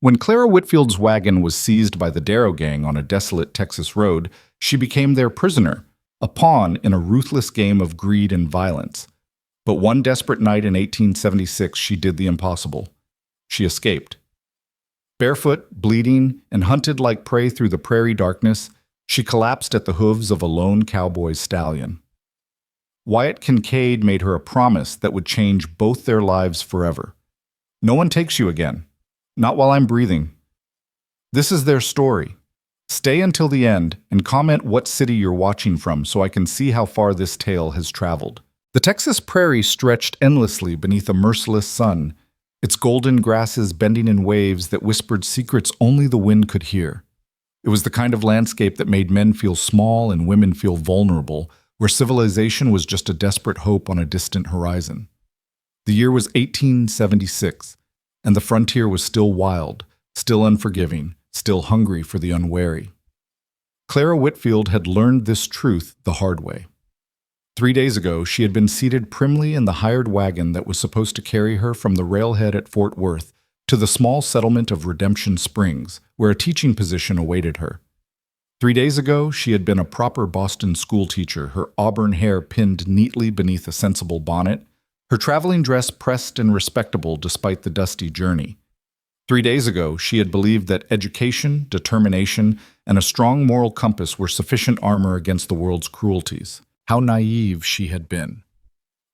When Clara Whitfield's wagon was seized by the Darrow gang on a desolate Texas road, she became their prisoner, a pawn in a ruthless game of greed and violence. But one desperate night in 1876, she did the impossible. She escaped. Barefoot, bleeding, and hunted like prey through the prairie darkness, she collapsed at the hooves of a lone cowboy stallion. Wyatt Kincaid made her a promise that would change both their lives forever. No one takes you again. Not while I'm breathing. This is their story. Stay until the end and comment what city you're watching from so I can see how far this tale has traveled. The Texas prairie stretched endlessly beneath a merciless sun, its golden grasses bending in waves that whispered secrets only the wind could hear. It was the kind of landscape that made men feel small and women feel vulnerable, where civilization was just a desperate hope on a distant horizon. The year was 1876, and the frontier was still wild, still unforgiving, still hungry for the unwary. Clara Whitfield had learned this truth the hard way. 3 days ago, she had been seated primly in the hired wagon that was supposed to carry her from the railhead at Fort Worth to the small settlement of Redemption Springs, where a teaching position awaited her. 3 days ago, she had been a proper Boston schoolteacher, her auburn hair pinned neatly beneath a sensible bonnet, her traveling dress pressed and respectable despite the dusty journey. 3 days ago, she had believed that education, determination, and a strong moral compass were sufficient armor against the world's cruelties. How naive she had been.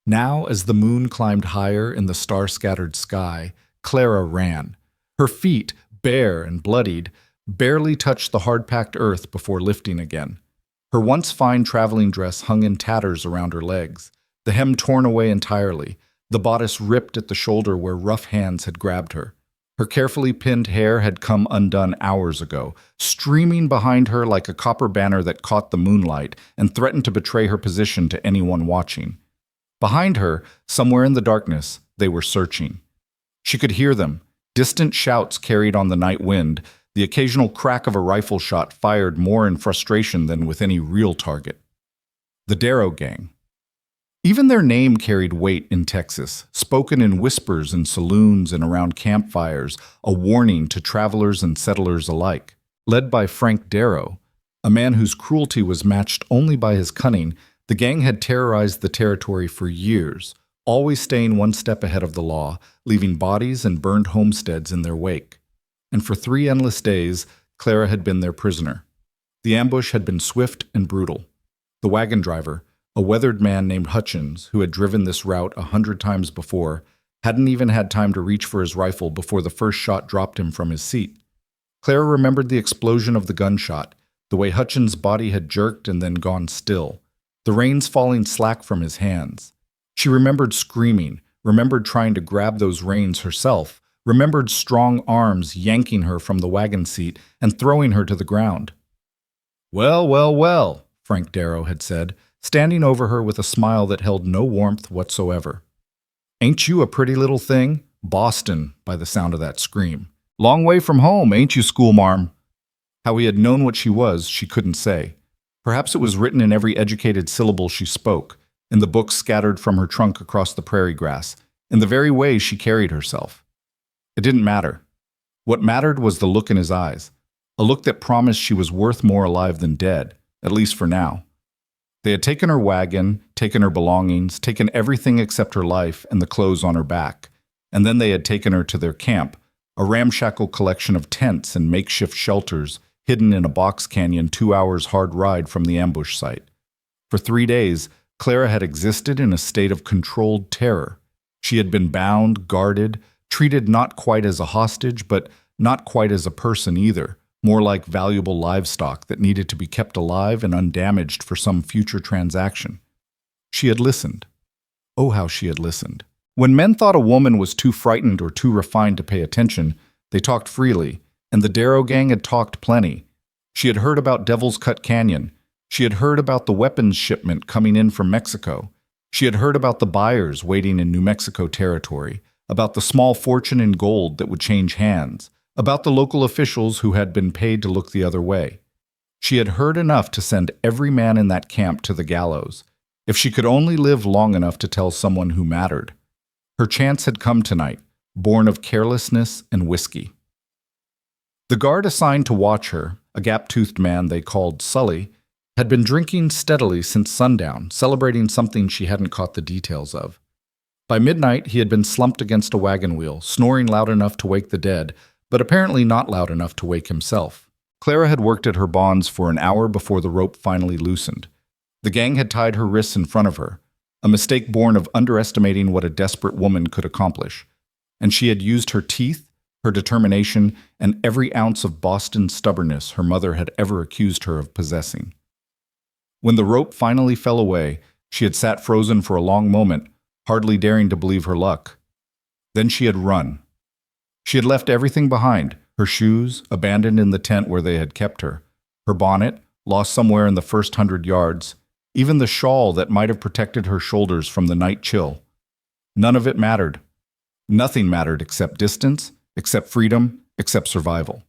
Now, as the moon climbed higher in the star-scattered sky, Clara ran. Her feet, bare and bloodied, barely touched the hard-packed earth before lifting again. Her once fine traveling dress hung in tatters around her legs, the hem torn away entirely, the bodice ripped at the shoulder where rough hands had grabbed her. Her carefully pinned hair had come undone hours ago, streaming behind her like a copper banner that caught the moonlight and threatened to betray her position to anyone watching. Behind her, somewhere in the darkness, they were searching. She could hear them, distant shouts carried on the night wind, the occasional crack of a rifle shot fired more in frustration than with any real target. The Darrow gang. Even their name carried weight in Texas, spoken in whispers in saloons and around campfires, a warning to travelers and settlers alike. Led by Frank Darrow, a man whose cruelty was matched only by his cunning, the gang had terrorized the territory for years, always staying one step ahead of the law, leaving bodies and burned homesteads in their wake. And for 3 endless days, Clara had been their prisoner. The ambush had been swift and brutal. The wagon driver, a weathered man named Hutchins, who had driven this route 100 times before, hadn't even had time to reach for his rifle before the first shot dropped him from his seat. Clara remembered the explosion of the gunshot, the way Hutchins' body had jerked and then gone still, the reins falling slack from his hands. She remembered screaming, remembered trying to grab those reins herself, remembered strong arms yanking her from the wagon seat and throwing her to the ground. "Well, well, well," Frank Darrow had said, standing over her with a smile that held no warmth whatsoever. "Ain't you a pretty little thing? Boston," by the sound of that scream. "Long way from home, ain't you, schoolmarm?" How he had known what she was, she couldn't say. Perhaps it was written in every educated syllable she spoke, in the books scattered from her trunk across the prairie grass, in the very way she carried herself. It didn't matter. What mattered was the look in his eyes, a look that promised she was worth more alive than dead, at least for now. They had taken her wagon, taken her belongings, taken everything except her life and the clothes on her back, and then they had taken her to their camp, a ramshackle collection of tents and makeshift shelters hidden in a box canyon 2 hours' hard ride from the ambush site. For 3 days, Clara had existed in a state of controlled terror. She had been bound, guarded, treated not quite as a hostage, but not quite as a person either, more like valuable livestock that needed to be kept alive and undamaged for some future transaction. She had listened. Oh, how she had listened. When men thought a woman was too frightened or too refined to pay attention, they talked freely, and the Darrow gang had talked plenty. She had heard about Devil's Cut Canyon. She had heard about the weapons shipment coming in from Mexico. She had heard about the buyers waiting in New Mexico territory, about the small fortune in gold that would change hands, about the local officials who had been paid to look the other way. She had heard enough to send every man in that camp to the gallows, if she could only live long enough to tell someone who mattered. Her chance had come tonight, born of carelessness and whiskey. The guard assigned to watch her, a gap-toothed man they called Sully, had been drinking steadily since sundown, celebrating something she hadn't caught the details of. By midnight, he had been slumped against a wagon wheel, snoring loud enough to wake the dead, but apparently not loud enough to wake himself. Clara had worked at her bonds for an hour before the rope finally loosened. The gang had tied her wrists in front of her, a mistake born of underestimating what a desperate woman could accomplish. And she had used her teeth, her determination, and every ounce of Boston stubbornness her mother had ever accused her of possessing. When the rope finally fell away, she had sat frozen for a long moment, hardly daring to believe her luck. Then she had run. She had left everything behind, her shoes, abandoned in the tent where they had kept her, her bonnet, lost somewhere in the first 100 yards, even the shawl that might have protected her shoulders from the night chill. None of it mattered. Nothing mattered except distance, except freedom, except survival.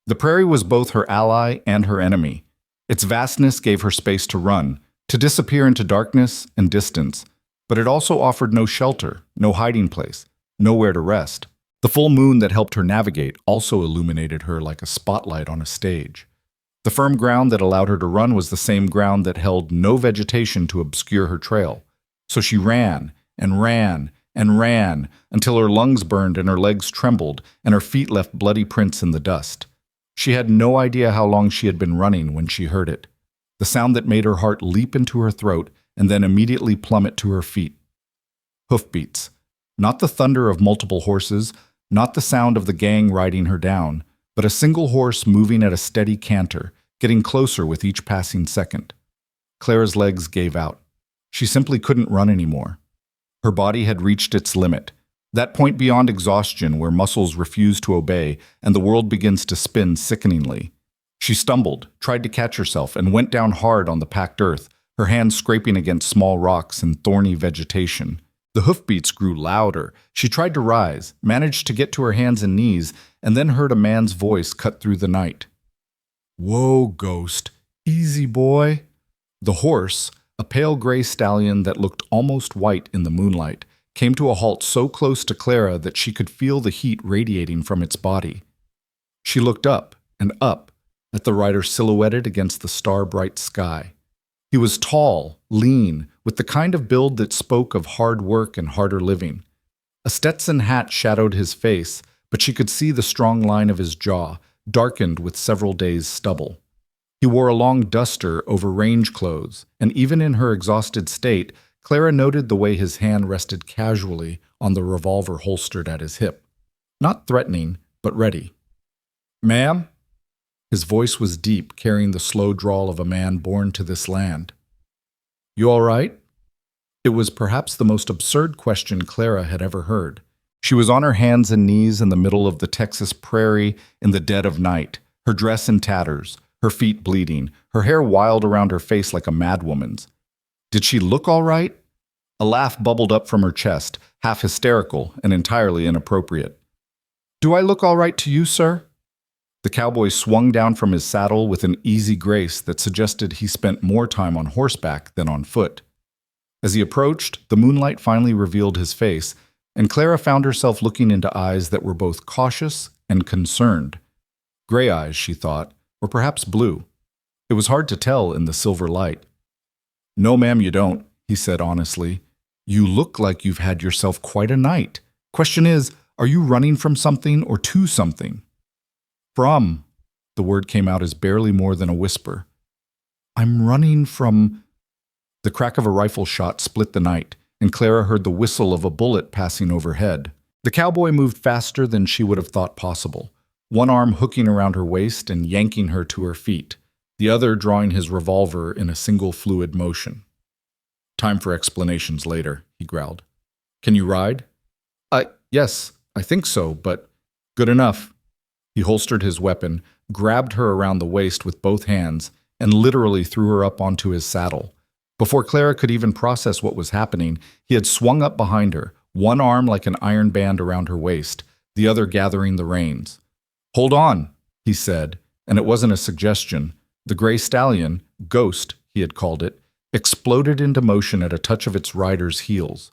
The prairie was both her ally and her enemy. Its vastness gave her space to run, to disappear into darkness and distance, but it also offered no shelter, no hiding place, nowhere to rest. The full moon that helped her navigate also illuminated her like a spotlight on a stage. The firm ground that allowed her to run was the same ground that held no vegetation to obscure her trail. So she ran and ran and ran until her lungs burned and her legs trembled and her feet left bloody prints in the dust. She had no idea how long she had been running when she heard it, the sound that made her heart leap into her throat and then immediately plummet to her feet. Hoofbeats. Not the thunder of multiple horses, not the sound of the gang riding her down, but a single horse moving at a steady canter, getting closer with each passing second. Clara's legs gave out. She simply couldn't run anymore. Her body had reached its limit, that point beyond exhaustion where muscles refuse to obey and the world begins to spin sickeningly. She stumbled, tried to catch herself, and went down hard on the packed earth, her hands scraping against small rocks and thorny vegetation. The hoofbeats grew louder. She tried to rise, managed to get to her hands and knees, and then heard a man's voice cut through the night. "Whoa, Ghost. Easy, boy." The horse, a pale gray stallion that looked almost white in the moonlight, came to a halt so close to Clara that she could feel the heat radiating from its body. She looked up and up at the rider silhouetted against the star-bright sky. He was tall, lean, with the kind of build that spoke of hard work and harder living. A Stetson hat shadowed his face, but she could see the strong line of his jaw, darkened with several days' stubble. He wore a long duster over range clothes, and even in her exhausted state, Clara noted the way his hand rested casually on the revolver holstered at his hip. Not threatening, but ready. "Ma'am?" His voice was deep, carrying the slow drawl of a man born to this land. "You all right?" It was perhaps the most absurd question Clara had ever heard. She was on her hands and knees in the middle of the Texas prairie in the dead of night, her dress in tatters, her feet bleeding, her hair wild around her face like a madwoman's. Did she look all right? A laugh bubbled up from her chest, half hysterical and entirely inappropriate. "Do I look all right to you, sir?" The cowboy swung down from his saddle with an easy grace that suggested he spent more time on horseback than on foot. As he approached, the moonlight finally revealed his face, and Clara found herself looking into eyes that were both cautious and concerned. Gray eyes, she thought, or perhaps blue. It was hard to tell in the silver light. "No, ma'am, you don't," he said honestly. "You look like you've had yourself quite a night. Question is, are you running from something or to something?" "From," the word came out as barely more than a whisper. "I'm running from—" The crack of a rifle shot split the night, and Clara heard the whistle of a bullet passing overhead. The cowboy moved faster than she would have thought possible, one arm hooking around her waist and yanking her to her feet, the other drawing his revolver in a single fluid motion. "Time for explanations later," he growled. "Can you ride?" Yes, I think so, but—" "Good enough." He holstered his weapon, grabbed her around the waist with both hands, and literally threw her up onto his saddle. Before Clara could even process what was happening, he had swung up behind her, one arm like an iron band around her waist, the other gathering the reins. "Hold on," he said, and it wasn't a suggestion. The gray stallion, Ghost, he had called it, exploded into motion at a touch of its rider's heels.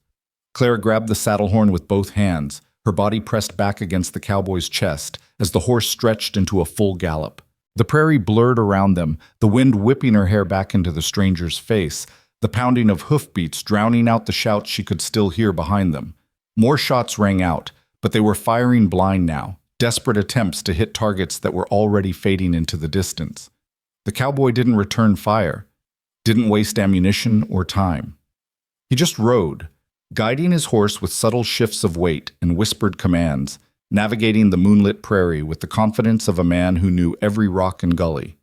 Clara grabbed the saddle horn with both hands, her body pressed back against the cowboy's chest as the horse stretched into a full gallop. The prairie blurred around them, the wind whipping her hair back into the stranger's face, the pounding of hoofbeats drowning out the shouts she could still hear behind them. More shots rang out, but they were firing blind now, desperate attempts to hit targets that were already fading into the distance. The cowboy didn't return fire, didn't waste ammunition or time. He just rode, guiding his horse with subtle shifts of weight and whispered commands, navigating the moonlit prairie with the confidence of a man who knew every rock and gully.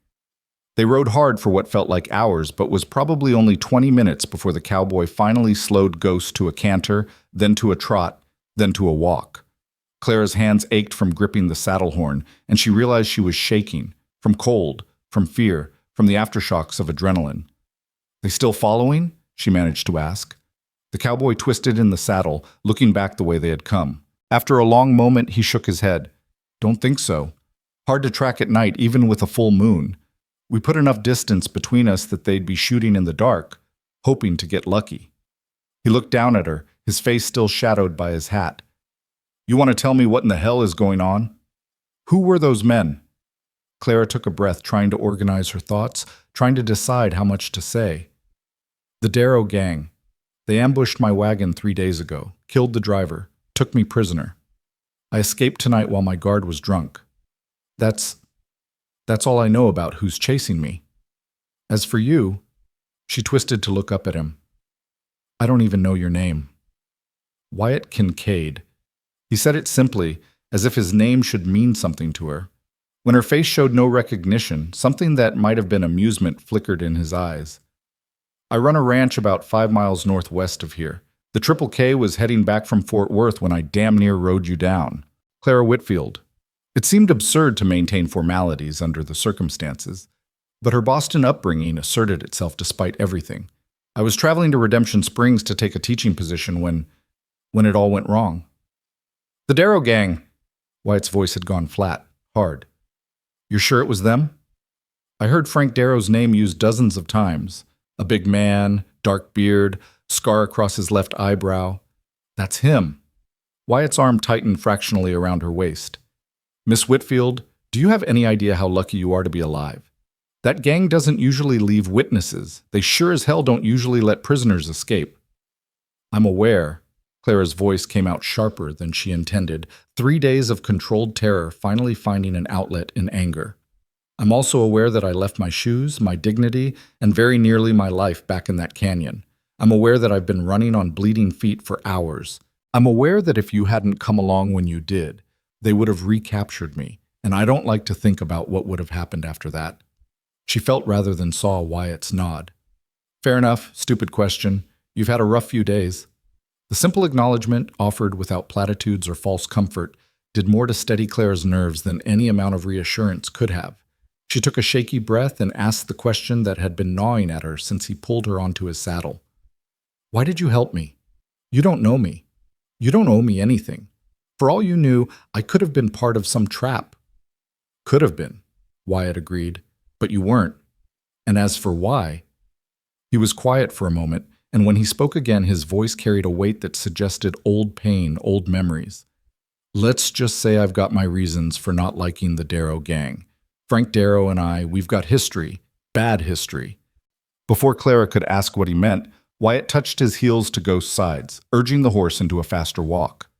They rode hard for what felt like hours, but was probably only 20 minutes before the cowboy finally slowed Ghost to a canter, then to a trot, then to a walk. Clara's hands ached from gripping the saddle horn, and she realized she was shaking, from cold, from fear, from the aftershocks of adrenaline. "They still following?" she managed to ask. The cowboy twisted in the saddle, looking back the way they had come. After a long moment, he shook his head. "Don't think so. Hard to track at night, even with a full moon. We put enough distance between us that they'd be shooting in the dark, hoping to get lucky." He looked down at her, his face still shadowed by his hat. "You want to tell me what in the hell is going on? Who were those men?" Clara took a breath, trying to organize her thoughts, trying to decide how much to say. "The Darrow gang. They ambushed my wagon 3 days ago, killed the driver, took me prisoner. I escaped tonight while my guard was drunk. That's all I know about who's chasing me. As for you," she twisted to look up at him. "I don't even know your name." "Wyatt Kincaid." He said it simply, as if his name should mean something to her. When her face showed no recognition, something that might have been amusement flickered in his eyes. "I run a ranch about 5 miles northwest of here. The Triple K was heading back from Fort Worth when I damn near rode you down." Clara Whitfield. It seemed absurd to maintain formalities under the circumstances, but her Boston upbringing asserted itself despite everything. "I was traveling to Redemption Springs to take a teaching position when it all went wrong." "The Darrow gang." Wyatt's voice had gone flat, hard. "You're sure it was them?" "I heard Frank Darrow's name used dozens of times. A big man, dark beard, scar across his left eyebrow. That's him." Wyatt's arm tightened fractionally around her waist. "Miss Whitfield, do you have any idea how lucky you are to be alive? That gang doesn't usually leave witnesses. They sure as hell don't usually let prisoners escape." "I'm aware." Clara's voice came out sharper than she intended, 3 days of controlled terror finally finding an outlet in anger. "I'm also aware that I left my shoes, my dignity, and very nearly my life back in that canyon. I'm aware that I've been running on bleeding feet for hours. I'm aware that if you hadn't come along when you did, they would have recaptured me, and I don't like to think about what would have happened after that." She felt rather than saw Wyatt's nod. "Fair enough, stupid question. You've had a rough few days." The simple acknowledgement, offered without platitudes or false comfort, did more to steady Clara's nerves than any amount of reassurance could have. She took a shaky breath and asked the question that had been gnawing at her since he pulled her onto his saddle. "Why did you help me? You don't know me. You don't owe me anything. For all you knew, I could have been part of some trap." "Could have been," Wyatt agreed, "but you weren't. And as for why..." He was quiet for a moment, and when he spoke again, his voice carried a weight that suggested old pain, old memories. "Let's just say I've got my reasons for not liking the Darrow gang. Frank Darrow and we've got history, bad history." Before Clara could ask what he meant, Wyatt touched his heels to Ghost's sides, urging the horse into a faster walk.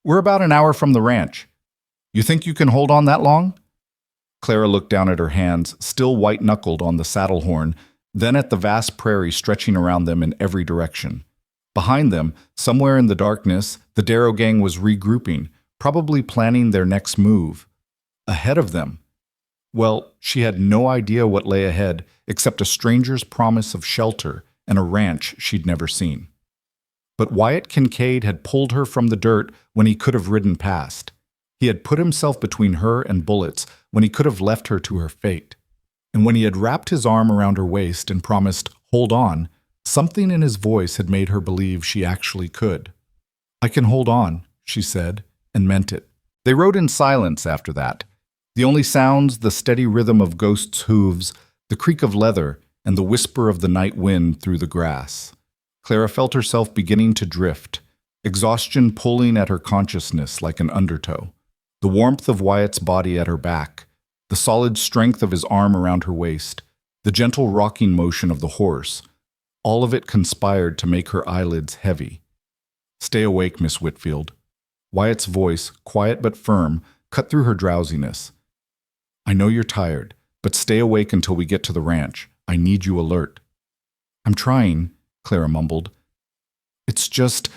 "We're about an hour from the ranch. You think you can hold on that long?" Clara looked down at her hands, still white-knuckled on the saddle horn, then at the vast prairie stretching around them in every direction. Behind them, somewhere in the darkness, the Darrow gang was regrouping, probably planning their next move. Ahead of them, well, she had no idea what lay ahead except a stranger's promise of shelter and a ranch she'd never seen. But Wyatt Kincaid had pulled her from the dirt when he could have ridden past. He had put himself between her and bullets when he could have left her to her fate. And when he had wrapped his arm around her waist and promised, "Hold on," something in his voice had made her believe she actually could. "I can hold on," she said, and meant it. They rode in silence after that. The only sounds, the steady rhythm of Ghost's hooves, the creak of leather, and the whisper of the night wind through the grass. Clara felt herself beginning to drift, exhaustion pulling at her consciousness like an undertow, the warmth of Wyatt's body at her back, the solid strength of his arm around her waist, the gentle rocking motion of the horse, all of it conspired to make her eyelids heavy. "Stay awake, Miss Whitfield." Wyatt's voice, quiet but firm, cut through her drowsiness. "I know you're tired, but stay awake until we get to the ranch. I need you alert." "I'm trying," Clara mumbled. "It's just,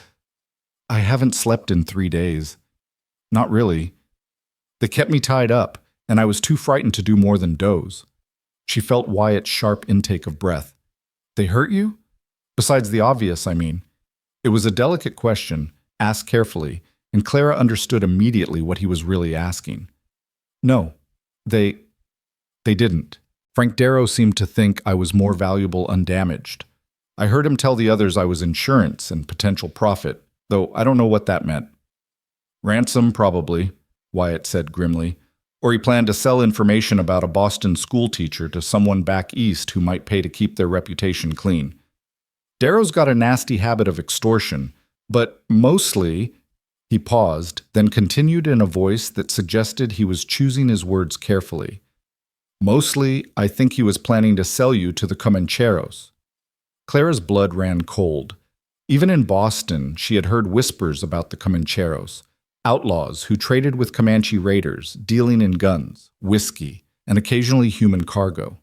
I haven't slept in 3 days. Not really. They kept me tied up, and I was too frightened to do more than doze." She felt Wyatt's sharp intake of breath. "They hurt you? Besides the obvious, I mean." It was a delicate question, asked carefully, and Clara understood immediately what he was really asking. "No, they didn't. Frank Darrow seemed to think I was more valuable undamaged. I heard him tell the others I was insurance and potential profit, though I don't know what that meant." "Ransom, probably," Wyatt said grimly. "Or he planned to sell information about a Boston school teacher to someone back east who might pay to keep their reputation clean. Darrow's got a nasty habit of extortion, but mostly—" He paused, then continued in a voice that suggested he was choosing his words carefully. "Mostly, I think he was planning to sell you to the Comancheros." Clara's blood ran cold. Even in Boston, she had heard whispers about the Comancheros, outlaws who traded with Comanche raiders, dealing in guns, whiskey, and occasionally human cargo.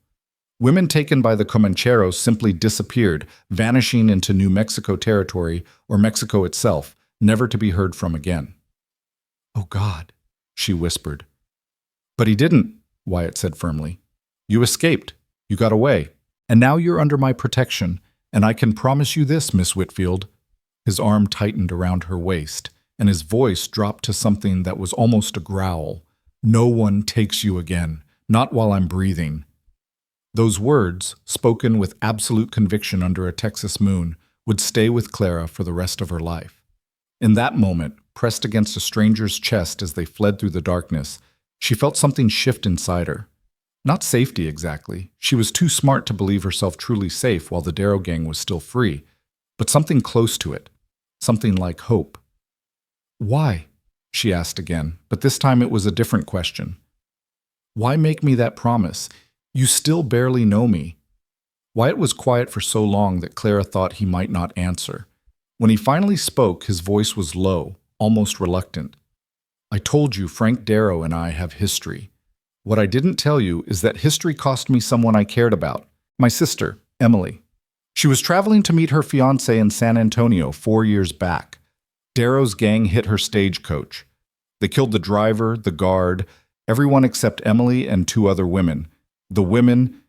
Women taken by the Comancheros simply disappeared, vanishing into New Mexico territory or Mexico itself, never to be heard from again. "Oh God," she whispered. "But he didn't," Wyatt said firmly. "You escaped. You got away. And now you're under my protection, and I can promise you this, Miss Whitfield." His arm tightened around her waist, and his voice dropped to something that was almost a growl. "No one takes you again, not while I'm breathing." Those words, spoken with absolute conviction under a Texas moon, would stay with Clara for the rest of her life. In that moment, pressed against a stranger's chest as they fled through the darkness, she felt something shift inside her. Not safety exactly. She was too smart to believe herself truly safe while the Darrow gang was still free, but something close to it, something like hope. "Why?" she asked again, but this time it was a different question. "Why make me that promise? You still barely know me." Wyatt was quiet for so long that Clara thought he might not answer. When he finally spoke, his voice was low, almost reluctant. "I told you Frank Darrow and I have history. What I didn't tell you is that history cost me someone I cared about, my sister, Emily. She was traveling to meet her fiancé in San Antonio 4 years back. Darrow's gang hit her stagecoach. They killed the driver, the guard, everyone except Emily and 2 other women. The women—"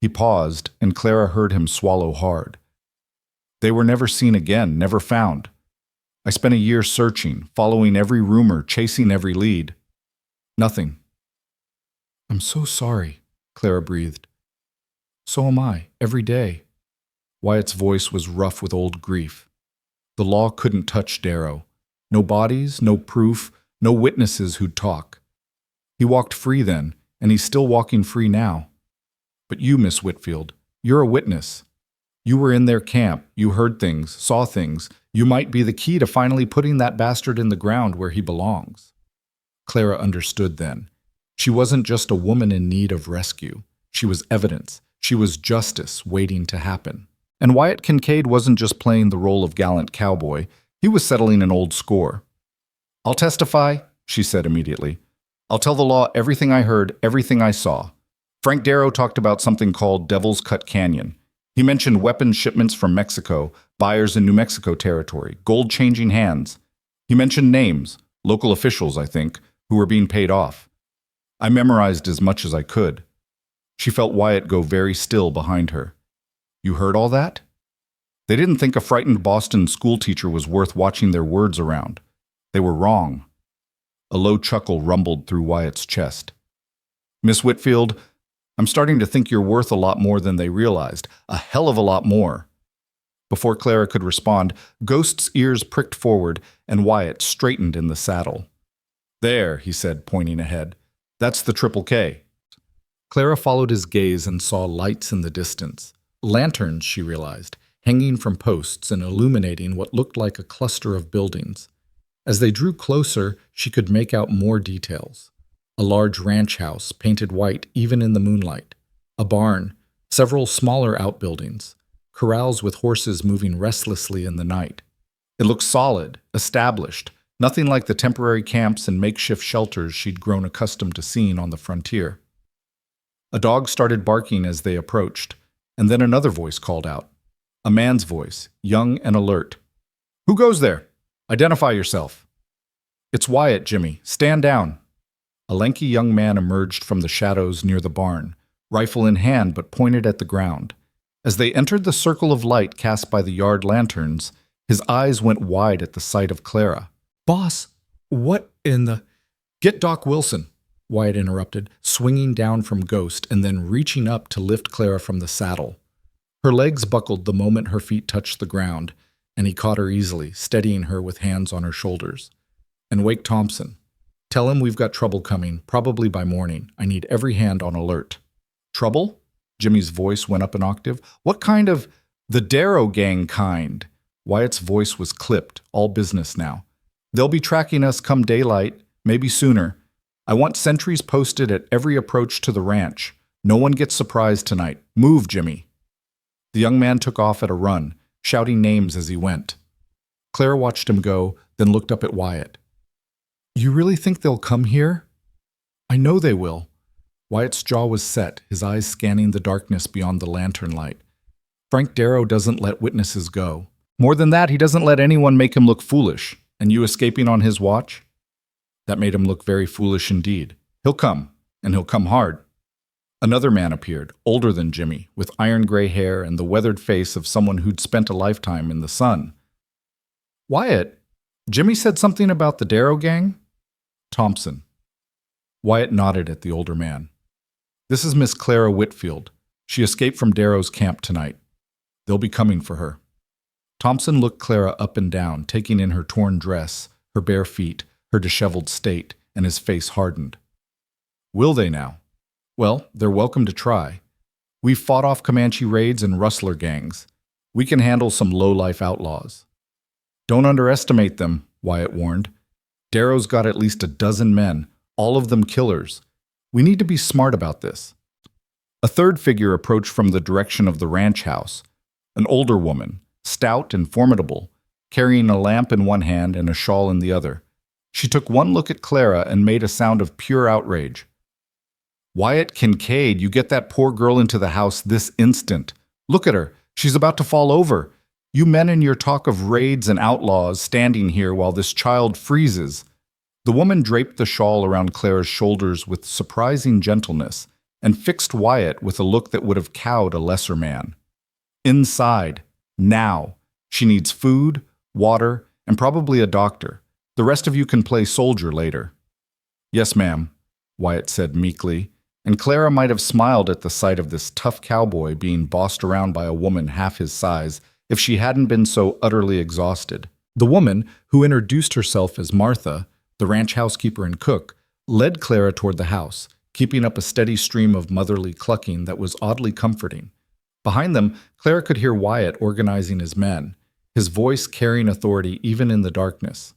He paused, and Clara heard him swallow hard. "They were never seen again, never found. I spent a year searching, following every rumor, chasing every lead. Nothing." "I'm so sorry," Clara breathed. "So am I, every day." Wyatt's voice was rough with old grief. The law couldn't touch Darrow. No bodies, no proof, no witnesses who'd talk. He walked free then, and he's still walking free now. But you, Miss Whitfield, you're a witness. You were in their camp, you heard things, saw things. You might be the key to finally putting that bastard in the ground where he belongs. Clara understood then. She wasn't just a woman in need of rescue. She was evidence. She was justice waiting to happen. And Wyatt Kincaid wasn't just playing the role of gallant cowboy. He was settling an old score. "I'll testify," she said immediately. "I'll tell the law everything I heard, everything I saw. Frank Darrow talked about something called Devil's Cut Canyon. He mentioned weapons shipments from Mexico, buyers in New Mexico territory, gold changing hands. He mentioned names, local officials, I think, who were being paid off. I memorized as much as I could." She felt Wyatt go very still behind her. "You heard all that?" They didn't think a frightened Boston schoolteacher was worth watching their words around. They were wrong. A low chuckle rumbled through Wyatt's chest. "Miss Whitfield, I'm starting to think you're worth a lot more than they realized. A hell of a lot more." Before Clara could respond, Ghost's ears pricked forward, and Wyatt straightened in the saddle. "There," he said, pointing ahead. "That's the Triple K." Clara followed his gaze and saw lights in the distance. Lanterns, she realized, hanging from posts and illuminating what looked like a cluster of buildings. As they drew closer, she could make out more details. A large ranch house, painted white even in the moonlight. A barn, several smaller outbuildings, corrals with horses moving restlessly in the night. It looked solid, established, nothing like the temporary camps and makeshift shelters she'd grown accustomed to seeing on the frontier. A dog started barking as they approached, and then another voice called out. A man's voice, young and alert. "Who goes there? Identify yourself." "It's Wyatt, Jimmy. Stand down." A lanky young man emerged from the shadows near the barn, rifle in hand but pointed at the ground. As they entered the circle of light cast by the yard lanterns, his eyes went wide at the sight of Clara. "Boss, what in the—" "Get Doc Wilson," Wyatt interrupted, swinging down from Ghost and then reaching up to lift Clara from the saddle. Her legs buckled the moment her feet touched the ground, and he caught her easily, steadying her with hands on her shoulders. "And wake Thompson. Tell him we've got trouble coming, probably by morning. I need every hand on alert." "Trouble?" Jimmy's voice went up an octave. "What kind of—" "The Darrow gang kind." Wyatt's voice was clipped, all business now. "They'll be tracking us come daylight, maybe sooner. I want sentries posted at every approach to the ranch. No one gets surprised tonight. Move, Jimmy." The young man took off at a run, shouting names as he went. Clara watched him go, then looked up at Wyatt. "You really think they'll come here?" "I know they will." Wyatt's jaw was set, his eyes scanning the darkness beyond the lantern light. "Frank Darrow doesn't let witnesses go. More than that, he doesn't let anyone make him look foolish. And you escaping on his watch? That made him look very foolish indeed. He'll come, and he'll come hard." Another man appeared, older than Jimmy, with iron gray hair and the weathered face of someone who'd spent a lifetime in the sun. "Wyatt, Jimmy said something about the Darrow gang?" "Thompson." Wyatt nodded at the older man. "This is Miss Clara Whitfield. She escaped from Darrow's camp tonight. They'll be coming for her." Thompson looked Clara up and down, taking in her torn dress, her bare feet, her disheveled state, and his face hardened. "Will they now? Well, they're welcome to try. We've fought off Comanche raids and rustler gangs. We can handle some low-life outlaws." "Don't underestimate them," Wyatt warned. "Darrow's got at least a dozen men, all of them killers. We need to be smart about this." A third figure approached from the direction of the ranch house, an older woman, stout and formidable, carrying a lamp in one hand and a shawl in the other. She took one look at Clara and made a sound of pure outrage. "Wyatt Kincaid, you get that poor girl into the house this instant. Look at her. She's about to fall over. You men in your talk of raids and outlaws standing here while this child freezes." The woman draped the shawl around Clara's shoulders with surprising gentleness and fixed Wyatt with a look that would have cowed a lesser man. "Inside. Now. She needs food, water, and probably a doctor. The rest of you can play soldier later." "Yes, ma'am," Wyatt said meekly, and Clara might have smiled at the sight of this tough cowboy being bossed around by a woman half his size if she hadn't been so utterly exhausted. The woman, who introduced herself as Martha, the ranch housekeeper and cook, led Clara toward the house, keeping up a steady stream of motherly clucking that was oddly comforting. Behind them, Clara could hear Wyatt organizing his men, his voice carrying authority even in the darkness.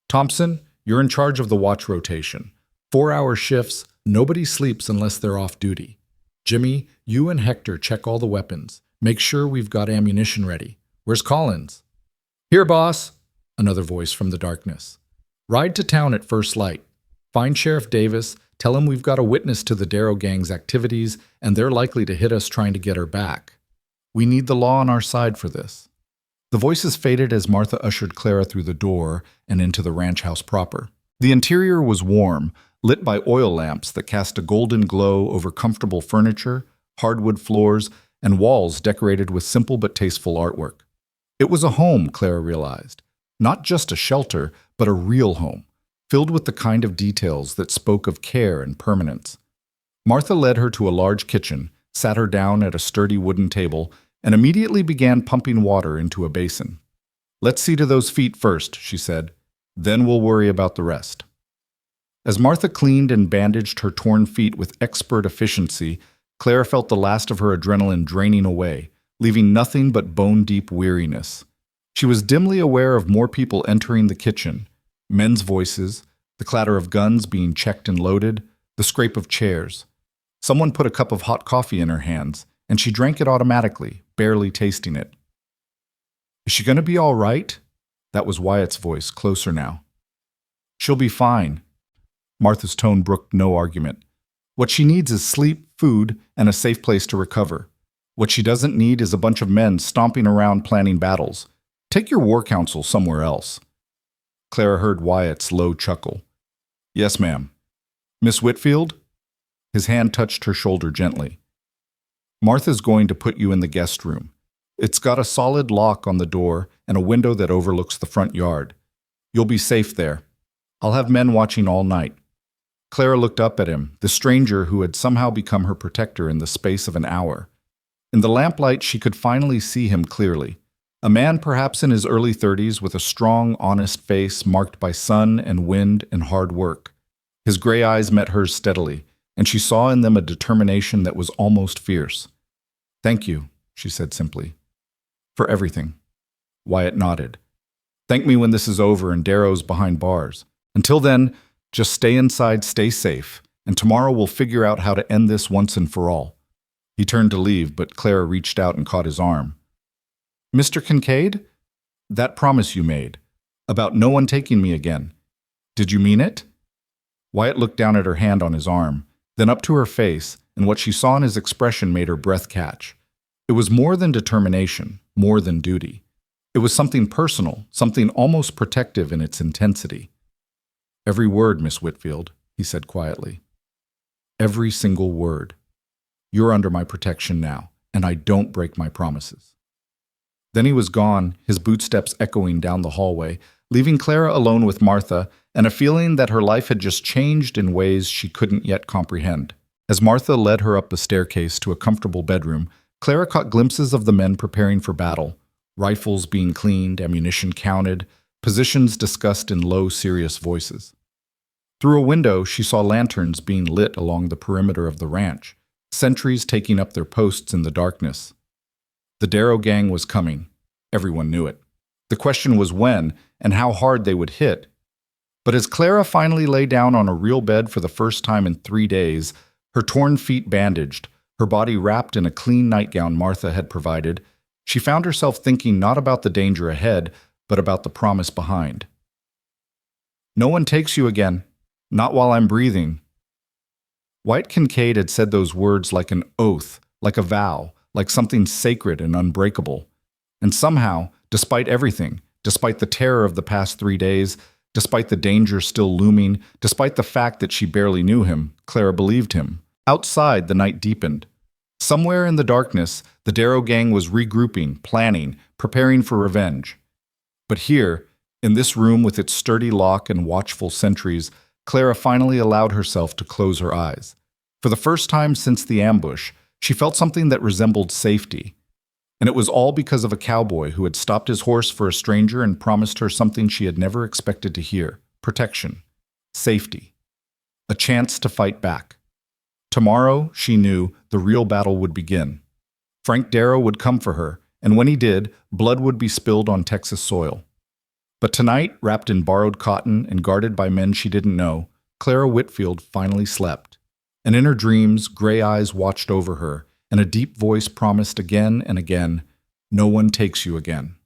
"Thompson, you're in charge of the watch rotation. 4-hour shifts, nobody sleeps unless they're off duty. Jimmy, you and Hector check all the weapons. Make sure we've got ammunition ready. Where's Collins?" "Here, boss," another voice from the darkness. "Ride to town at first light. Find Sheriff Davis, tell him we've got a witness to the Darrow gang's activities, and they're likely to hit us trying to get her back. We need the law on our side for this." The voices faded as Martha ushered Clara through the door and into the ranch house proper. The interior was warm, lit by oil lamps that cast a golden glow over comfortable furniture, hardwood floors, and walls decorated with simple but tasteful artwork. It was a home, Clara realized. Not just a shelter, but a real home, filled with the kind of details that spoke of care and permanence. Martha led her to a large kitchen, sat her down at a sturdy wooden table, and immediately began pumping water into a basin. "Let's see to those feet first," she said. "Then we'll worry about the rest." As Martha cleaned and bandaged her torn feet with expert efficiency, Clara felt the last of her adrenaline draining away, leaving nothing but bone-deep weariness. She was dimly aware of more people entering the kitchen, men's voices, the clatter of guns being checked and loaded, the scrape of chairs. Someone put a cup of hot coffee in her hands, and she drank it automatically, barely tasting it. "Is she going to be all right?" That was Wyatt's voice, closer now. "She'll be fine." Martha's tone brooked no argument. "What she needs is sleep, food, and a safe place to recover. What she doesn't need is a bunch of men stomping around planning battles. Take your war council somewhere else." Clara heard Wyatt's low chuckle. "Yes, ma'am." "Miss Whitfield?" His hand touched her shoulder gently. "Martha's going to put you in the guest room. It's got a solid lock on the door and a window that overlooks the front yard. You'll be safe there. I'll have men watching all night." Clara looked up at him, the stranger who had somehow become her protector in the space of an hour. In the lamplight, she could finally see him clearly. A man perhaps in his early 30s with a strong, honest face marked by sun and wind and hard work. His gray eyes met hers steadily, and she saw in them a determination that was almost fierce. "Thank you," she said simply. "For everything." Wyatt nodded. "Thank me when this is over and Darrow's behind bars. Until then, just stay inside, stay safe, and tomorrow we'll figure out how to end this once and for all." He turned to leave, but Clara reached out and caught his arm. "Mr. Kincaid? That promise you made, about no one taking me again. Did you mean it?" Wyatt looked down at her hand on his arm, then up to her face, and what she saw in his expression made her breath catch. It was more than determination, more than duty. It was something personal, something almost protective in its intensity. "Every word, Miss Whitfield," he said quietly. "Every single word. You're under my protection now, and I don't break my promises." Then he was gone, his bootsteps echoing down the hallway, leaving Clara alone with Martha and a feeling that her life had just changed in ways she couldn't yet comprehend. As Martha led her up the staircase to a comfortable bedroom, Clara caught glimpses of the men preparing for battle, rifles being cleaned, ammunition counted, positions discussed in low, serious voices. Through a window, she saw lanterns being lit along the perimeter of the ranch, sentries taking up their posts in the darkness. The Darrow gang was coming. Everyone knew it. The question was when and how hard they would hit. But as Clara finally lay down on a real bed for the first time in 3 days, her torn feet bandaged, her body wrapped in a clean nightgown Martha had provided, she found herself thinking not about the danger ahead, but about the promise behind. "No one takes you again. Not while I'm breathing." Wyatt Kincaid had said those words like an oath, like a vow, like something sacred and unbreakable. And somehow, despite everything, despite the terror of the past 3 days, despite the danger still looming, despite the fact that she barely knew him, Clara believed him. Outside, the night deepened. Somewhere in the darkness, the Darrow gang was regrouping, planning, preparing for revenge. But here, in this room with its sturdy lock and watchful sentries, Clara finally allowed herself to close her eyes. For the first time since the ambush, she felt something that resembled safety. And it was all because of a cowboy who had stopped his horse for a stranger and promised her something she had never expected to hear: protection, safety, a chance to fight back. Tomorrow, she knew, the real battle would begin. Frank Darrow would come for her, and when he did, blood would be spilled on Texas soil. But tonight, wrapped in borrowed cotton and guarded by men she didn't know, Clara Whitfield finally slept. And in her dreams, gray eyes watched over her, and a deep voice promised again and again, "No one takes you again."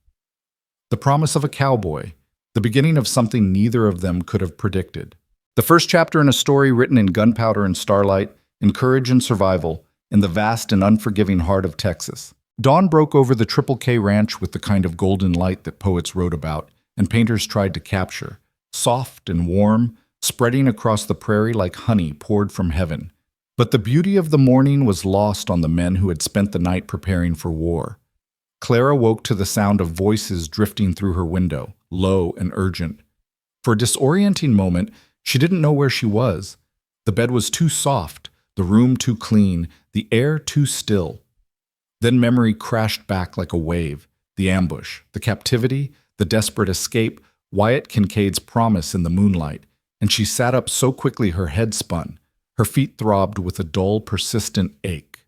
The promise of a cowboy, the beginning of something neither of them could have predicted. The first chapter in a story written in gunpowder and starlight, in courage and survival, in the vast and unforgiving heart of Texas. Dawn broke over the Triple K Ranch with the kind of golden light that poets wrote about and painters tried to capture, soft and warm, spreading across the prairie like honey poured from heaven. But the beauty of the morning was lost on the men who had spent the night preparing for war. Clara woke to the sound of voices drifting through her window, low and urgent. For a disorienting moment, she didn't know where she was. The bed was too soft, the room too clean, the air too still. Then memory crashed back like a wave. The ambush, the captivity, the desperate escape, Wyatt Kincaid's promise in the moonlight, and she sat up so quickly her head spun. Her feet throbbed with a dull, persistent ache.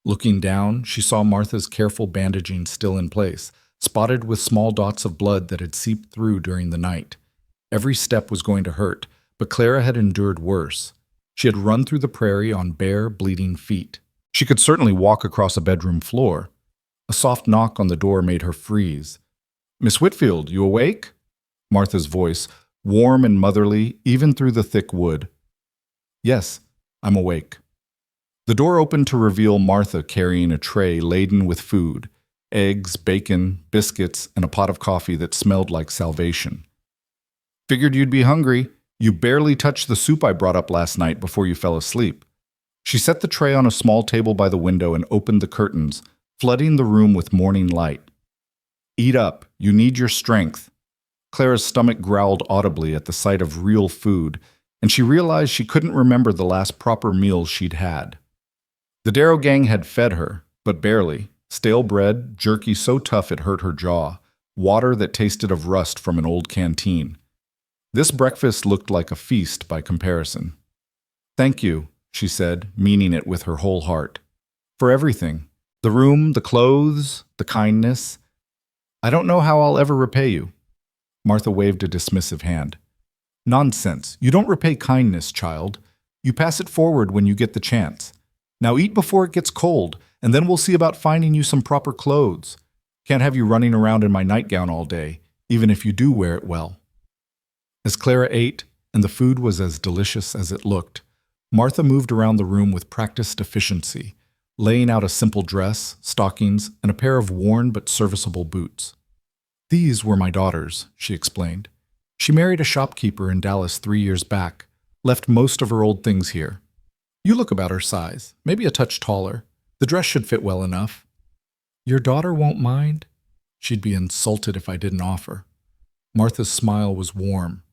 Looking down, she saw Martha's careful bandaging still in place, spotted with small dots of blood that had seeped through during the night. Every step was going to hurt, but Clara had endured worse. She had run through the prairie on bare, bleeding feet. She could certainly walk across a bedroom floor. A soft knock on the door made her freeze. "Miss Whitfield, you awake?" Martha's voice, warm and motherly, even through the thick wood. "Yes, I'm awake." The door opened to reveal Martha carrying a tray laden with food, eggs, bacon, biscuits, and a pot of coffee that smelled like salvation. "Figured you'd be hungry. You barely touched the soup I brought up last night before you fell asleep." She set the tray on a small table by the window and opened the curtains, flooding the room with morning light. "Eat up. You need your strength." Clara's stomach growled audibly at the sight of real food, and she realized she couldn't remember the last proper meal she'd had. The Darrow gang had fed her, but barely. Stale bread, jerky so tough it hurt her jaw, water that tasted of rust from an old canteen. This breakfast looked like a feast by comparison. "Thank you," she said, meaning it with her whole heart. "For everything. The room, the clothes, the kindness. I don't know how I'll ever repay you." Martha waved a dismissive hand. "Nonsense. You don't repay kindness, child. You pass it forward when you get the chance. Now eat before it gets cold, and then we'll see about finding you some proper clothes. Can't have you running around in my nightgown all day, even if you do wear it well." As Clara ate, and the food was as delicious as it looked, Martha moved around the room with practiced efficiency, laying out a simple dress, stockings, and a pair of worn but serviceable boots. "These were my daughters," she explained. "She married a shopkeeper in Dallas 3 years back, left most of her old things here. You look about her size, maybe a touch taller. The dress should fit well enough." "Your daughter won't mind?" "She'd be insulted if I didn't offer." Martha's smile was warm.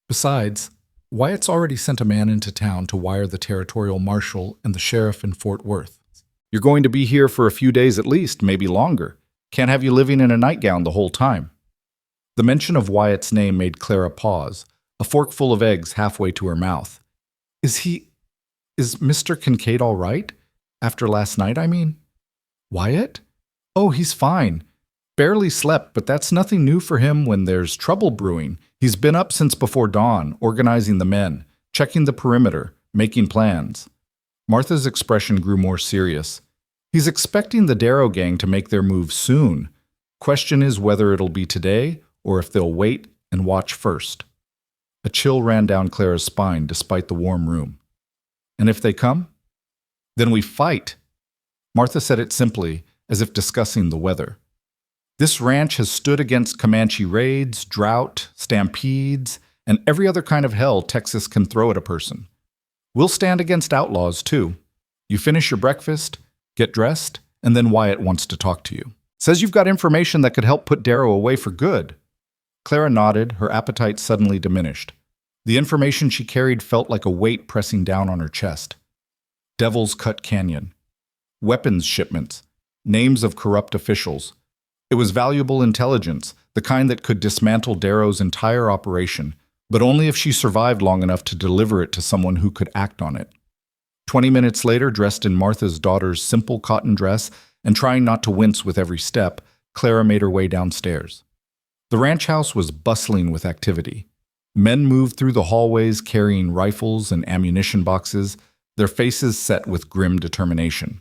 "Besides, Wyatt's already sent a man into town to wire the territorial marshal and the sheriff in Fort Worth. You're going to be here for a few days at least, maybe longer. Can't have you living in a nightgown the whole time." The mention of Wyatt's name made Clara pause, a fork full of eggs halfway to her mouth. Is Mr. Kincaid all right? After last night, I mean?" "Wyatt? Oh, he's fine. Barely slept, but that's nothing new for him when there's trouble brewing. He's been up since before dawn, organizing the men, checking the perimeter, making plans." Martha's expression grew more serious. "He's expecting the Darrow gang to make their move soon. Question is whether it'll be today or if they'll wait and watch first." A chill ran down Clara's spine despite the warm room. "And if they come?" "Then we fight." Martha said it simply, as if discussing the weather. "This ranch has stood against Comanche raids, drought, stampedes, and every other kind of hell Texas can throw at a person. We'll stand against outlaws, too. You finish your breakfast, get dressed, and then Wyatt wants to talk to you. Says you've got information that could help put Darrow away for good." Clara nodded, her appetite suddenly diminished. The information she carried felt like a weight pressing down on her chest. Devil's Cut Canyon. Weapons shipments. Names of corrupt officials. It was valuable intelligence, the kind that could dismantle Darrow's entire operation, but only if she survived long enough to deliver it to someone who could act on it. 20 minutes later, dressed in Martha's daughter's simple cotton dress and trying not to wince with every step, Clara made her way downstairs. The ranch house was bustling with activity. Men moved through the hallways carrying rifles and ammunition boxes, their faces set with grim determination.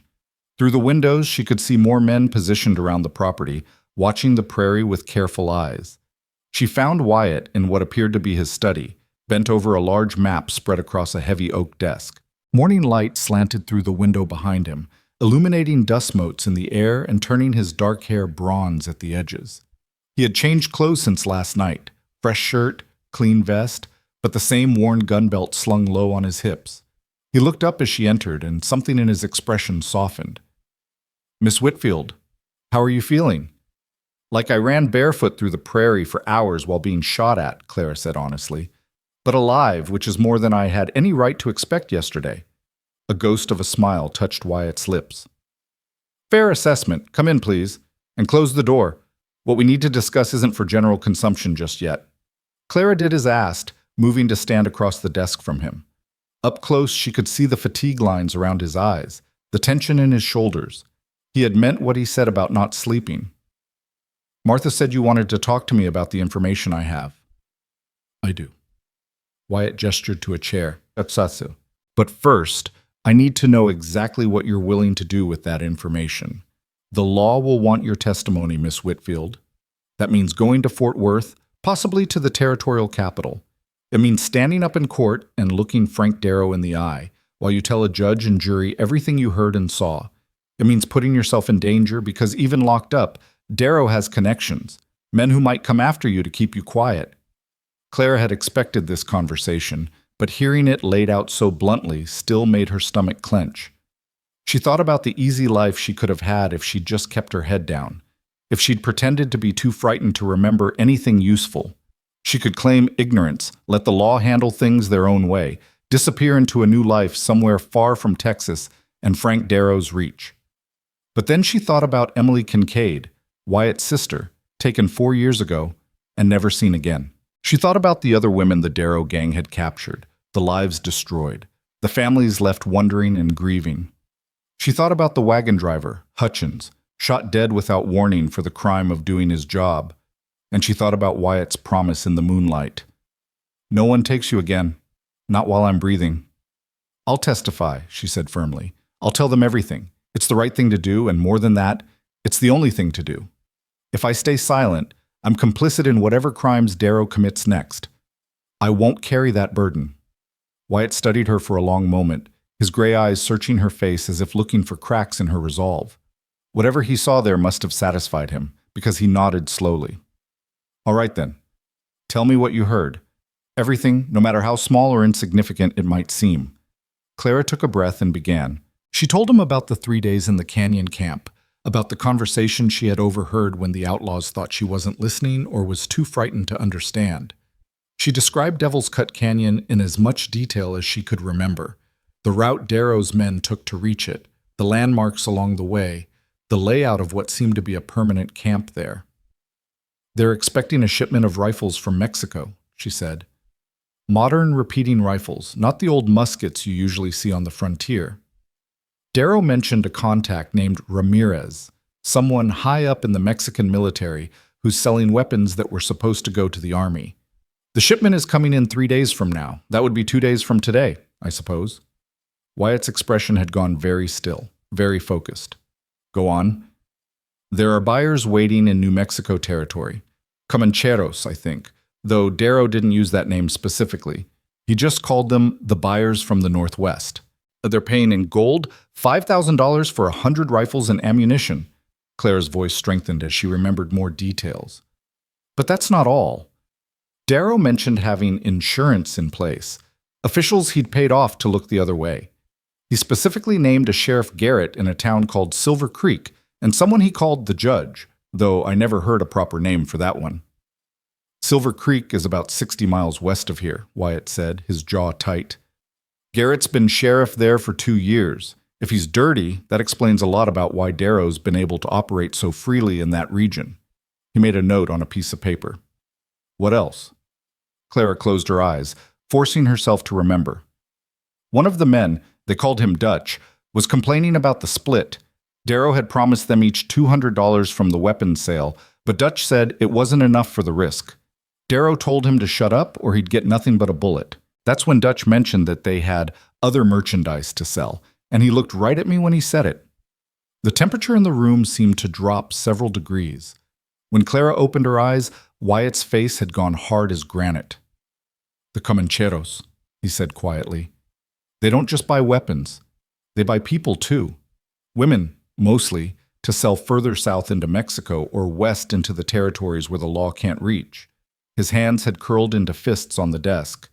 Through the windows, she could see more men positioned around the property, watching the prairie with careful eyes. She found Wyatt in what appeared to be his study, bent over a large map spread across a heavy oak desk. Morning light slanted through the window behind him, illuminating dust motes in the air and turning his dark hair bronze at the edges. He had changed clothes since last night, fresh shirt, clean vest, but the same worn gun belt slung low on his hips. He looked up as she entered, and something in his expression softened. "Miss Whitfield, how are you feeling?" "Like I ran barefoot through the prairie for hours while being shot at," Clara said honestly. "But alive, which is more than I had any right to expect yesterday." A ghost of a smile touched Wyatt's lips. "Fair assessment. Come in, please. And close the door. What we need to discuss isn't for general consumption just yet." Clara did as asked, moving to stand across the desk from him. Up close, she could see the fatigue lines around his eyes, the tension in his shoulders. He had meant what he said about not sleeping. Martha said you wanted to talk to me about the information I have. I do. Wyatt gestured to a chair. Atsasu. But first, I need to know exactly what you're willing to do with that information. The law will want your testimony, Miss Whitfield. That means going to Fort Worth, possibly to the territorial capital. It means standing up in court and looking Frank Darrow in the eye while you tell a judge and jury everything you heard and saw. It means putting yourself in danger because even locked up, Darrow has connections, men who might come after you to keep you quiet. Clara had expected this conversation, but hearing it laid out so bluntly still made her stomach clench. She thought about the easy life she could have had if she'd just kept her head down, if she'd pretended to be too frightened to remember anything useful. She could claim ignorance, let the law handle things their own way, disappear into a new life somewhere far from Texas and Frank Darrow's reach. But then she thought about Emily Kincaid, Wyatt's sister, taken 4 years ago and never seen again. She thought about the other women the Darrow gang had captured, the lives destroyed, the families left wondering and grieving. She thought about the wagon driver, Hutchins, shot dead without warning for the crime of doing his job, and she thought about Wyatt's promise in the moonlight. No one takes you again, not while I'm breathing. I'll testify, she said firmly. I'll tell them everything. It's the right thing to do, and more than that, it's the only thing to do. If I stay silent, I'm complicit in whatever crimes Darrow commits next. I won't carry that burden. Wyatt studied her for a long moment, his gray eyes searching her face as if looking for cracks in her resolve. Whatever he saw there must have satisfied him, because he nodded slowly. All right then. Tell me what you heard. Everything, no matter how small or insignificant it might seem. Clara took a breath and began. She told him about the 3 days in the canyon camp, about the conversation she had overheard when the outlaws thought she wasn't listening or was too frightened to understand. She described Devil's Cut Canyon in as much detail as she could remember, the route Darrow's men took to reach it, the landmarks along the way, the layout of what seemed to be a permanent camp there. They're expecting a shipment of rifles from Mexico, she said. Modern repeating rifles, not the old muskets you usually see on the frontier. Darrow mentioned a contact named Ramirez, someone high up in the Mexican military who's selling weapons that were supposed to go to the army. The shipment is coming in 3 days from now. That would be 2 days from today, I suppose. Wyatt's expression had gone very still, very focused. Go on. There are buyers waiting in New Mexico territory. Comancheros, I think, though Darrow didn't use that name specifically. He just called them the buyers from the Northwest. They're paying in gold $5,000 for 100 rifles and ammunition. Clara's voice strengthened as she remembered more details. But that's not all. Darrow mentioned having insurance in place, officials he'd paid off to look the other way. He specifically named a Sheriff Garrett in a town called Silver Creek and someone he called the Judge, though I never heard a proper name for that one. Silver Creek is about 60 miles west of here, Wyatt said, his jaw tight. Garrett's been sheriff there for 2 years. If he's dirty, that explains a lot about why Darrow's been able to operate so freely in that region. He made a note on a piece of paper. What else? Clara closed her eyes, forcing herself to remember. One of the men, they called him Dutch, was complaining about the split. Darrow had promised them each $200 from the weapons sale, but Dutch said it wasn't enough for the risk. Darrow told him to shut up or he'd get nothing but a bullet. That's when Dutch mentioned that they had other merchandise to sell, and he looked right at me when he said it. The temperature in the room seemed to drop several degrees. When Clara opened her eyes, Wyatt's face had gone hard as granite. The Comancheros, he said quietly. They don't just buy weapons. They buy people, too. Women, mostly, to sell further south into Mexico or west into the territories where the law can't reach. His hands had curled into fists on the desk.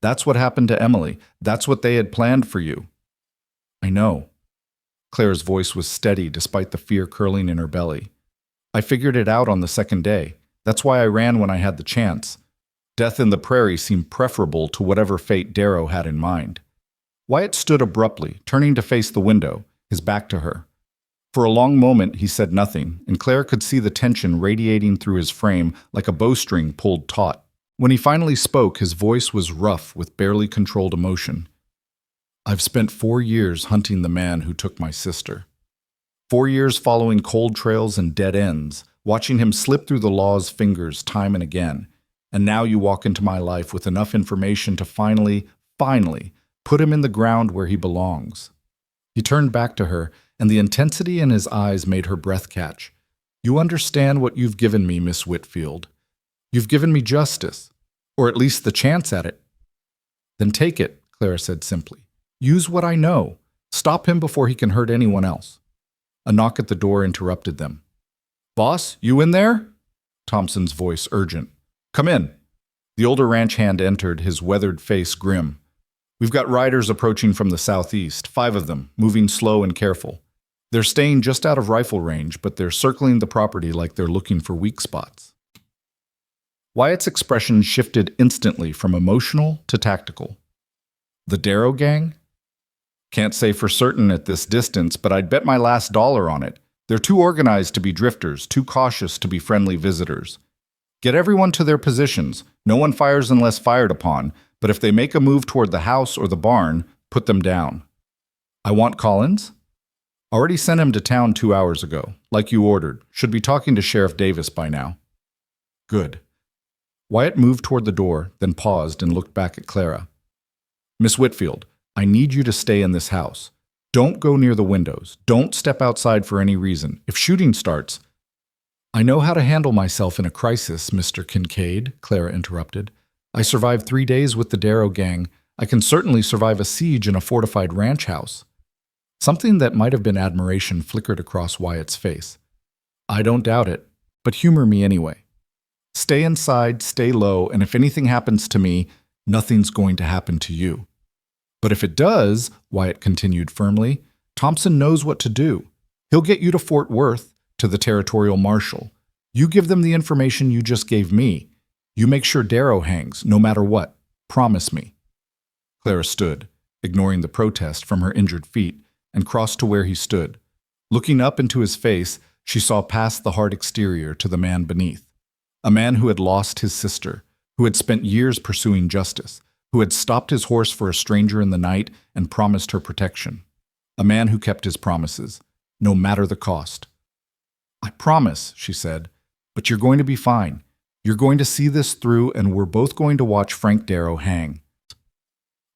That's what happened to Emily. That's what they had planned for you. I know. Clara's voice was steady despite the fear curling in her belly. I figured it out on the second day. That's why I ran when I had the chance. Death in the prairie seemed preferable to whatever fate Darrow had in mind. Wyatt stood abruptly, turning to face the window, his back to her. For a long moment he said nothing, and Clara could see the tension radiating through his frame like a bowstring pulled taut. When he finally spoke, his voice was rough with barely controlled emotion. I've spent 4 years hunting the man who took my sister. 4 years following cold trails and dead ends, watching him slip through the law's fingers time and again. And now you walk into my life with enough information to finally put him in the ground where he belongs. He turned back to her, and the intensity in his eyes made her breath catch. You understand what you've given me, Miss Whitfield. You've given me justice, or at least the chance at it. Then take it, Clara said simply. Use what I know. Stop him before he can hurt anyone else. A knock at the door interrupted them. Boss, you in there? Thompson's voice urgent. Come in. The older ranch hand entered, his weathered face grim. We've got riders approaching from the southeast, 5 of them, moving slow and careful. They're staying just out of rifle range, but they're circling the property like they're looking for weak spots. Wyatt's expression shifted instantly from emotional to tactical. The Darrow gang? Can't say for certain at this distance, but I'd bet my last dollar on it. They're too organized to be drifters, too cautious to be friendly visitors. Get everyone to their positions. No one fires unless fired upon, but if they make a move toward the house or the barn, put them down. I want Collins? Already sent him to town 2 hours ago, like you ordered. Should be talking to Sheriff Davis by now. Good. Wyatt moved toward the door, then paused and looked back at Clara. Miss Whitfield, I need you to stay in this house. Don't go near the windows. Don't step outside for any reason. If shooting starts... I know how to handle myself in a crisis, Mr. Kincaid, Clara interrupted. I survived 3 days with the Darrow gang. I can certainly survive a siege in a fortified ranch house. Something that might have been admiration flickered across Wyatt's face. I don't doubt it, but humor me anyway. Stay inside, stay low, and if anything happens to me, nothing's going to happen to you. But if it does, Wyatt continued firmly, Thompson knows what to do. He'll get you to Fort Worth, to the territorial marshal. You give them the information you just gave me. You make sure Darrow hangs, no matter what. Promise me. Clara stood, ignoring the protest from her injured feet, and crossed to where he stood. Looking up into his face, she saw past the hard exterior to the man beneath. A man who had lost his sister, who had spent years pursuing justice, who had stopped his horse for a stranger in the night and promised her protection. A man who kept his promises, no matter the cost. I promise, she said, but you're going to be fine. You're going to see this through, and we're both going to watch Frank Darrow hang.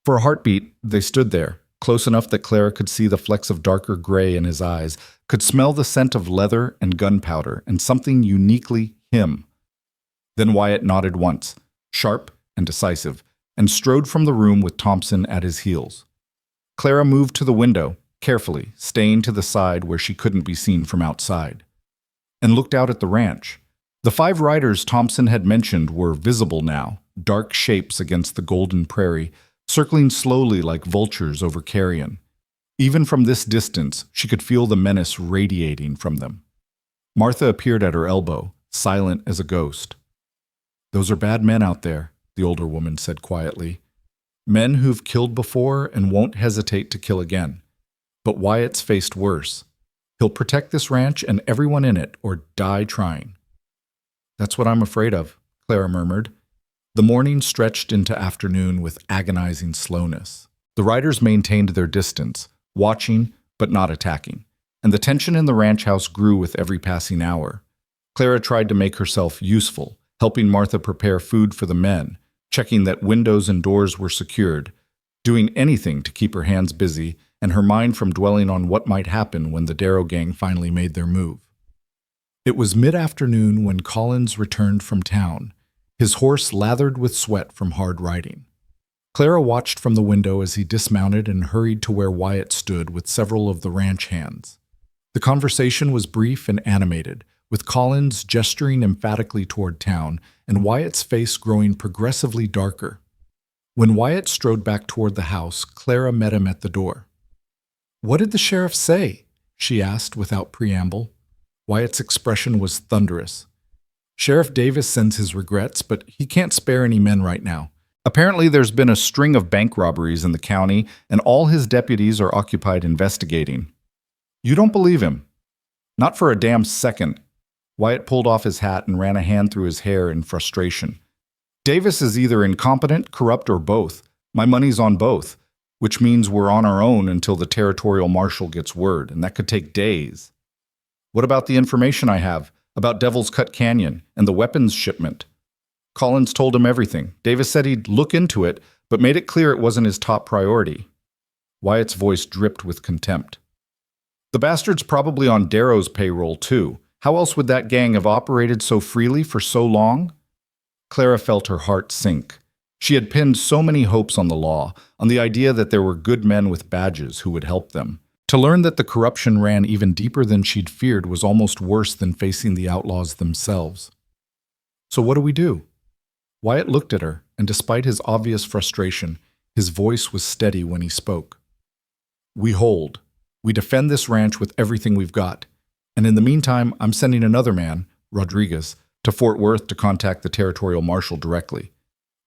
For a heartbeat, they stood there, close enough that Clara could see the flecks of darker gray in his eyes, could smell the scent of leather and gunpowder, and something uniquely him. Then Wyatt nodded once, sharp and decisive, and strode from the room with Thompson at his heels. Clara moved to the window, carefully, staying to the side where she couldn't be seen from outside, and looked out at the ranch. The 5 riders Thompson had mentioned were visible now, dark shapes against the golden prairie, circling slowly like vultures over carrion. Even from this distance, she could feel the menace radiating from them. Martha appeared at her elbow, silent as a ghost. Those are bad men out there, the older woman said quietly. Men who've killed before and won't hesitate to kill again. But Wyatt's faced worse. He'll protect this ranch and everyone in it, or die trying. That's what I'm afraid of, Clara murmured. The morning stretched into afternoon with agonizing slowness. The riders maintained their distance, watching but not attacking, and the tension in the ranch house grew with every passing hour. Clara tried to make herself useful, helping Martha prepare food for the men, checking that windows and doors were secured, doing anything to keep her hands busy and her mind from dwelling on what might happen when the Darrow gang finally made their move. It was mid-afternoon when Collins returned from town, his horse lathered with sweat from hard riding. Clara watched from the window as he dismounted and hurried to where Wyatt stood with several of the ranch hands. The conversation was brief and animated, with Collins gesturing emphatically toward town and Wyatt's face growing progressively darker. When Wyatt strode back toward the house, Clara met him at the door. "What did the sheriff say?" she asked without preamble. Wyatt's expression was thunderous. "Sheriff Davis sends his regrets, but he can't spare any men right now. Apparently there's been a string of bank robberies in the county, and all his deputies are occupied investigating." "You don't believe him?" "Not for a damn second." Wyatt pulled off his hat and ran a hand through his hair in frustration. "Davis is either incompetent, corrupt, or both. My money's on both. which means we're on our own until the territorial marshal gets word, and that could take days. What about the information I have about Devil's Cut Canyon and the weapons shipment? Collins told him everything. Davis said he'd look into it, but made it clear it wasn't his top priority. Wyatt's voice dripped with contempt. The bastard's probably on Darrow's payroll, too. How else would that gang have operated so freely for so long? Clara felt her heart sink. She had pinned so many hopes on the law, on the idea that there were good men with badges who would help them. To learn that the corruption ran even deeper than she'd feared was almost worse than facing the outlaws themselves. So what do we do? Wyatt looked at her, and despite his obvious frustration, his voice was steady when he spoke. We hold. We defend this ranch with everything we've got. And in the meantime, I'm sending another man, Rodriguez, to Fort Worth to contact the territorial marshal directly.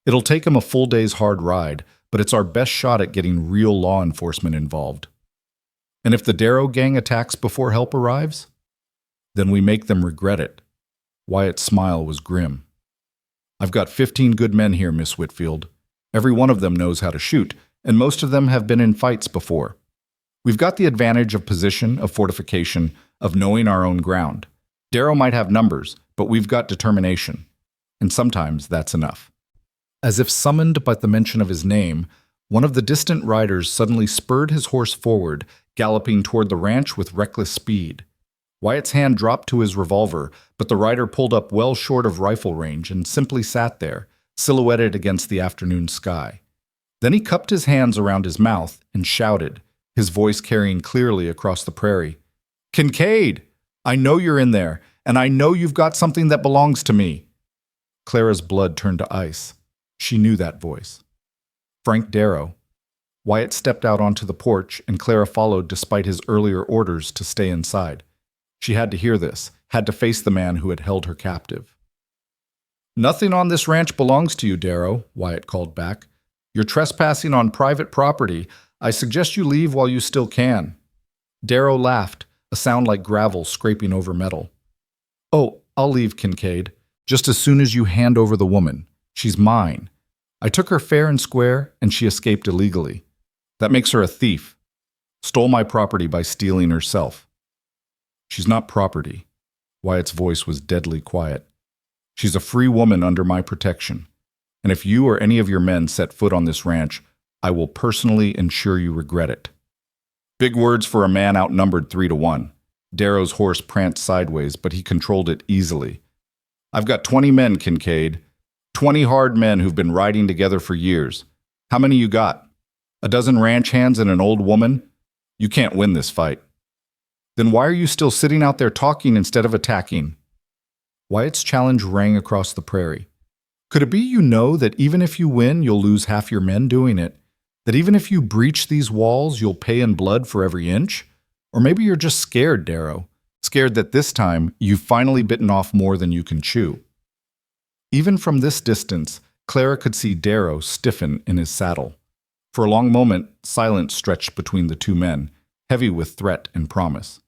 It'll take him a full day's hard ride, but it's our best shot at getting real law enforcement involved. And if the Darrow gang attacks before help arrives, then we make them regret it. Wyatt's smile was grim. I've got 15 good men here, Miss Whitfield. Every one of them knows how to shoot, and most of them have been in fights before. We've got the advantage of position, of fortification, of knowing our own ground. Darrow might have numbers, but we've got determination. And sometimes that's enough. As if summoned by the mention of his name, one of the distant riders suddenly spurred his horse forward, galloping toward the ranch with reckless speed. Wyatt's hand dropped to his revolver, but the rider pulled up well short of rifle range and simply sat there, silhouetted against the afternoon sky. Then he cupped his hands around his mouth and shouted, his voice carrying clearly across the prairie. Kincaid! I know you're in there, and I know you've got something that belongs to me. Clara's blood turned to ice. She knew that voice. Frank Darrow. Wyatt stepped out onto the porch, and Clara followed despite his earlier orders to stay inside. She had to hear this, had to face the man who had held her captive. Nothing on this ranch belongs to you, Darrow, Wyatt called back. You're trespassing on private property. I suggest you leave while you still can. Darrow laughed, a sound like gravel scraping over metal. Oh, I'll leave, Kincaid, just as soon as you hand over the woman. She's mine. I took her fair and square, and she escaped illegally. That makes her a thief. Stole my property by stealing herself. She's not property. Wyatt's voice was deadly quiet. She's a free woman under my protection. And if you or any of your men set foot on this ranch, I will personally ensure you regret it. Big words for a man outnumbered 3-1. Darrow's horse pranced sideways, but he controlled it easily. I've got 20 men, Kincaid. 20 hard men who've been riding together for years. How many you got? A dozen ranch hands and an old woman? You can't win this fight. Then why are you still sitting out there talking instead of attacking? Wyatt's challenge rang across the prairie. Could it be you know that even if you win, you'll lose half your men doing it? That even if you breach these walls, you'll pay in blood for every inch? Or maybe you're just scared, Darrow. Scared that this time, you've finally bitten off more than you can chew. Even from this distance, Clara could see Darrow stiffen in his saddle. For a long moment, silence stretched between the two men, heavy with threat and promise.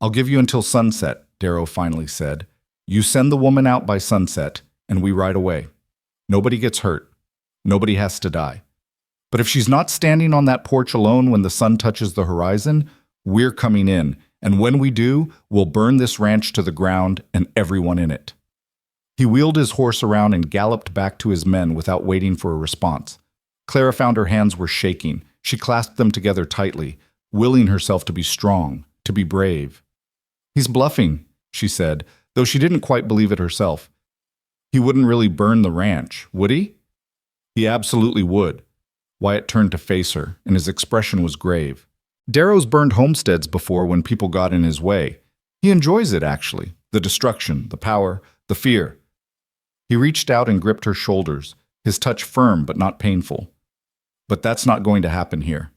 I'll give you until sunset, Darrow finally said. You send the woman out by sunset, and we ride away. Nobody gets hurt. Nobody has to die. But if she's not standing on that porch alone when the sun touches the horizon, we're coming in, and when we do, we'll burn this ranch to the ground and everyone in it. He wheeled his horse around and galloped back to his men without waiting for a response. Clara found her hands were shaking. She clasped them together tightly, willing herself to be strong, to be brave. He's bluffing, she said, though she didn't quite believe it herself. He wouldn't really burn the ranch, would he? He absolutely would. Wyatt turned to face her, and his expression was grave. Darrow's burned homesteads before when people got in his way. He enjoys it, actually. The destruction, the power, the fear. He reached out and gripped her shoulders, his touch firm but not painful. But that's not going to happen here.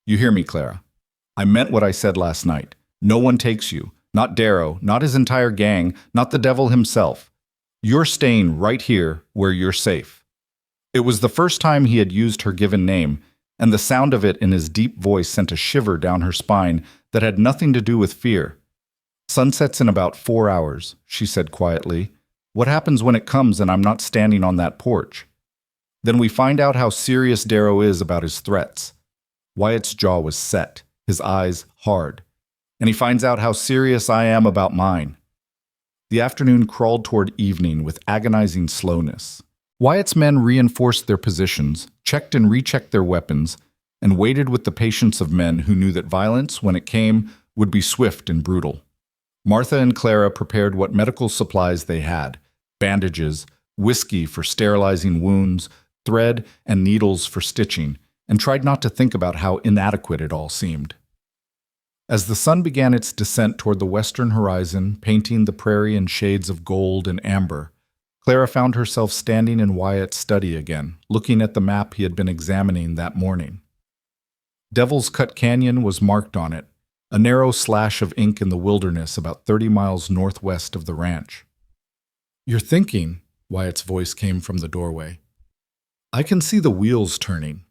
You hear me, Clara. I meant what I said last night. No one takes you. Not Darrow, not his entire gang, not the devil himself. You're staying right here where you're safe. It was the first time he had used her given name, and the sound of it in his deep voice sent a shiver down her spine that had nothing to do with fear. Sunset's in about 4 hours, she said quietly. What happens when it comes and I'm not standing on that porch? Then we find out how serious Darrow is about his threats. Wyatt's jaw was set, his eyes hard. And he finds out how serious I am about mine. The afternoon crawled toward evening with agonizing slowness. Wyatt's men reinforced their positions, checked and rechecked their weapons, and waited with the patience of men who knew that violence, when it came, would be swift and brutal. Martha and Clara prepared what medical supplies they had: bandages, whiskey for sterilizing wounds, thread and needles for stitching, and tried not to think about how inadequate it all seemed. As the sun began its descent toward the western horizon, painting the prairie in shades of gold and amber, Clara found herself standing in Wyatt's study again, looking at the map he had been examining that morning. Devil's Cut Canyon was marked on it, a narrow slash of ink in the wilderness about 30 miles northwest of the ranch. "You're thinking," Wyatt's voice came from the doorway. "I can see the wheels turning."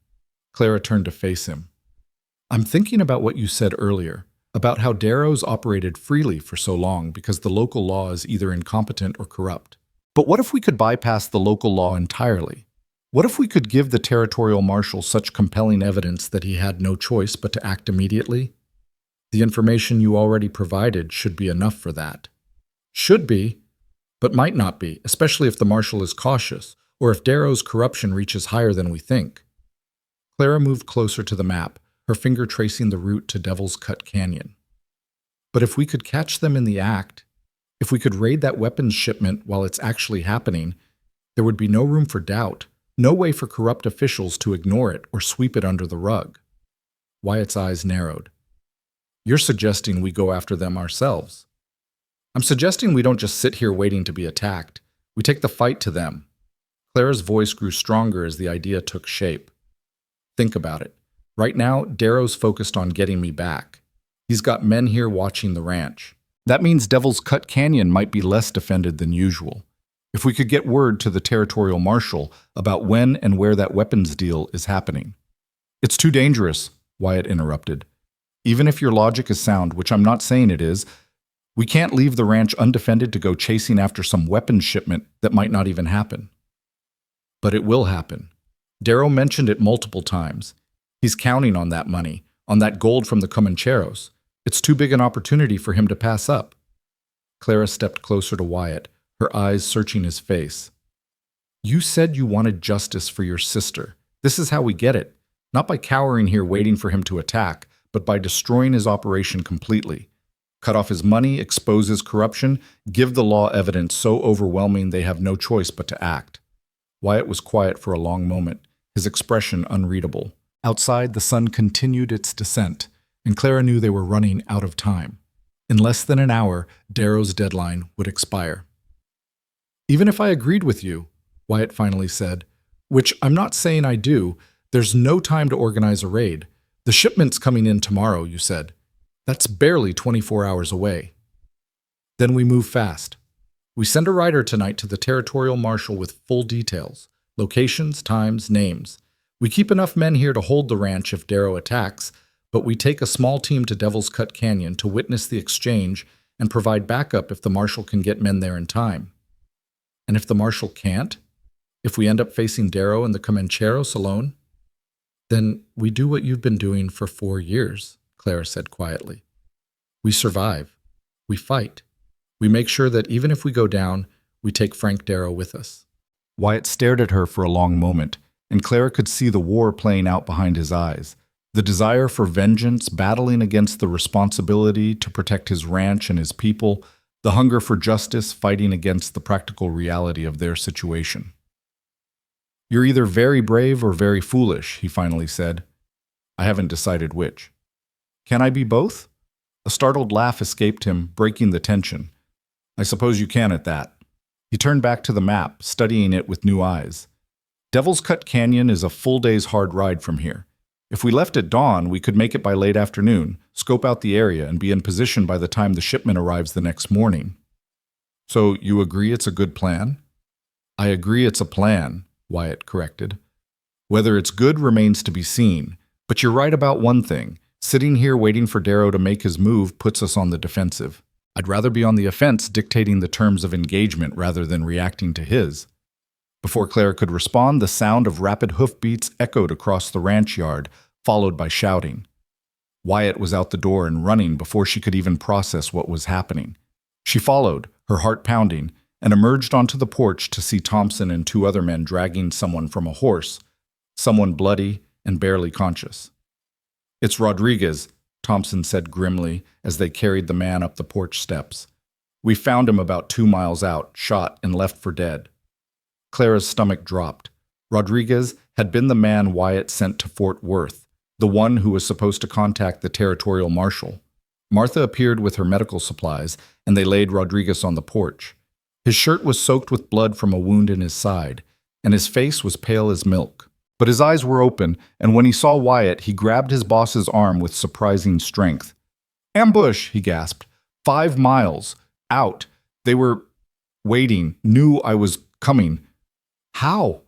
Clara turned to face him. "I'm thinking about what you said earlier, about how Darrow's operated freely for so long because the local law is either incompetent or corrupt. But what if we could bypass the local law entirely? What if we could give the territorial marshal such compelling evidence that he had no choice but to act immediately? The information you already provided should be enough for that." "Should be, but might not be, especially if the marshal is cautious, or if Darrow's corruption reaches higher than we think." Clara moved closer to the map, her finger tracing the route to Devil's Cut Canyon. "But if we could catch them in the act, if we could raid that weapons shipment while it's actually happening, there would be no room for doubt, no way for corrupt officials to ignore it or sweep it under the rug." Wyatt's eyes narrowed. "You're suggesting we go after them ourselves." "I'm suggesting we don't just sit here waiting to be attacked. We take the fight to them." Clara's voice grew stronger as the idea took shape. "Think about it. Right now, Darrow's focused on getting me back. He's got men here watching the ranch. That means Devil's Cut Canyon might be less defended than usual. If we could get word to the territorial marshal about when and where that weapons deal is happening." "It's too dangerous," Wyatt interrupted. "Even if your logic is sound, which I'm not saying it is, we can't leave the ranch undefended to go chasing after some weapons shipment that might not even happen." "But it will happen. Darrow mentioned it multiple times. He's counting on that money, on that gold from the Comancheros. It's too big an opportunity for him to pass up." Clara stepped closer to Wyatt, her eyes searching his face. "You said you wanted justice for your sister. This is how we get it. Not by cowering here waiting for him to attack, but by destroying his operation completely. Cut off his money, expose his corruption, give the law evidence so overwhelming they have no choice but to act." Wyatt was quiet for a long moment, his expression unreadable. Outside, the sun continued its descent, and Clara knew they were running out of time. In less than an hour, Darrow's deadline would expire. "Even if I agreed with you," Wyatt finally said, "which I'm not saying I do, there's no time to organize a raid. The shipment's coming in tomorrow, you said. That's barely 24 hours away." "Then we move fast. We send a rider tonight to the territorial marshal with full details, locations, times, names. We keep enough men here to hold the ranch if Darrow attacks, but we take a small team to Devil's Cut Canyon to witness the exchange and provide backup if the marshal can get men there in time." "And if the marshal can't? If we end up facing Darrow and the Comancheros alone?" "Then we do what you've been doing for 4 years," Clara said quietly. "We survive. We fight. We make sure that even if we go down, we take Frank Darrow with us." Wyatt stared at her for a long moment, and Clara could see the war playing out behind his eyes. The desire for vengeance battling against the responsibility to protect his ranch and his people, the hunger for justice fighting against the practical reality of their situation. "You're either very brave or very foolish," he finally said. "I haven't decided which." "Can I be both?" A startled laugh escaped him, breaking the tension. "I suppose you can at that." He turned back to the map, studying it with new eyes. "Devil's Cut Canyon is a full day's hard ride from here. If we left at dawn, we could make it by late afternoon, scope out the area, and be in position by the time the shipment arrives the next morning." "So you agree it's a good plan?" "I agree it's a plan," Wyatt corrected. "Whether it's good remains to be seen, but you're right about one thing. Sitting here waiting for Darrow to make his move puts us on the defensive. I'd rather be on the offense dictating the terms of engagement rather than reacting to his." Before Clara could respond, the sound of rapid hoofbeats echoed across the ranch yard, followed by shouting. Wyatt was out the door and running before she could even process what was happening. She followed, her heart pounding, and emerged onto the porch to see Thompson and two other men dragging someone from a horse, someone bloody and barely conscious. "It's Rodriguez," Thompson said grimly as they carried the man up the porch steps. "We found him about 2 miles out, shot and left for dead." Clara's stomach dropped. Rodriguez had been the man Wyatt sent to Fort Worth, the one who was supposed to contact the territorial marshal. Martha appeared with her medical supplies, and they laid Rodriguez on the porch. His shirt was soaked with blood from a wound in his side, and his face was pale as milk. But his eyes were open, and when he saw Wyatt, he grabbed his boss's arm with surprising strength. "Ambush!" he gasped. 5 miles. Out. They were waiting, knew I was coming. "How?"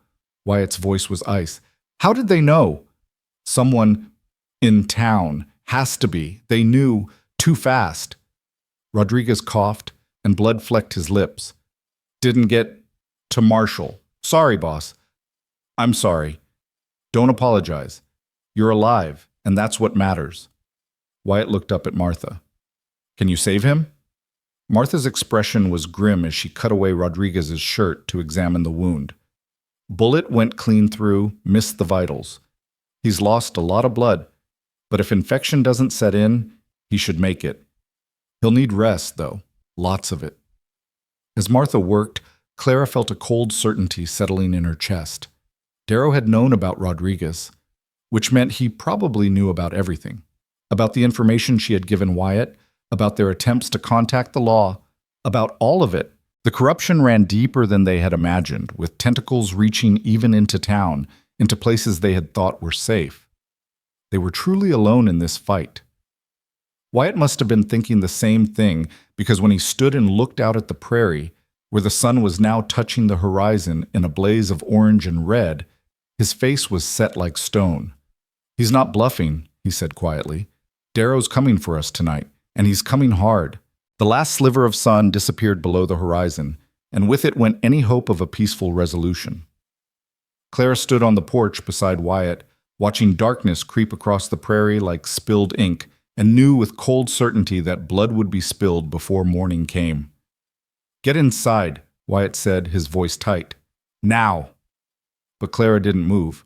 Wyatt's voice was ice. "How did they know?" "Someone in town. Has to be. They knew too fast." Rodriguez coughed, and blood flecked his lips. "Didn't get to Marshall. Sorry, boss." "I'm sorry." "Don't apologize. You're alive, and that's what matters." Wyatt looked up at Martha. "Can you save him?" Martha's expression was grim as she cut away Rodriguez's shirt to examine the wound. "Bullet went clean through, missed the vitals. He's lost a lot of blood, but if infection doesn't set in, he should make it. He'll need rest, though, lots of it." As Martha worked, Clara felt a cold certainty settling in her chest. Darrow had known about Rodriguez, which meant he probably knew about everything. About the information she had given Wyatt, about their attempts to contact the law, about all of it. The corruption ran deeper than they had imagined, with tentacles reaching even into town, into places they had thought were safe. They were truly alone in this fight. Wyatt must have been thinking the same thing, because when he stood and looked out at the prairie, where the sun was now touching the horizon in a blaze of orange and red, his face was set like stone. "He's not bluffing," he said quietly. "Darrow's coming for us tonight, and he's coming hard." The last sliver of sun disappeared below the horizon, and with it went any hope of a peaceful resolution. Clara stood on the porch beside Wyatt, watching darkness creep across the prairie like spilled ink, and knew with cold certainty that blood would be spilled before morning came. "Get inside," Wyatt said, his voice tight. "Now!" But Clara didn't move.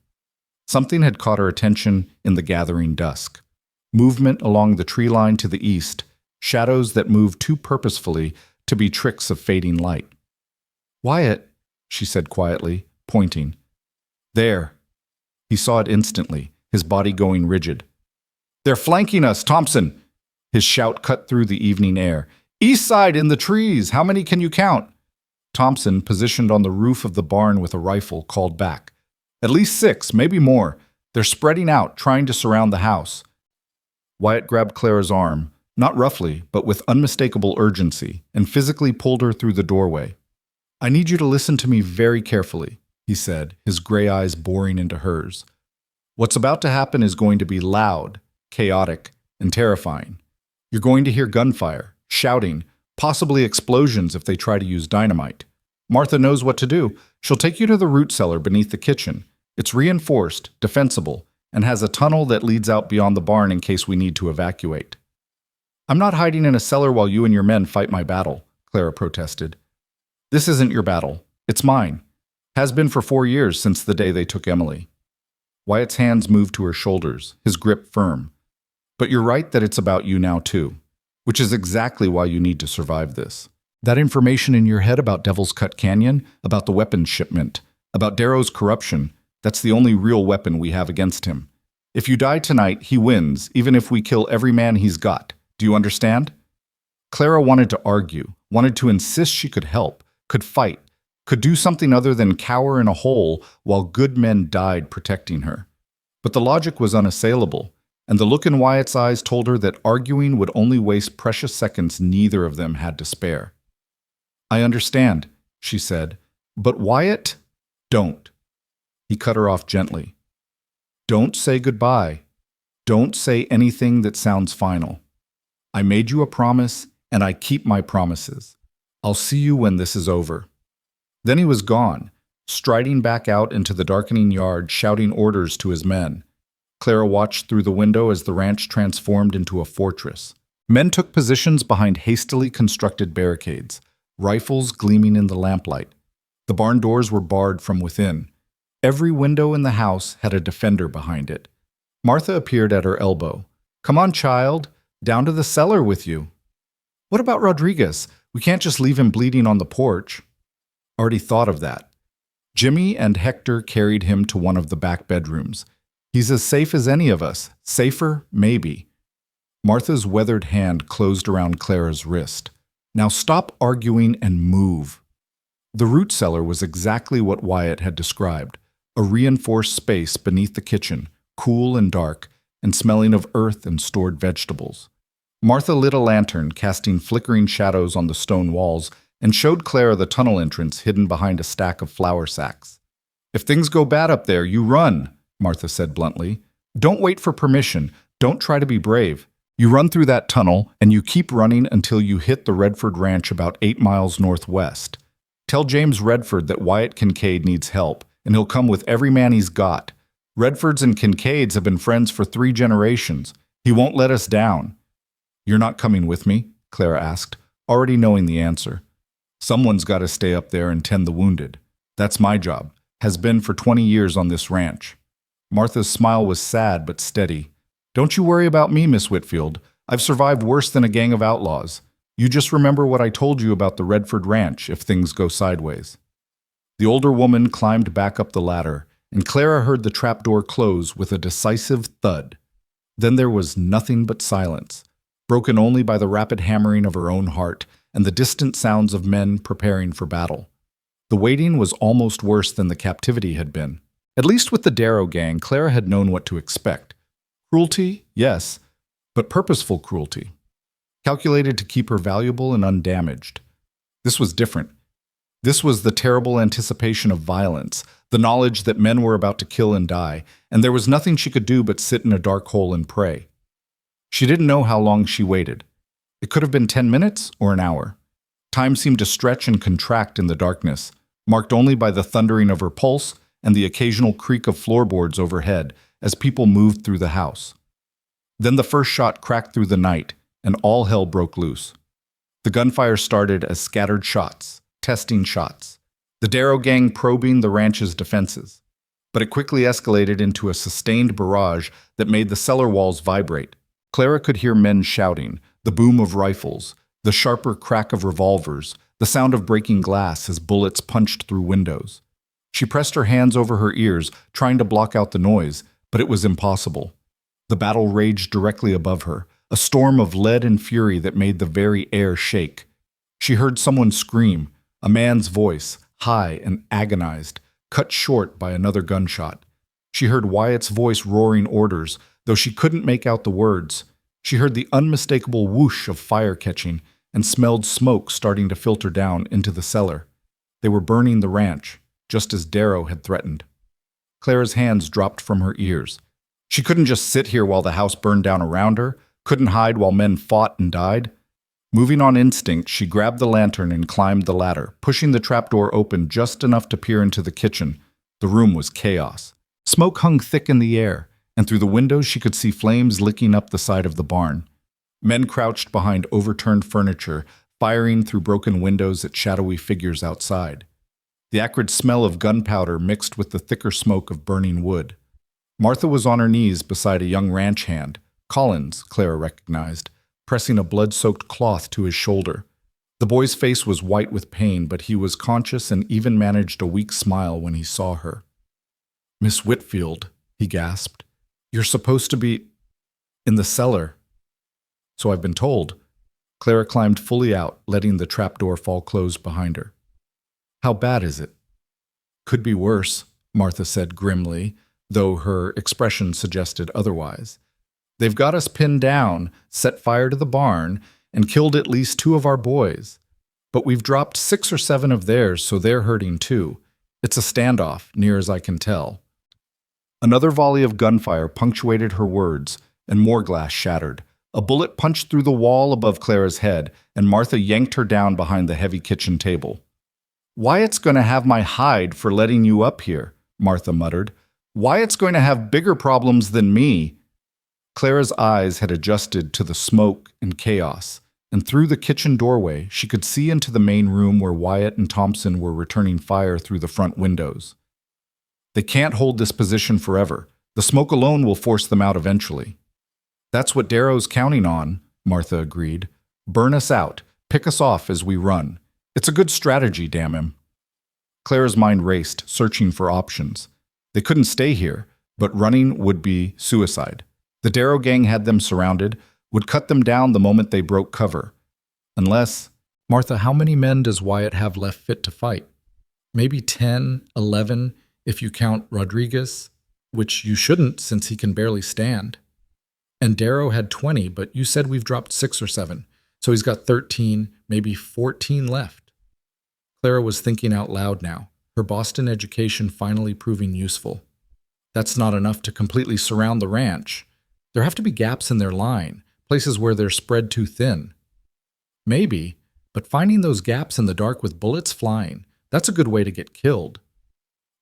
Something had caught her attention in the gathering dusk. Movement along the tree line to the east, shadows that moved too purposefully to be tricks of fading light. "Wyatt," she said quietly, pointing. "There." He saw it instantly, his body going rigid. "They're flanking us, Thompson!" His shout cut through the evening air. "East side in the trees! How many can you count?" Thompson, positioned on the roof of the barn with a rifle, called back. "At least 6, maybe more. They're spreading out, trying to surround the house." Wyatt grabbed Clara's arm, not roughly, but with unmistakable urgency, and physically pulled her through the doorway. "I need you to listen to me very carefully," he said, his gray eyes boring into hers. "What's about to happen is going to be loud, chaotic, and terrifying. You're going to hear gunfire, shouting, possibly explosions if they try to use dynamite. Martha knows what to do. She'll take you to the root cellar beneath the kitchen. It's reinforced, defensible, and has a tunnel that leads out beyond the barn in case we need to evacuate." "I'm not hiding in a cellar while you and your men fight my battle," Clara protested. "This isn't your battle. It's mine. Has been for 4 years since the day they took Emily." Wyatt's hands moved to her shoulders, his grip firm. "But you're right that it's about you now too, which is exactly why you need to survive this. That information in your head about Devil's Cut Canyon, about the weapons shipment, about Darrow's corruption, that's the only real weapon we have against him. If you die tonight, he wins, even if we kill every man he's got. Do you understand?" Clara wanted to argue, wanted to insist she could help, could fight, could do something other than cower in a hole while good men died protecting her. But the logic was unassailable, and the look in Wyatt's eyes told her that arguing would only waste precious seconds neither of them had to spare. "I understand," she said, "but Wyatt, don't." He cut her off gently. "Don't say goodbye. Don't say anything that sounds final. I made you a promise, and I keep my promises. I'll see you when this is over." Then he was gone, striding back out into the darkening yard, shouting orders to his men. Clara watched through the window as the ranch transformed into a fortress. Men took positions behind hastily constructed barricades, rifles gleaming in the lamplight. The barn doors were barred from within. Every window in the house had a defender behind it. Martha appeared at her elbow. "Come on, child. Down to the cellar with you." "What about Rodriguez? We can't just leave him bleeding on the porch." "Already thought of that." Jimmy and Hector carried him to one of the back bedrooms. "He's as safe as any of us. Safer, maybe." Martha's weathered hand closed around Clara's wrist. "Now stop arguing and move." The root cellar was exactly what Wyatt had described, a reinforced space beneath the kitchen, cool and dark, and smelling of earth and stored vegetables. Martha lit a lantern, casting flickering shadows on the stone walls, and showed Clara the tunnel entrance hidden behind a stack of flour sacks. "If things go bad up there, you run," Martha said bluntly. "Don't wait for permission. Don't try to be brave. You run through that tunnel, and you keep running until you hit the Redford Ranch about 8 miles northwest. Tell James Redford that Wyatt Kincaid needs help, and he'll come with every man he's got. Redfords and Kincaids have been friends for 3 generations. He won't let us down." "You're not coming with me?" Clara asked, already knowing the answer. "Someone's got to stay up there and tend the wounded. That's my job. Has been for 20 years on this ranch." Martha's smile was sad but steady. "Don't you worry about me, Miss Whitfield. I've survived worse than a gang of outlaws. You just remember what I told you about the Redford Ranch if things go sideways." The older woman climbed back up the ladder, and Clara heard the trapdoor close with a decisive thud. Then there was nothing but silence, broken only by the rapid hammering of her own heart and the distant sounds of men preparing for battle. The waiting was almost worse than the captivity had been. At least with the Darrow gang, Clara had known what to expect. Cruelty, yes, but purposeful cruelty, calculated to keep her valuable and undamaged. This was different. This was the terrible anticipation of violence, the knowledge that men were about to kill and die, and there was nothing she could do but sit in a dark hole and pray. She didn't know how long she waited. It could have been 10 minutes or an hour. Time seemed to stretch and contract in the darkness, marked only by the thundering of her pulse and the occasional creak of floorboards overhead as people moved through the house. Then the first shot cracked through the night, and all hell broke loose. The gunfire started as scattered shots, testing shots, the Darrow gang probing the ranch's defenses. But it quickly escalated into a sustained barrage that made the cellar walls vibrate. Clara could hear men shouting, the boom of rifles, the sharper crack of revolvers, the sound of breaking glass as bullets punched through windows. She pressed her hands over her ears, trying to block out the noise, but it was impossible. The battle raged directly above her, a storm of lead and fury that made the very air shake. She heard someone scream, a man's voice, high and agonized, cut short by another gunshot. She heard Wyatt's voice roaring orders, though she couldn't make out the words. She heard the unmistakable whoosh of fire catching and smelled smoke starting to filter down into the cellar. They were burning the ranch, just as Darrow had threatened. Clara's hands dropped from her ears. She couldn't just sit here while the house burned down around her, couldn't hide while men fought and died. Moving on instinct, she grabbed the lantern and climbed the ladder, pushing the trapdoor open just enough to peer into the kitchen. The room was chaos. Smoke hung thick in the air, and through the windows she could see flames licking up the side of the barn. Men crouched behind overturned furniture, firing through broken windows at shadowy figures outside. The acrid smell of gunpowder mixed with the thicker smoke of burning wood. Martha was on her knees beside a young ranch hand, Collins, Clara recognized, pressing a blood-soaked cloth to his shoulder. The boy's face was white with pain, but he was conscious and even managed a weak smile when he saw her. "Miss Whitfield," he gasped, "you're supposed to be in the cellar." "So I've been told." Clara climbed fully out, letting the trapdoor fall closed behind her. "How bad is it?" "Could be worse," Martha said grimly, though her expression suggested otherwise. "They've got us pinned down, set fire to the barn, and killed at least 2 of our boys. But we've dropped 6 or 7 of theirs, so they're hurting too. It's a standoff, near as I can tell." Another volley of gunfire punctuated her words, and more glass shattered. A bullet punched through the wall above Clara's head, and Martha yanked her down behind the heavy kitchen table. "Wyatt's going to have my hide for letting you up here," Martha muttered. Wyatt's going to have bigger problems than me. Clara's eyes had adjusted to the smoke and chaos, and through the kitchen doorway, she could see into the main room where Wyatt and Thompson were returning fire through the front windows. They can't hold this position forever. The smoke alone will force them out eventually. That's what Darrow's counting on, Martha agreed. Burn us out. Pick us off as we run. It's a good strategy, damn him. Clara's mind raced, searching for options. They couldn't stay here, but running would be suicide. The Darrow gang had them surrounded, would cut them down the moment they broke cover. Unless… Martha, how many men does Wyatt have left fit to fight? Maybe 10, 11, if you count Rodriguez, which you shouldn't since he can barely stand. And Darrow had 20, but you said we've dropped 6 or 7, so he's got 13, maybe 14 left. Clara was thinking out loud now, her Boston education finally proving useful. That's not enough to completely surround the ranch. There have to be gaps in their line, places where they're spread too thin. Maybe, but finding those gaps in the dark with bullets flying, that's a good way to get killed.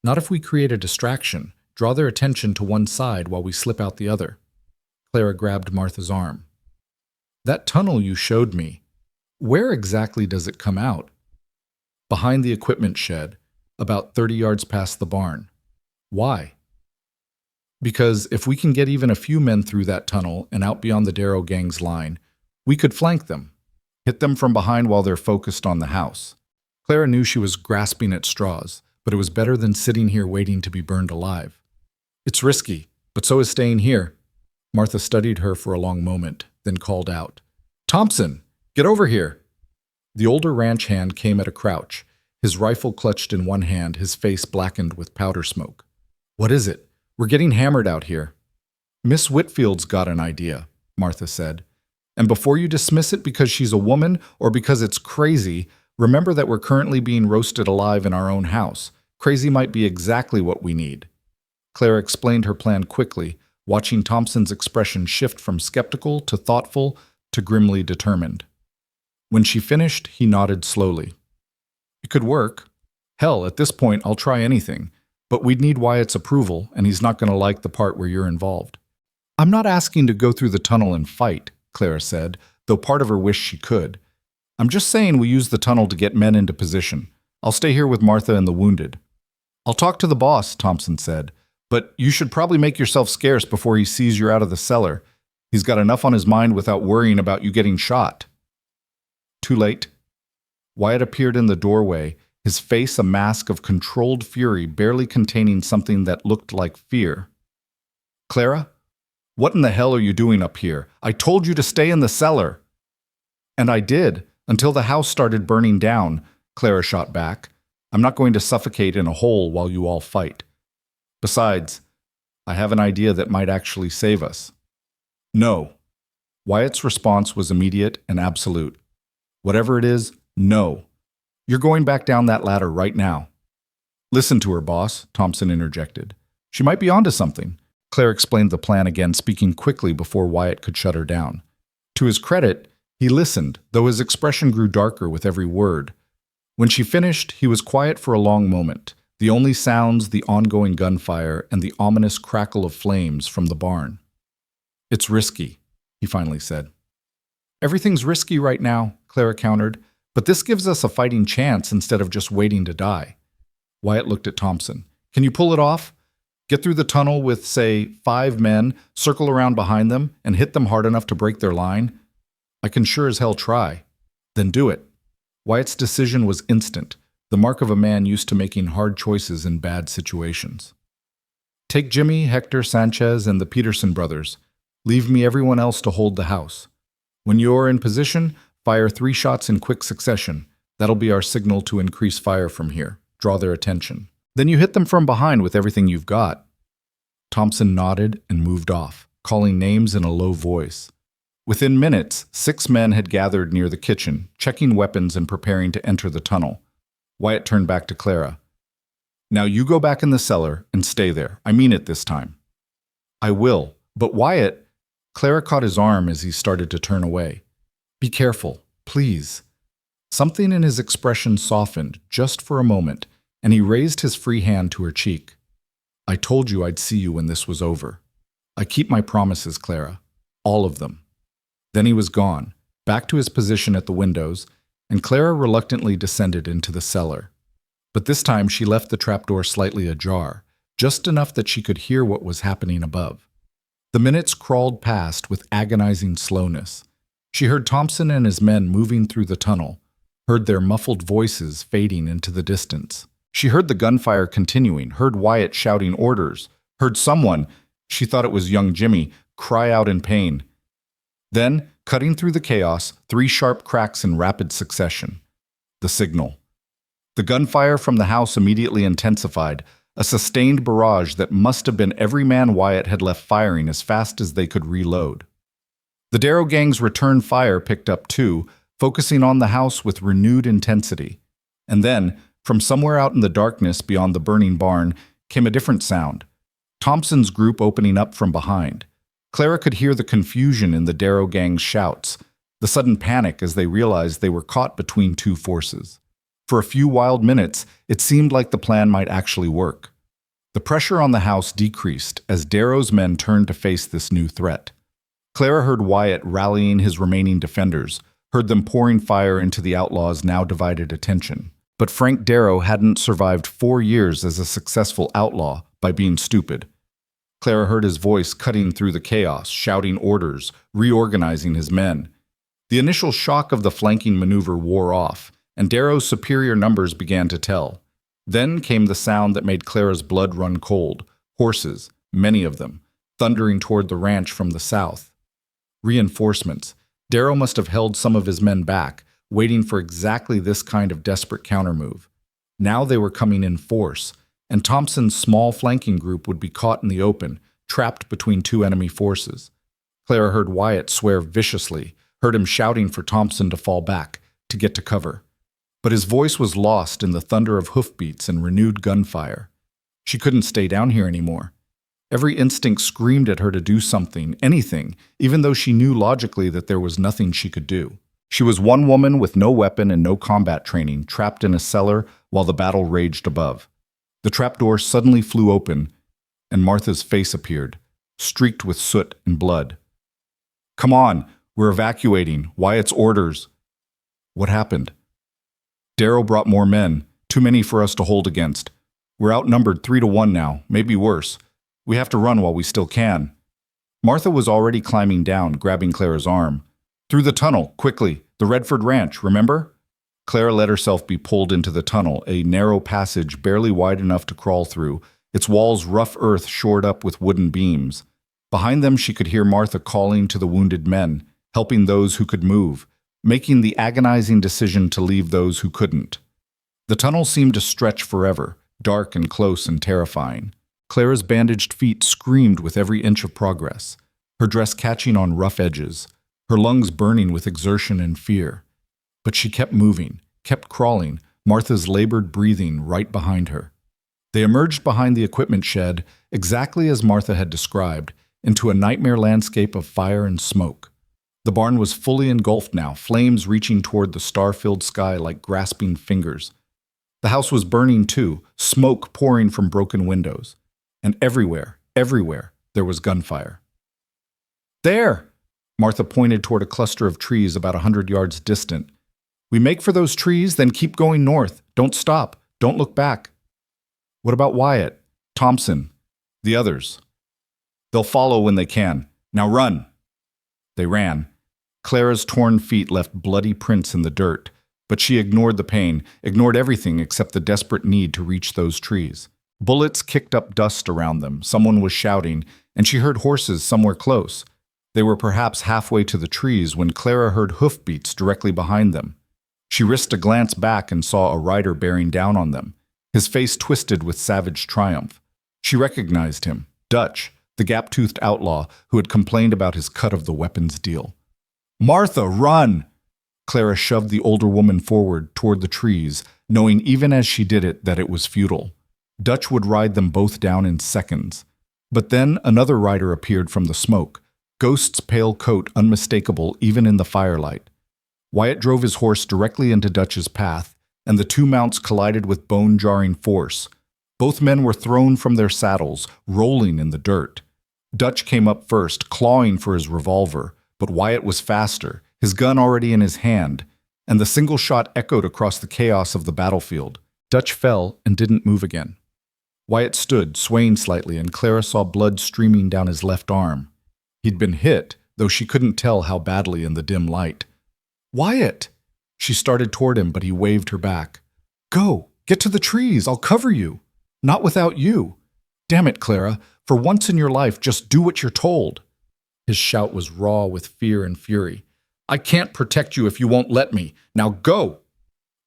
Not if we create a distraction, draw their attention to one side while we slip out the other. Clara grabbed Martha's arm. That tunnel you showed me, where exactly does it come out? Behind the equipment shed, about 30 yards past the barn. Why? Because if we can get even a few men through that tunnel and out beyond the Darrow gang's line, we could flank them, hit them from behind while they're focused on the house. Clara knew she was grasping at straws, but it was better than sitting here waiting to be burned alive. It's risky, but so is staying here. Martha studied her for a long moment, then called out, Thompson, get over here. The older ranch hand came at a crouch, his rifle clutched in one hand, his face blackened with powder smoke. What is it? We're getting hammered out here. Miss Whitfield's got an idea, Martha said. And before you dismiss it because she's a woman or because it's crazy, remember that we're currently being roasted alive in our own house. Crazy might be exactly what we need. Clara explained her plan quickly, watching Thompson's expression shift from skeptical to thoughtful to grimly determined. When she finished, he nodded slowly. It could work. Hell, at this point, I'll try anything. But we'd need Wyatt's approval, and he's not going to like the part where you're involved. I'm not asking to go through the tunnel and fight, Clara said, though part of her wished she could. I'm just saying we use the tunnel to get men into position. I'll stay here with Martha and the wounded. I'll talk to the boss, Thompson said, but you should probably make yourself scarce before he sees you're out of the cellar. He's got enough on his mind without worrying about you getting shot. Too late. Wyatt appeared in the doorway, his face a mask of controlled fury barely containing something that looked like fear. Clara? What in the hell are you doing up here? I told you to stay in the cellar. And I did, until the house started burning down, Clara shot back. I'm not going to suffocate in a hole while you all fight. Besides, I have an idea that might actually save us. No. Wyatt's response was immediate and absolute. Whatever it is, no. You're going back down that ladder right now. Listen to her, boss, Thompson interjected. She might be onto something. Claire explained the plan again, speaking quickly before Wyatt could shut her down. To his credit, he listened, though his expression grew darker with every word. When she finished, he was quiet for a long moment, the only sounds the ongoing gunfire and the ominous crackle of flames from the barn. It's risky, he finally said. Everything's risky right now, Clara countered, but this gives us a fighting chance instead of just waiting to die. Wyatt looked at Thompson. Can you pull it off? Get through the tunnel with, say, 5 men, circle around behind them, and hit them hard enough to break their line? I can sure as hell try. Then do it. Wyatt's decision was instant, the mark of a man used to making hard choices in bad situations. Take Jimmy, Hector, Sanchez, and the Peterson brothers. Leave me everyone else to hold the house. When you're in position, fire 3 shots in quick succession. That'll be our signal to increase fire from here. Draw their attention. Then you hit them from behind with everything you've got. Thompson nodded and moved off, calling names in a low voice. Within minutes, 6 men had gathered near the kitchen, checking weapons and preparing to enter the tunnel. Wyatt turned back to Clara. Now you go back in the cellar and stay there. I mean it this time. I will. But Wyatt… Clara caught his arm as he started to turn away. Be careful, please. Something in his expression softened just for a moment, and he raised his free hand to her cheek. I told you I'd see you when this was over. I keep my promises, Clara. All of them. Then he was gone, back to his position at the windows, and Clara reluctantly descended into the cellar. But this time she left the trapdoor slightly ajar, just enough that she could hear what was happening above. The minutes crawled past with agonizing slowness. She heard Thompson and his men moving through the tunnel, heard their muffled voices fading into the distance. She heard the gunfire continuing, heard Wyatt shouting orders, heard someone, she thought it was young Jimmy, cry out in pain. Then, cutting through the chaos, 3 sharp cracks in rapid succession. The signal. The gunfire from the house immediately intensified, a sustained barrage that must have been every man Wyatt had left firing as fast as they could reload. The Darrow gang's return fire picked up too, focusing on the house with renewed intensity. And then, from somewhere out in the darkness beyond the burning barn, came a different sound. Thompson's group opening up from behind. Clara could hear the confusion in the Darrow gang's shouts, the sudden panic as they realized they were caught between 2 forces. For a few wild minutes, it seemed like the plan might actually work. The pressure on the house decreased as Darrow's men turned to face this new threat. Clara heard Wyatt rallying his remaining defenders, heard them pouring fire into the Outlaws' now divided attention. But Frank Darrow hadn't survived 4 years as a successful outlaw by being stupid. Clara heard his voice cutting through the chaos, shouting orders, reorganizing his men. The initial shock of the flanking maneuver wore off, and Darrow's superior numbers began to tell. Then came the sound that made Clara's blood run cold. Horses, many of them, thundering toward the ranch from the south. Reinforcements. Darrow must have held some of his men back, waiting for exactly this kind of desperate countermove. Now they were coming in force, and Thompson's small flanking group would be caught in the open, trapped between 2 enemy forces. Clara heard Wyatt swear viciously, heard him shouting for Thompson to fall back, to get to cover. But his voice was lost in the thunder of hoofbeats and renewed gunfire. She couldn't stay down here anymore. Every instinct screamed at her to do something, anything, even though she knew logically that there was nothing she could do. She was one woman with no weapon and no combat training, trapped in a cellar while the battle raged above. The trapdoor suddenly flew open, and Martha's face appeared, streaked with soot and blood. "Come on, we're evacuating. Wyatt's orders." What happened? Darrow brought more men, too many for us to hold against. We're outnumbered 3 to 1 now, maybe worse. We have to run while we still can. Martha was already climbing down, grabbing Clara's arm. "Through the tunnel, quickly. The Redford Ranch, remember?" Clara let herself be pulled into the tunnel, a narrow passage barely wide enough to crawl through, its walls rough earth shored up with wooden beams. Behind them she could hear Martha calling to the wounded men, helping those who could move, making the agonizing decision to leave those who couldn't. The tunnel seemed to stretch forever, dark and close and terrifying. Clara's bandaged feet screamed with every inch of progress, her dress catching on rough edges, her lungs burning with exertion and fear. But she kept moving, kept crawling, Martha's labored breathing right behind her. They emerged behind the equipment shed, exactly as Martha had described, into a nightmare landscape of fire and smoke. The barn was fully engulfed now, flames reaching toward the star-filled sky like grasping fingers. The house was burning too, smoke pouring from broken windows. And everywhere, there was gunfire. "There!" Martha pointed toward a cluster of trees about 100 yards distant. "We make for those trees, then keep going north. Don't stop. Don't look back." "What about Wyatt, Thompson, the others?" "They'll follow when they can. Now run." They ran. Clara's torn feet left bloody prints in the dirt, but she ignored the pain, ignored everything except the desperate need to reach those trees. Bullets kicked up dust around them, someone was shouting, and she heard horses somewhere close. They were perhaps halfway to the trees when Clara heard hoofbeats directly behind them. She risked a glance back and saw a rider bearing down on them, his face twisted with savage triumph. She recognized him, Dutch, the gap-toothed outlaw who had complained about his cut of the weapons deal. "Martha, run!" Clara shoved the older woman forward toward the trees, knowing even as she did it that it was futile. Dutch would ride them both down in seconds. But then another rider appeared from the smoke, Ghost's pale coat unmistakable even in the firelight. Wyatt drove his horse directly into Dutch's path, and the 2 mounts collided with bone-jarring force. Both men were thrown from their saddles, rolling in the dirt. Dutch came up first, clawing for his revolver, but Wyatt was faster, his gun already in his hand, and the single shot echoed across the chaos of the battlefield. Dutch fell and didn't move again. Wyatt stood, swaying slightly, and Clara saw blood streaming down his left arm. He'd been hit, though she couldn't tell how badly in the dim light. "Wyatt!" She started toward him, but he waved her back. "Go! Get to the trees! I'll cover you!" "Not without you!" "Damn it, Clara! For once in your life, just do what you're told!" His shout was raw with fear and fury. "I can't protect you if you won't let me! Now go!"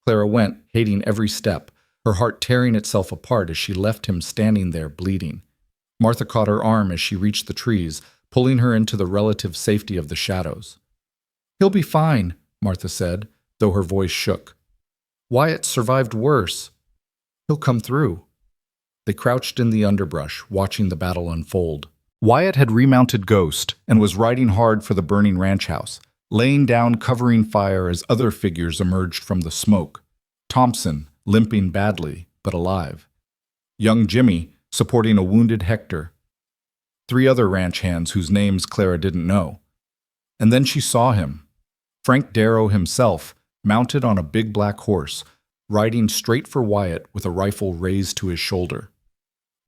Clara went, hating every step, her heart tearing itself apart as she left him standing there bleeding. Martha caught her arm as she reached the trees, pulling her into the relative safety of the shadows. "He'll be fine," Martha said, though her voice shook. "Wyatt survived worse. He'll come through." They crouched in the underbrush, watching the battle unfold. Wyatt had remounted Ghost and was riding hard for the burning ranch house, laying down covering fire as other figures emerged from the smoke. Thompson, limping badly, but alive. Young Jimmy, supporting a wounded Hector. 3 other ranch hands whose names Clara didn't know. And then she saw him. Frank Darrow himself, mounted on a big black horse, riding straight for Wyatt with a rifle raised to his shoulder.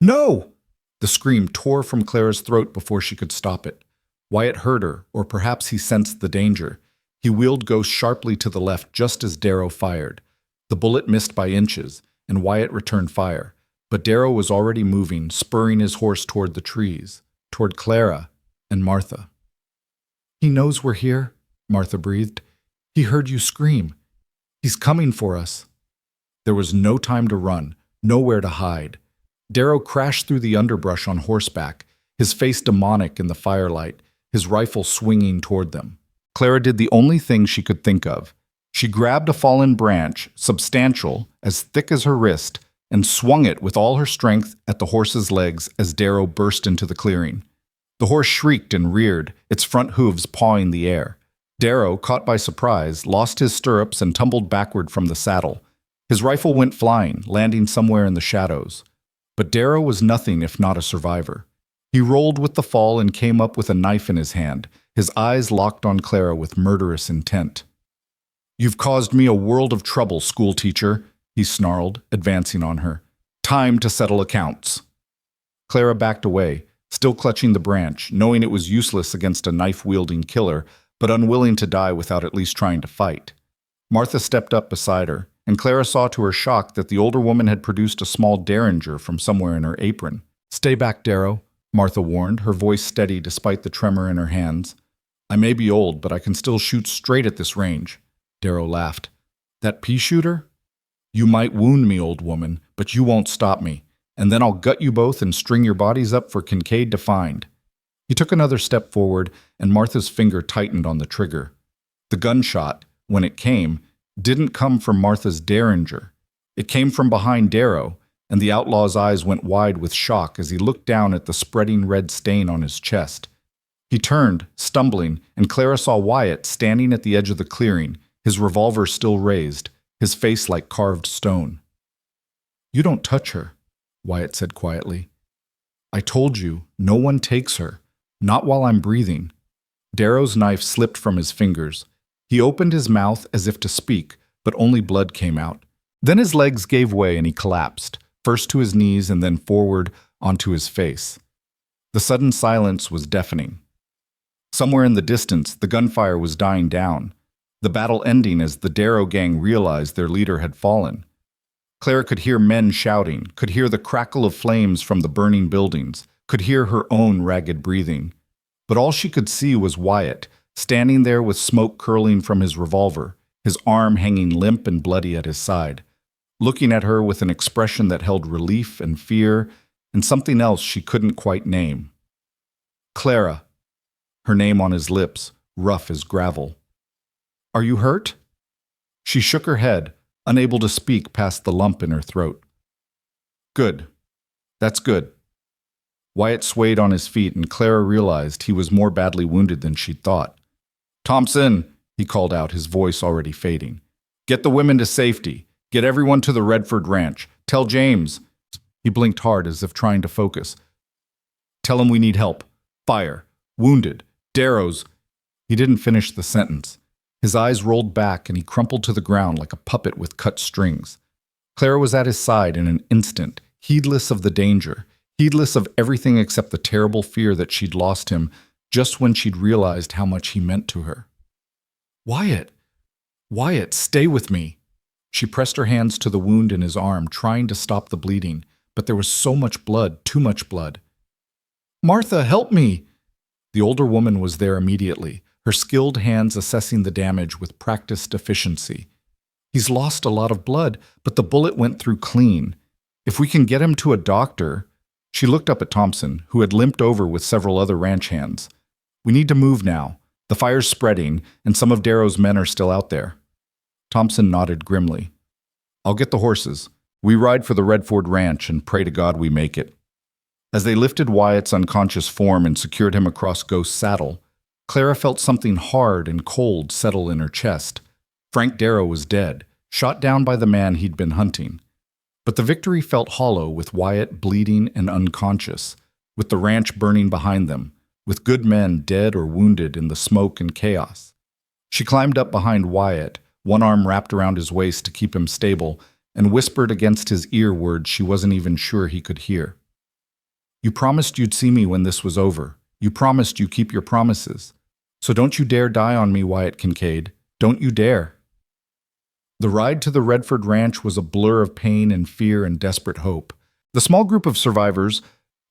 "No!" The scream tore from Clara's throat before she could stop it. Wyatt heard her, or perhaps he sensed the danger. He wheeled Ghost sharply to the left just as Darrow fired. The bullet missed by inches, and Wyatt returned fire. But Darrow was already moving, spurring his horse toward the trees, toward Clara and Martha. "He knows we're here," Martha breathed. "He heard you scream. He's coming for us." There was no time to run, nowhere to hide. Darrow crashed through the underbrush on horseback, his face demonic in the firelight, his rifle swinging toward them. Clara did the only thing she could think of. She grabbed a fallen branch, substantial, as thick as her wrist, and swung it with all her strength at the horse's legs as Darrow burst into the clearing. The horse shrieked and reared, its front hooves pawing the air. Darrow, caught by surprise, lost his stirrups and tumbled backward from the saddle. His rifle went flying, landing somewhere in the shadows. But Darrow was nothing if not a survivor. He rolled with the fall and came up with a knife in his hand, his eyes locked on Clara with murderous intent. "You've caused me a world of trouble, schoolteacher," he snarled, advancing on her. "Time to settle accounts." Clara backed away, still clutching the branch, knowing it was useless against a knife-wielding killer, but unwilling to die without at least trying to fight. Martha stepped up beside her, and Clara saw to her shock that the older woman had produced a small derringer from somewhere in her apron. "Stay back, Darrow," Martha warned, her voice steady despite the tremor in her hands. "I may be old, but I can still shoot straight at this range," Darrow laughed. "That pea shooter? You might wound me, old woman, but you won't stop me, and then I'll gut you both and string your bodies up for Kincaid to find." He took another step forward, and Martha's finger tightened on the trigger. The gunshot, when it came, didn't come from Martha's derringer. It came from behind Darrow, and the outlaw's eyes went wide with shock as he looked down at the spreading red stain on his chest. He turned, stumbling, and Clara saw Wyatt standing at the edge of the clearing, his revolver still raised, his face like carved stone. "You don't touch her," Wyatt said quietly. "I told you, no one takes her, not while I'm breathing." Darrow's knife slipped from his fingers. He opened his mouth as if to speak, but only blood came out. Then his legs gave way and he collapsed, first to his knees and then forward onto his face. The sudden silence was deafening. Somewhere in the distance, the gunfire was dying down, the battle ending as the Darrow gang realized their leader had fallen. Clara could hear men shouting, could hear the crackle of flames from the burning buildings, could hear her own ragged breathing. But all she could see was Wyatt, standing there with smoke curling from his revolver, his arm hanging limp and bloody at his side, looking at her with an expression that held relief and fear and something else she couldn't quite name. "Clara," her name on his lips, rough as gravel. "Are you hurt?" She shook her head, unable to speak past the lump in her throat. "Good. That's good." Wyatt swayed on his feet, and Clara realized he was more badly wounded than she'd thought. "Thompson," he called out, his voice already fading. "Get the women to safety. Get everyone to the Redford Ranch. Tell James." He blinked hard as if trying to focus. Tell him we need help. Fire. Wounded. Darrows. He didn't finish the sentence. His eyes rolled back and he crumpled to the ground like a puppet with cut strings. Clara was at his side in an instant, heedless of the danger, heedless of everything except the terrible fear that she'd lost him just when she'd realized how much he meant to her. Wyatt! Wyatt, stay with me! She pressed her hands to the wound in his arm, trying to stop the bleeding, but there was so much blood, too much blood. Martha, help me! The older woman was there immediately, her skilled hands assessing the damage with practiced efficiency. He's lost a lot of blood, but the bullet went through clean. If we can get him to a doctor... She looked up at Thompson, who had limped over with several other ranch hands. We need to move now. The fire's spreading, and some of Darrow's men are still out there. Thompson nodded grimly. I'll get the horses. We ride for the Redford Ranch and pray to God we make it. As they lifted Wyatt's unconscious form and secured him across Ghost's saddle, Clara felt something hard and cold settle in her chest. Frank Darrow was dead, shot down by the man he'd been hunting. But the victory felt hollow with Wyatt bleeding and unconscious, with the ranch burning behind them, with good men dead or wounded in the smoke and chaos. She climbed up behind Wyatt, one arm wrapped around his waist to keep him stable, and whispered against his ear words she wasn't even sure he could hear. You promised you'd see me when this was over. You promised you keep your promises. So don't you dare die on me, Wyatt Kincaid. Don't you dare. The ride to the Redford Ranch was a blur of pain and fear and desperate hope. The small group of survivors,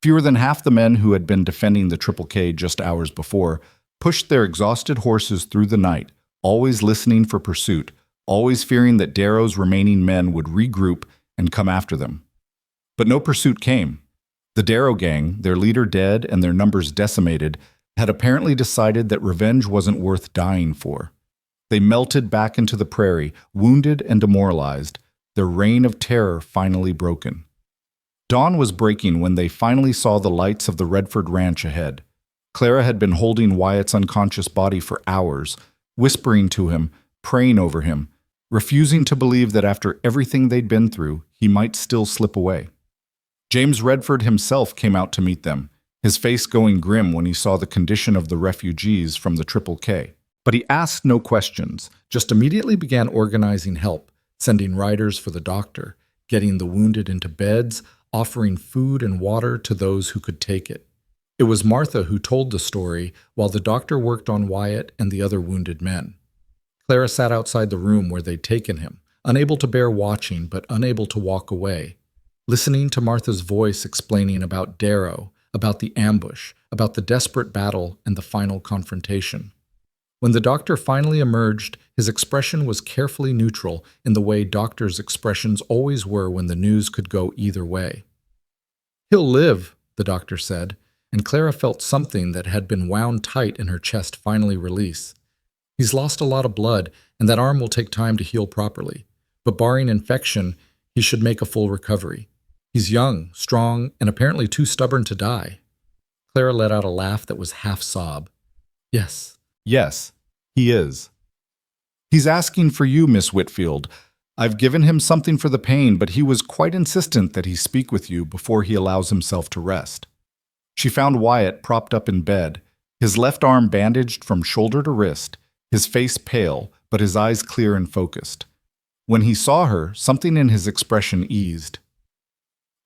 fewer than half the men who had been defending the Triple K just hours before, pushed their exhausted horses through the night, always listening for pursuit, always fearing that Darrow's remaining men would regroup and come after them. But no pursuit came. The Darrow gang, their leader dead and their numbers decimated, had apparently decided that revenge wasn't worth dying for. They melted back into the prairie, wounded and demoralized, their reign of terror finally broken. Dawn was breaking when they finally saw the lights of the Redford Ranch ahead. Clara had been holding Wyatt's unconscious body for hours, whispering to him, praying over him, refusing to believe that after everything they'd been through, he might still slip away. James Redford himself came out to meet them, his face going grim when he saw the condition of the refugees from the Triple K. But he asked no questions, just immediately began organizing help, sending riders for the doctor, getting the wounded into beds, offering food and water to those who could take it. It was Martha who told the story while the doctor worked on Wyatt and the other wounded men. Clara sat outside the room where they'd taken him, unable to bear watching but unable to walk away, listening to Martha's voice explaining about Darrow, about the ambush, about the desperate battle and the final confrontation. When the doctor finally emerged, his expression was carefully neutral in the way doctors' expressions always were when the news could go either way. He'll live, the doctor said, and Clara felt something that had been wound tight in her chest finally release. He's lost a lot of blood, and that arm will take time to heal properly, but barring infection, he should make a full recovery. He's young, strong, and apparently too stubborn to die. Clara let out a laugh that was half sob. Yes, he is. He's asking for you, Miss Whitfield. I've given him something for the pain, but he was quite insistent that he speak with you before he allows himself to rest. She found Wyatt propped up in bed, his left arm bandaged from shoulder to wrist, his face pale, but his eyes clear and focused. When he saw her, something in his expression eased.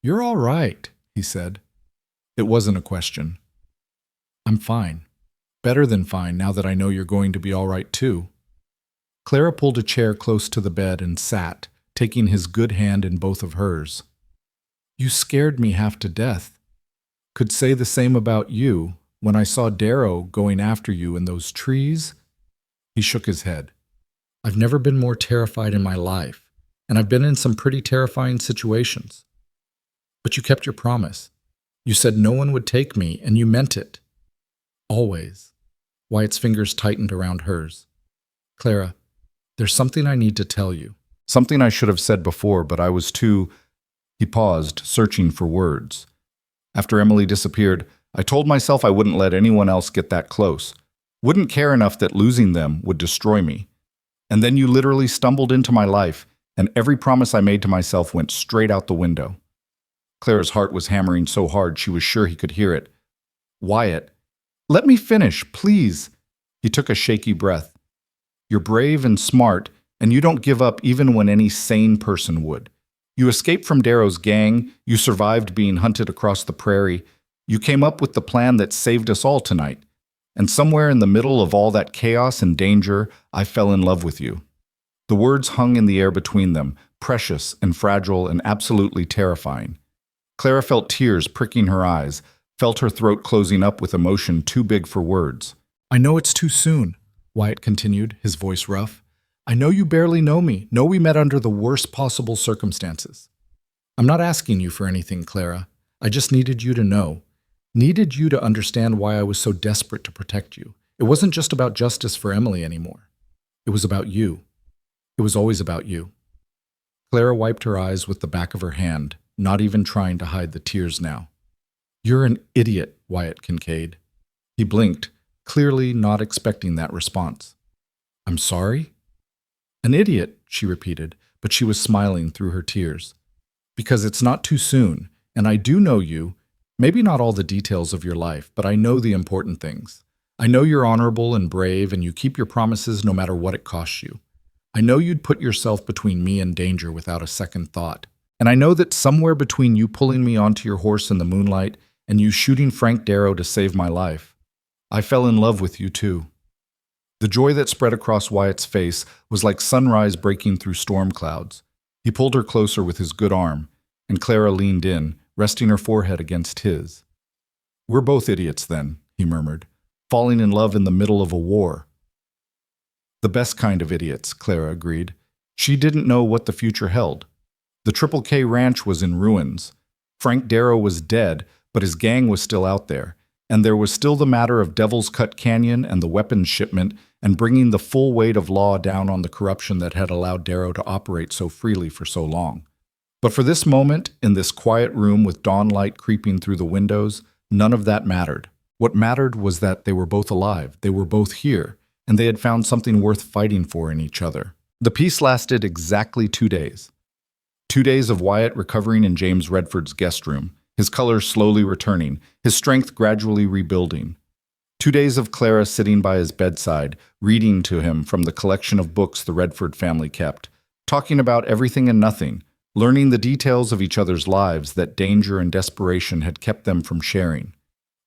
You're all right, he said. It wasn't a question. I'm fine. Better than fine now that I know you're going to be all right too. Clara pulled a chair close to the bed and sat, taking his good hand in both of hers. You scared me half to death. Could say the same about you. When I saw Darrow going after you in those trees, he shook his head. I've never been more terrified in my life, and I've been in some pretty terrifying situations. But you kept your promise. You said no one would take me, and you meant it. Always. Wyatt's fingers tightened around hers. Clara, there's something I need to tell you. Something I should have said before, but I was too... He paused, searching for words. After Emily disappeared, I told myself I wouldn't let anyone else get that close. Wouldn't care enough that losing them would destroy me. And then you literally stumbled into my life, and every promise I made to myself went straight out the window. Clara's heart was hammering so hard she was sure he could hear it. Wyatt, let me finish, please. He took a shaky breath. You're brave and smart, and you don't give up even when any sane person would. You escaped from Darrow's gang, you survived being hunted across the prairie, you came up with the plan that saved us all tonight. And somewhere in the middle of all that chaos and danger, I fell in love with you. The words hung in the air between them, precious and fragile and absolutely terrifying. Clara felt tears pricking her eyes, felt her throat closing up with emotion too big for words. I know it's too soon, Wyatt continued, his voice rough. I know you barely know me, know we met under the worst possible circumstances. I'm not asking you for anything, Clara. I just needed you to know. Needed you to understand why I was so desperate to protect you. It wasn't just about justice for Emily anymore. It was about you. It was always about you. Clara wiped her eyes with the back of her hand, not even trying to hide the tears now. You're an idiot, Wyatt Kincaid. He blinked, clearly not expecting that response. I'm sorry? An idiot, she repeated, but she was smiling through her tears. Because it's not too soon, and I do know you, maybe not all the details of your life, but I know the important things. I know you're honorable and brave, and you keep your promises no matter what it costs you. I know you'd put yourself between me and danger without a second thought. And I know that somewhere between you pulling me onto your horse in the moonlight and you shooting Frank Darrow to save my life, I fell in love with you too. The joy that spread across Wyatt's face was like sunrise breaking through storm clouds. He pulled her closer with his good arm, and Clara leaned in, resting her forehead against his. We're both idiots then, he murmured, falling in love in the middle of a war. The best kind of idiots, Clara agreed. She didn't know what the future held. The Triple K ranch was in ruins. Frank Darrow was dead, but his gang was still out there. And there was still the matter of Devil's Cut Canyon and the weapons shipment and bringing the full weight of law down on the corruption that had allowed Darrow to operate so freely for so long. But for this moment, in this quiet room with dawn light creeping through the windows, none of that mattered. What mattered was that they were both alive, they were both here, and they had found something worth fighting for in each other. The peace lasted exactly 2 days. 2 days of Wyatt recovering in James Redford's guest room, his color slowly returning, his strength gradually rebuilding. 2 days of Clara sitting by his bedside, reading to him from the collection of books the Redford family kept, talking about everything and nothing, learning the details of each other's lives that danger and desperation had kept them from sharing.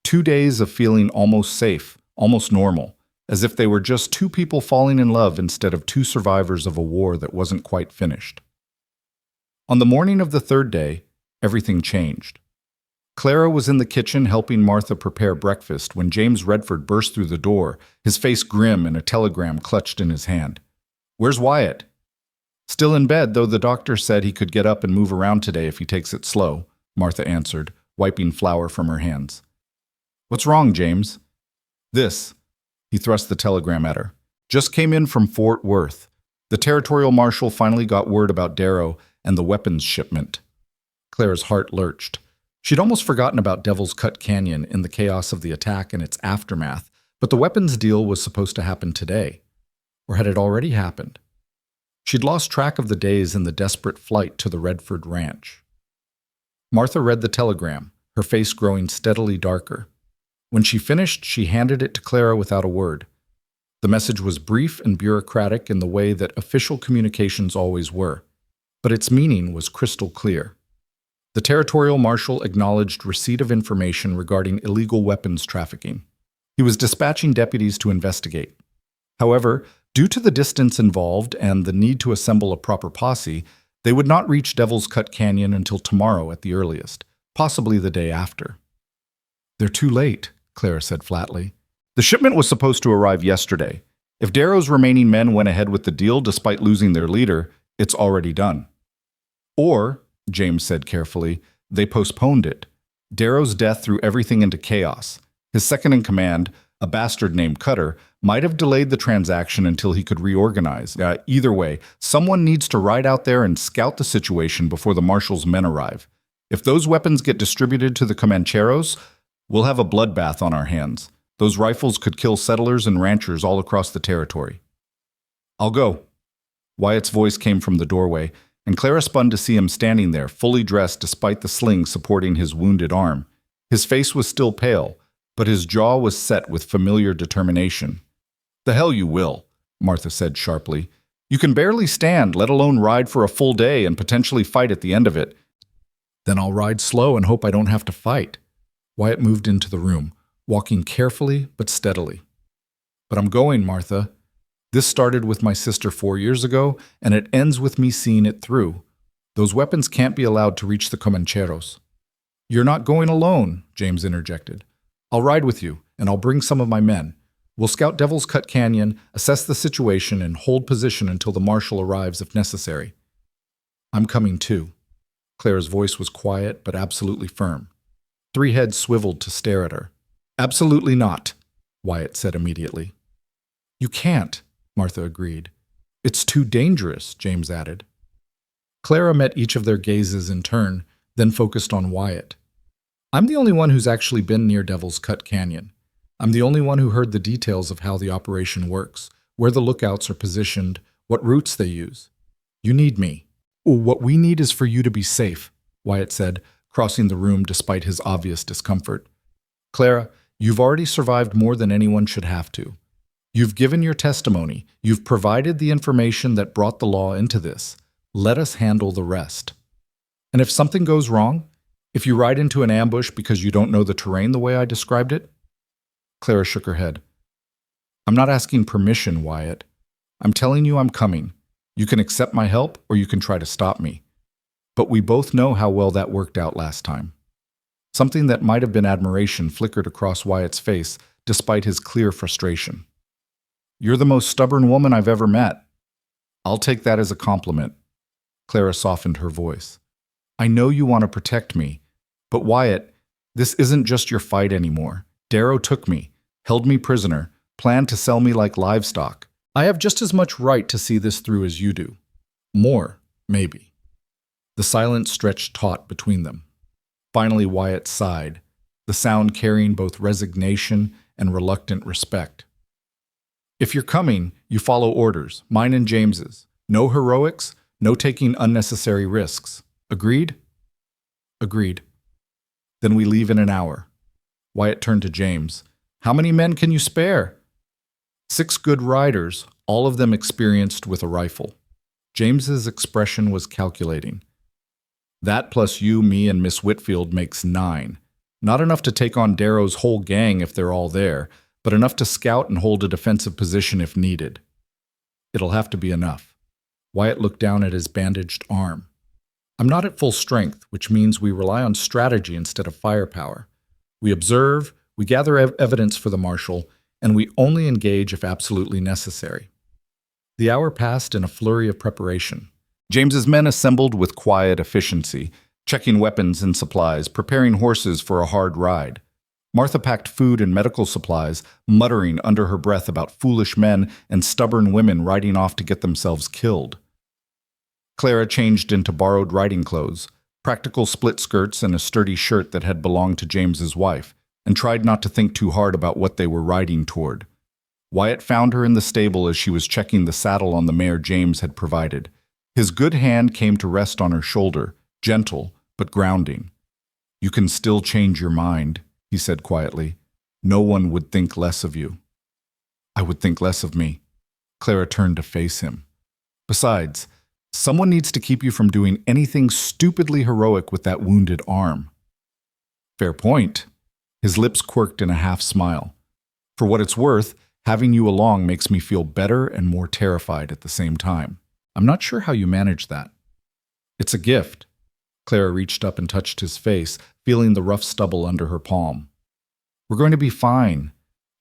2 days of feeling almost safe, almost normal, as if they were just two people falling in love instead of two survivors of a war that wasn't quite finished. On the morning of the third day, everything changed. Clara was in the kitchen helping Martha prepare breakfast when James Redford burst through the door, his face grim and a telegram clutched in his hand. "Where's Wyatt?" "Still in bed, though the doctor said he could get up and move around today if he takes it slow," Martha answered, wiping flour from her hands. "What's wrong, James?" "This." He thrust the telegram at her. "Just came in from Fort Worth. The territorial marshal finally got word about Darrow and the weapons shipment." Clara's heart lurched. She'd almost forgotten about Devil's Cut Canyon in the chaos of the attack and its aftermath, but the weapons deal was supposed to happen today. Or had it already happened? She'd lost track of the days in the desperate flight to the Redford ranch. Martha read the telegram, her face growing steadily darker. When she finished, she handed it to Clara without a word. The message was brief and bureaucratic in the way that official communications always were, but its meaning was crystal clear. The territorial marshal acknowledged receipt of information regarding illegal weapons trafficking. He was dispatching deputies to investigate. However, due to the distance involved and the need to assemble a proper posse, they would not reach Devil's Cut Canyon until tomorrow at the earliest, possibly the day after. "They're too late," Clara said flatly. "The shipment was supposed to arrive yesterday. If Darrow's remaining men went ahead with the deal despite losing their leader, it's already done. Or, James said carefully, they postponed it. Darrow's death threw everything into chaos. His second-in-command, a bastard named Cutter, might have delayed the transaction until he could reorganize. Either way, someone needs to ride out there and scout the situation before the marshal's men arrive. If those weapons get distributed to the Comancheros, we'll have a bloodbath on our hands. Those rifles could kill settlers and ranchers all across the territory." "I'll go." Wyatt's voice came from the doorway, and Clara spun to see him standing there, fully dressed despite the sling supporting his wounded arm. His face was still pale, but his jaw was set with familiar determination. "The hell you will," Martha said sharply. "You can barely stand, let alone ride for a full day and potentially fight at the end of it." "Then I'll ride slow and hope I don't have to fight." Wyatt moved into the room, walking carefully but steadily. "But I'm going, Martha. This started with my sister 4 years ago, and it ends with me seeing it through. Those weapons can't be allowed to reach the Comancheros." "You're not going alone," James interjected. "I'll ride with you, and I'll bring some of my men. We'll scout Devil's Cut Canyon, assess the situation, and hold position until the marshal arrives if necessary." "I'm coming too." Clara's voice was quiet but absolutely firm. Three heads swiveled to stare at her. "Absolutely not," Wyatt said immediately. "You can't," Martha agreed. "It's too dangerous," James added. Clara met each of their gazes in turn, then focused on Wyatt. "I'm the only one who's actually been near Devil's Cut Canyon. I'm the only one who heard the details of how the operation works, where the lookouts are positioned, what routes they use. You need me." "What we need is for you to be safe," Wyatt said, crossing the room despite his obvious discomfort. "Clara, you've already survived more than anyone should have to. You've given your testimony. You've provided the information that brought the law into this. Let us handle the rest. And if something goes wrong, if you ride into an ambush because you don't know the terrain the way I described it?" Clara shook her head. "I'm not asking permission, Wyatt. I'm telling you I'm coming. You can accept my help or you can try to stop me. But we both know how well that worked out last time." Something that might have been admiration flickered across Wyatt's face despite his clear frustration. "You're the most stubborn woman I've ever met." "I'll take that as a compliment." Clara softened her voice. "I know you want to protect me, but Wyatt, this isn't just your fight anymore. Darrow took me, held me prisoner, planned to sell me like livestock. I have just as much right to see this through as you do. More, maybe." The silence stretched taut between them. Finally, Wyatt sighed, the sound carrying both resignation and reluctant respect. "If you're coming, you follow orders, mine and James's. No heroics, no taking unnecessary risks. Agreed?" "Agreed." "Then we leave in an hour." Wyatt turned to James. "How many men can you spare?" 6 good riders, all of them experienced with a rifle. James's expression was calculating. "That plus you, me, and Miss Whitfield makes 9. Not enough to take on Darrow's whole gang if they're all there, but enough to scout and hold a defensive position if needed." "It'll have to be enough." Wyatt looked down at his bandaged arm. "I'm not at full strength, which means we rely on strategy instead of firepower. We observe, we gather evidence for the marshal, and we only engage if absolutely necessary." The hour passed in a flurry of preparation. James's men assembled with quiet efficiency, checking weapons and supplies, preparing horses for a hard ride. Martha packed food and medical supplies, muttering under her breath about foolish men and stubborn women riding off to get themselves killed. Clara changed into borrowed riding clothes, practical split skirts and a sturdy shirt that had belonged to James's wife, and tried not to think too hard about what they were riding toward. Wyatt found her in the stable as she was checking the saddle on the mare James had provided. His good hand came to rest on her shoulder, gentle but grounding. "You can still change your mind," he said quietly. "No one would think less of you." "I would think less of me." Clara turned to face him. "Besides, someone needs to keep you from doing anything stupidly heroic with that wounded arm." "Fair point." His lips quirked in a half-smile. "For what it's worth, having you along makes me feel better and more terrified at the same time. I'm not sure how you manage that." "It's a gift." Clara reached up and touched his face, feeling the rough stubble under her palm. "We're going to be fine.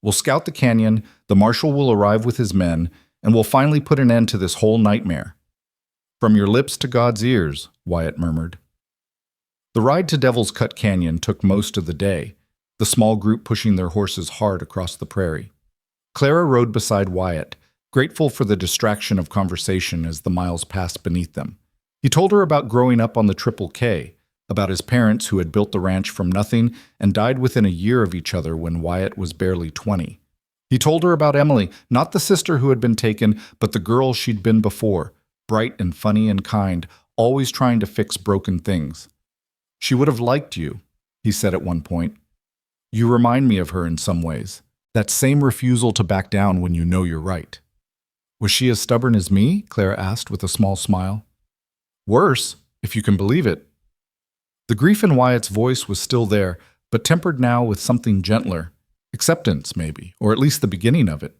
We'll scout the canyon, the marshal will arrive with his men, and we'll finally put an end to this whole nightmare." "From your lips to God's ears," Wyatt murmured. The ride to Devil's Cut Canyon took most of the day, the small group pushing their horses hard across the prairie. Clara rode beside Wyatt, grateful for the distraction of conversation as the miles passed beneath them. He told her about growing up on the Triple K, about his parents who had built the ranch from nothing and died within a year of each other when Wyatt was barely 20. He told her about Emily, not the sister who had been taken, but the girl she'd been before, bright and funny and kind, always trying to fix broken things. She would have liked you, he said at one point. You remind me of her in some ways. That same refusal to back down when you know you're right. Was she as stubborn as me? Clara asked with a small smile. Worse, if you can believe it. The grief in Wyatt's voice was still there, but tempered now with something gentler. Acceptance, maybe, or at least the beginning of it.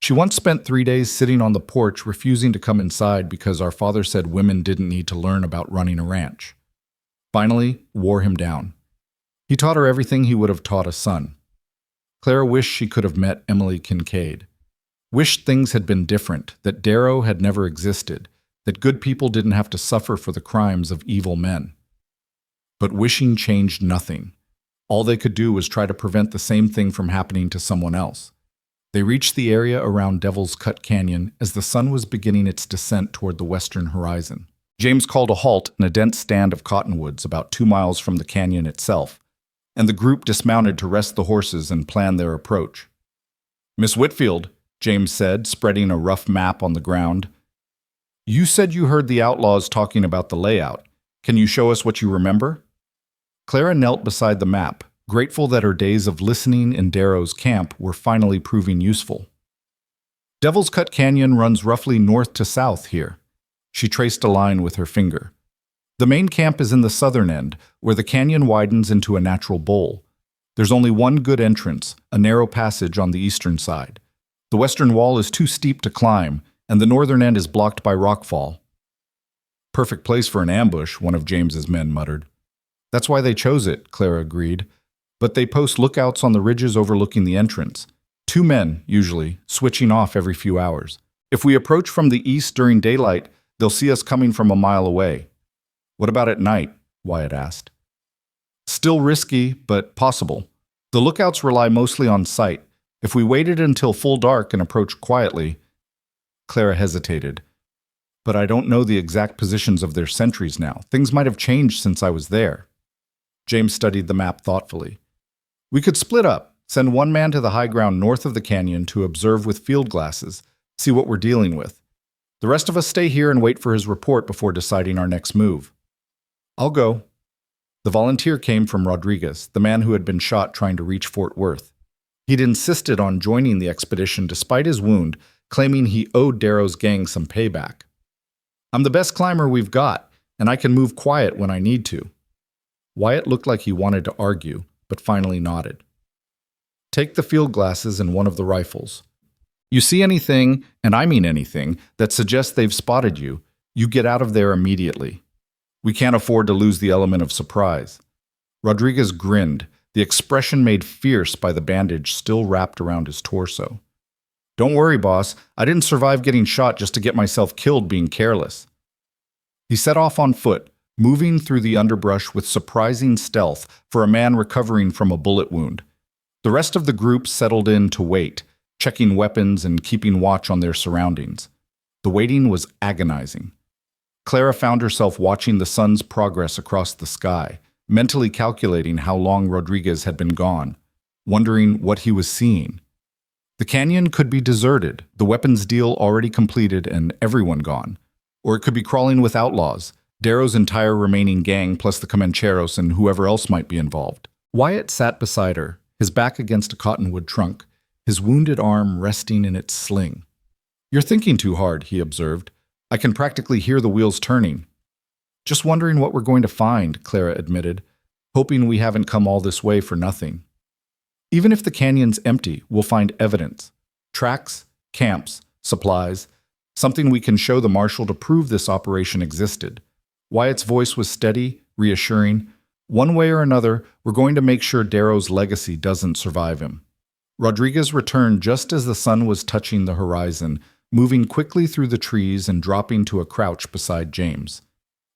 She once spent 3 days sitting on the porch refusing to come inside because our father said women didn't need to learn about running a ranch. Finally, wore him down. He taught her everything he would have taught a son. Clara wished she could have met Emily Kincaid. Wished things had been different, that Darrow had never existed, that good people didn't have to suffer for the crimes of evil men. But wishing changed nothing. All they could do was try to prevent the same thing from happening to someone else. They reached the area around Devil's Cut Canyon as the sun was beginning its descent toward the western horizon. James called a halt in a dense stand of cottonwoods about 2 miles from the canyon itself, and the group dismounted to rest the horses and plan their approach. Miss Whitfield, James said, spreading a rough map on the ground. You said you heard the Outlaws talking about the layout. Can you show us what you remember? Clara knelt beside the map, grateful that her days of listening in Darrow's camp were finally proving useful. Devil's Cut Canyon runs roughly north to south here. She traced a line with her finger. The main camp is in the southern end, where the canyon widens into a natural bowl. There's only one good entrance, a narrow passage on the eastern side. The western wall is too steep to climb, and the northern end is blocked by rockfall. Perfect place for an ambush, one of James's men muttered. That's why they chose it, Clara agreed. But they post lookouts on the ridges overlooking the entrance. 2 men, usually, switching off every few hours. If we approach from the east during daylight, they'll see us coming from a mile away. What about at night? Wyatt asked. Still risky, but possible. The lookouts rely mostly on sight. If we waited until full dark and approached quietly... Clara hesitated. But I don't know the exact positions of their sentries now. Things might have changed since I was there. James studied the map thoughtfully. We could split up, send one man to the high ground north of the canyon to observe with field glasses, see what we're dealing with. The rest of us stay here and wait for his report before deciding our next move. I'll go. The volunteer came from Rodriguez, the man who had been shot trying to reach Fort Worth. He'd insisted on joining the expedition despite his wound, claiming he owed Darrow's gang some payback. I'm the best climber we've got, and I can move quiet when I need to. Wyatt looked like he wanted to argue, but finally nodded. Take the field glasses and one of the rifles. You see anything, and I mean anything, that suggests they've spotted you, you get out of there immediately. We can't afford to lose the element of surprise. Rodriguez grinned, the expression made fierce by the bandage still wrapped around his torso. Don't worry, boss. I didn't survive getting shot just to get myself killed being careless. He set off on foot, moving through the underbrush with surprising stealth for a man recovering from a bullet wound. The rest of the group settled in to wait, checking weapons and keeping watch on their surroundings. The waiting was agonizing. Clara found herself watching the sun's progress across the sky, mentally calculating how long Rodriguez had been gone, wondering what he was seeing. The canyon could be deserted, the weapons deal already completed and everyone gone. Or it could be crawling with outlaws, Darrow's entire remaining gang plus the Comancheros and whoever else might be involved. Wyatt sat beside her, his back against a cottonwood trunk, his wounded arm resting in its sling. You're thinking too hard, he observed. I can practically hear the wheels turning. Just wondering what we're going to find, Clara admitted, hoping we haven't come all this way for nothing. Even if the canyon's empty, we'll find evidence. Tracks, camps, supplies, something we can show the marshal to prove this operation existed. Wyatt's voice was steady, reassuring. One way or another, we're going to make sure Darrow's legacy doesn't survive him. Rodriguez returned just as the sun was touching the horizon, moving quickly through the trees and dropping to a crouch beside James.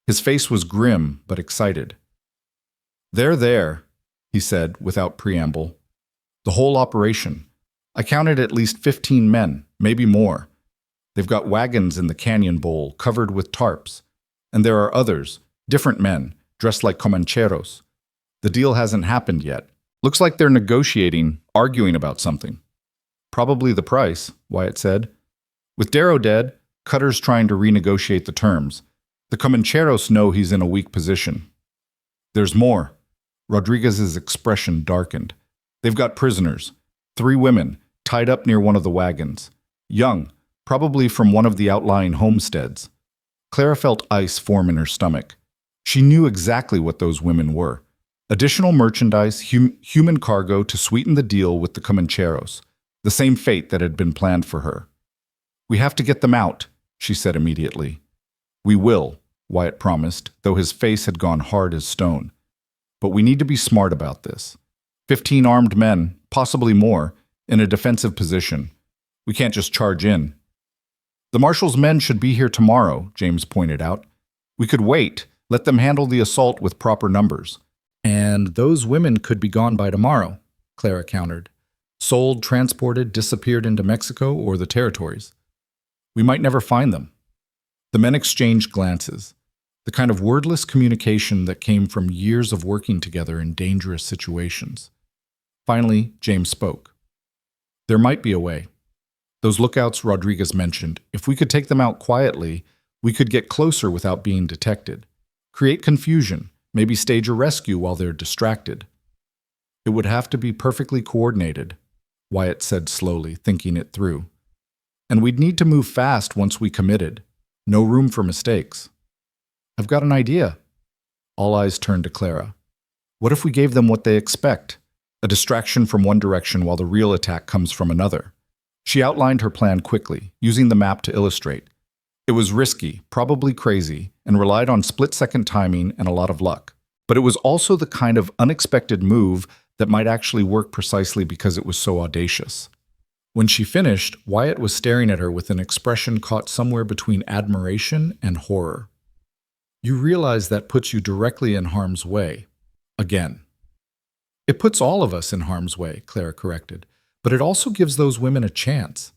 His face was grim but excited. They're there, he said without preamble. The whole operation. I counted at least 15 men, maybe more. They've got wagons in the canyon bowl covered with tarps. And there are others, different men, dressed like Comancheros. The deal hasn't happened yet. Looks like they're negotiating, arguing about something. Probably the price, Wyatt said. With Darrow dead, Cutter's trying to renegotiate the terms. The Comancheros know he's in a weak position. There's more. Rodriguez's expression darkened. They've got prisoners, 3 women, tied up near one of the wagons. Young, probably from one of the outlying homesteads. Clara felt ice form in her stomach. She knew exactly what those women were. Additional merchandise, human cargo to sweeten the deal with the Comancheros. The same fate that had been planned for her. We have to get them out, she said immediately. We will, Wyatt promised, though his face had gone hard as stone. But we need to be smart about this. 15 armed men, possibly more, in a defensive position. We can't just charge in. The marshal's men should be here tomorrow, James pointed out. We could wait, let them handle the assault with proper numbers. And those women could be gone by tomorrow, Clara countered. Sold, transported, disappeared into Mexico or the territories. We might never find them. The men exchanged glances, the kind of wordless communication that came from years of working together in dangerous situations. Finally, James spoke. There might be a way. Those lookouts Rodriguez mentioned, if we could take them out quietly, we could get closer without being detected. Create confusion, maybe stage a rescue while they're distracted. It would have to be perfectly coordinated, Wyatt said slowly, thinking it through. And we'd need to move fast once we committed. No room for mistakes. I've got an idea. All eyes turned to Clara. What if we gave them what they expect? A distraction from one direction while the real attack comes from another. She outlined her plan quickly, using the map to illustrate. It was risky, probably crazy, and relied on split-second timing and a lot of luck. But it was also the kind of unexpected move that might actually work precisely because it was so audacious. When she finished, Wyatt was staring at her with an expression caught somewhere between admiration and horror. You realize that puts you directly in harm's way. Again. It puts all of us in harm's way, Clara corrected, but it also gives those women a chance.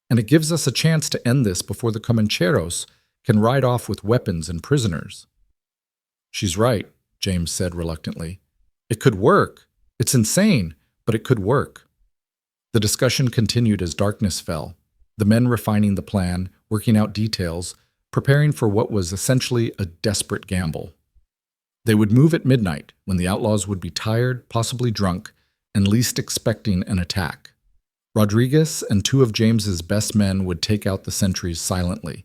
And it gives us a chance to end this before the Comancheros can ride off with weapons and prisoners. She's right, James said reluctantly. It could work. It's insane, but it could work. The discussion continued as darkness fell, the men refining the plan, working out details, preparing for what was essentially a desperate gamble. They would move at midnight, when the outlaws would be tired, possibly drunk, and least expecting an attack. Rodriguez and 2 of James's best men would take out the sentries silently.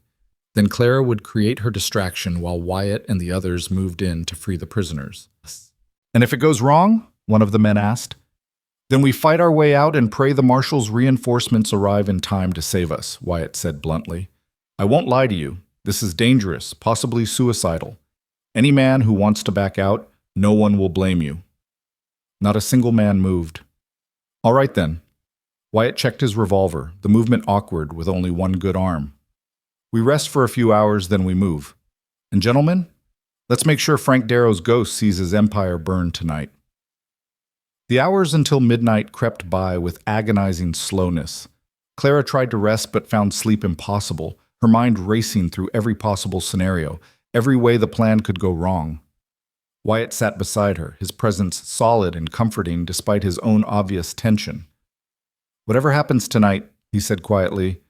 Then Clara would create her distraction while Wyatt and the others moved in to free the prisoners. And if it goes wrong? One of the men asked. Then we fight our way out and pray the marshal's reinforcements arrive in time to save us, Wyatt said bluntly. I won't lie to you. This is dangerous, possibly suicidal. Any man who wants to back out, no one will blame you. Not a single man moved. All right then. Wyatt checked his revolver, the movement awkward with only one good arm. We rest for a few hours, then we move. And gentlemen, let's make sure Frank Darrow's ghost sees his empire burn tonight. The hours until midnight crept by with agonizing slowness. Clara tried to rest but found sleep impossible, her mind racing through every possible scenario, every way the plan could go wrong. Wyatt sat beside her, his presence solid and comforting despite his own obvious tension. Whatever happens tonight, he said quietly,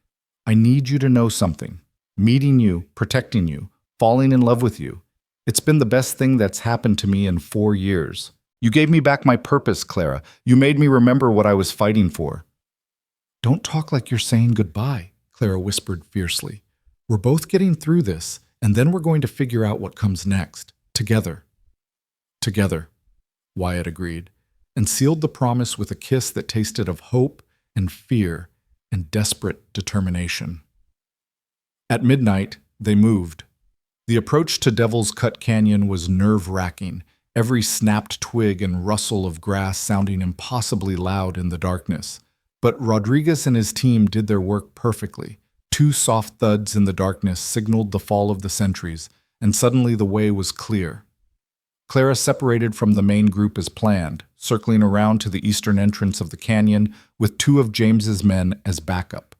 I need you to know something. Meeting you, protecting you, falling in love with you. It's been the best thing that's happened to me in 4 years. You gave me back my purpose, Clara. You made me remember what I was fighting for. Don't talk like you're saying goodbye, Clara whispered fiercely. We're both getting through this, and then we're going to figure out what comes next. Together. Together, Wyatt agreed, and sealed the promise with a kiss that tasted of hope and fear and desperate determination. At midnight, they moved. The approach to Devil's Cut Canyon was nerve-wracking, every snapped twig and rustle of grass sounding impossibly loud in the darkness. But Rodriguez and his team did their work perfectly. 2 soft thuds in the darkness signaled the fall of the sentries, and suddenly the way was clear. Clara separated from the main group as planned, circling around to the eastern entrance of the canyon with 2 of James's men as backup.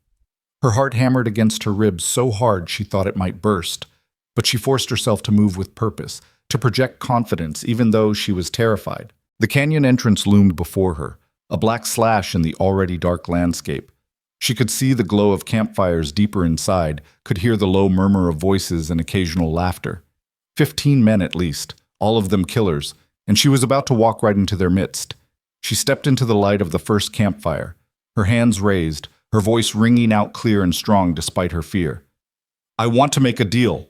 Her heart hammered against her ribs so hard she thought it might burst, but she forced herself to move with purpose, to project confidence even though she was terrified. The canyon entrance loomed before her, a black slash in the already dark landscape. She could see the glow of campfires deeper inside, could hear the low murmur of voices and occasional laughter. 15 men at least, all of them killers, and she was about to walk right into their midst. She stepped into the light of the first campfire, her hands raised, her voice ringing out clear and strong despite her fear. "I want to make a deal."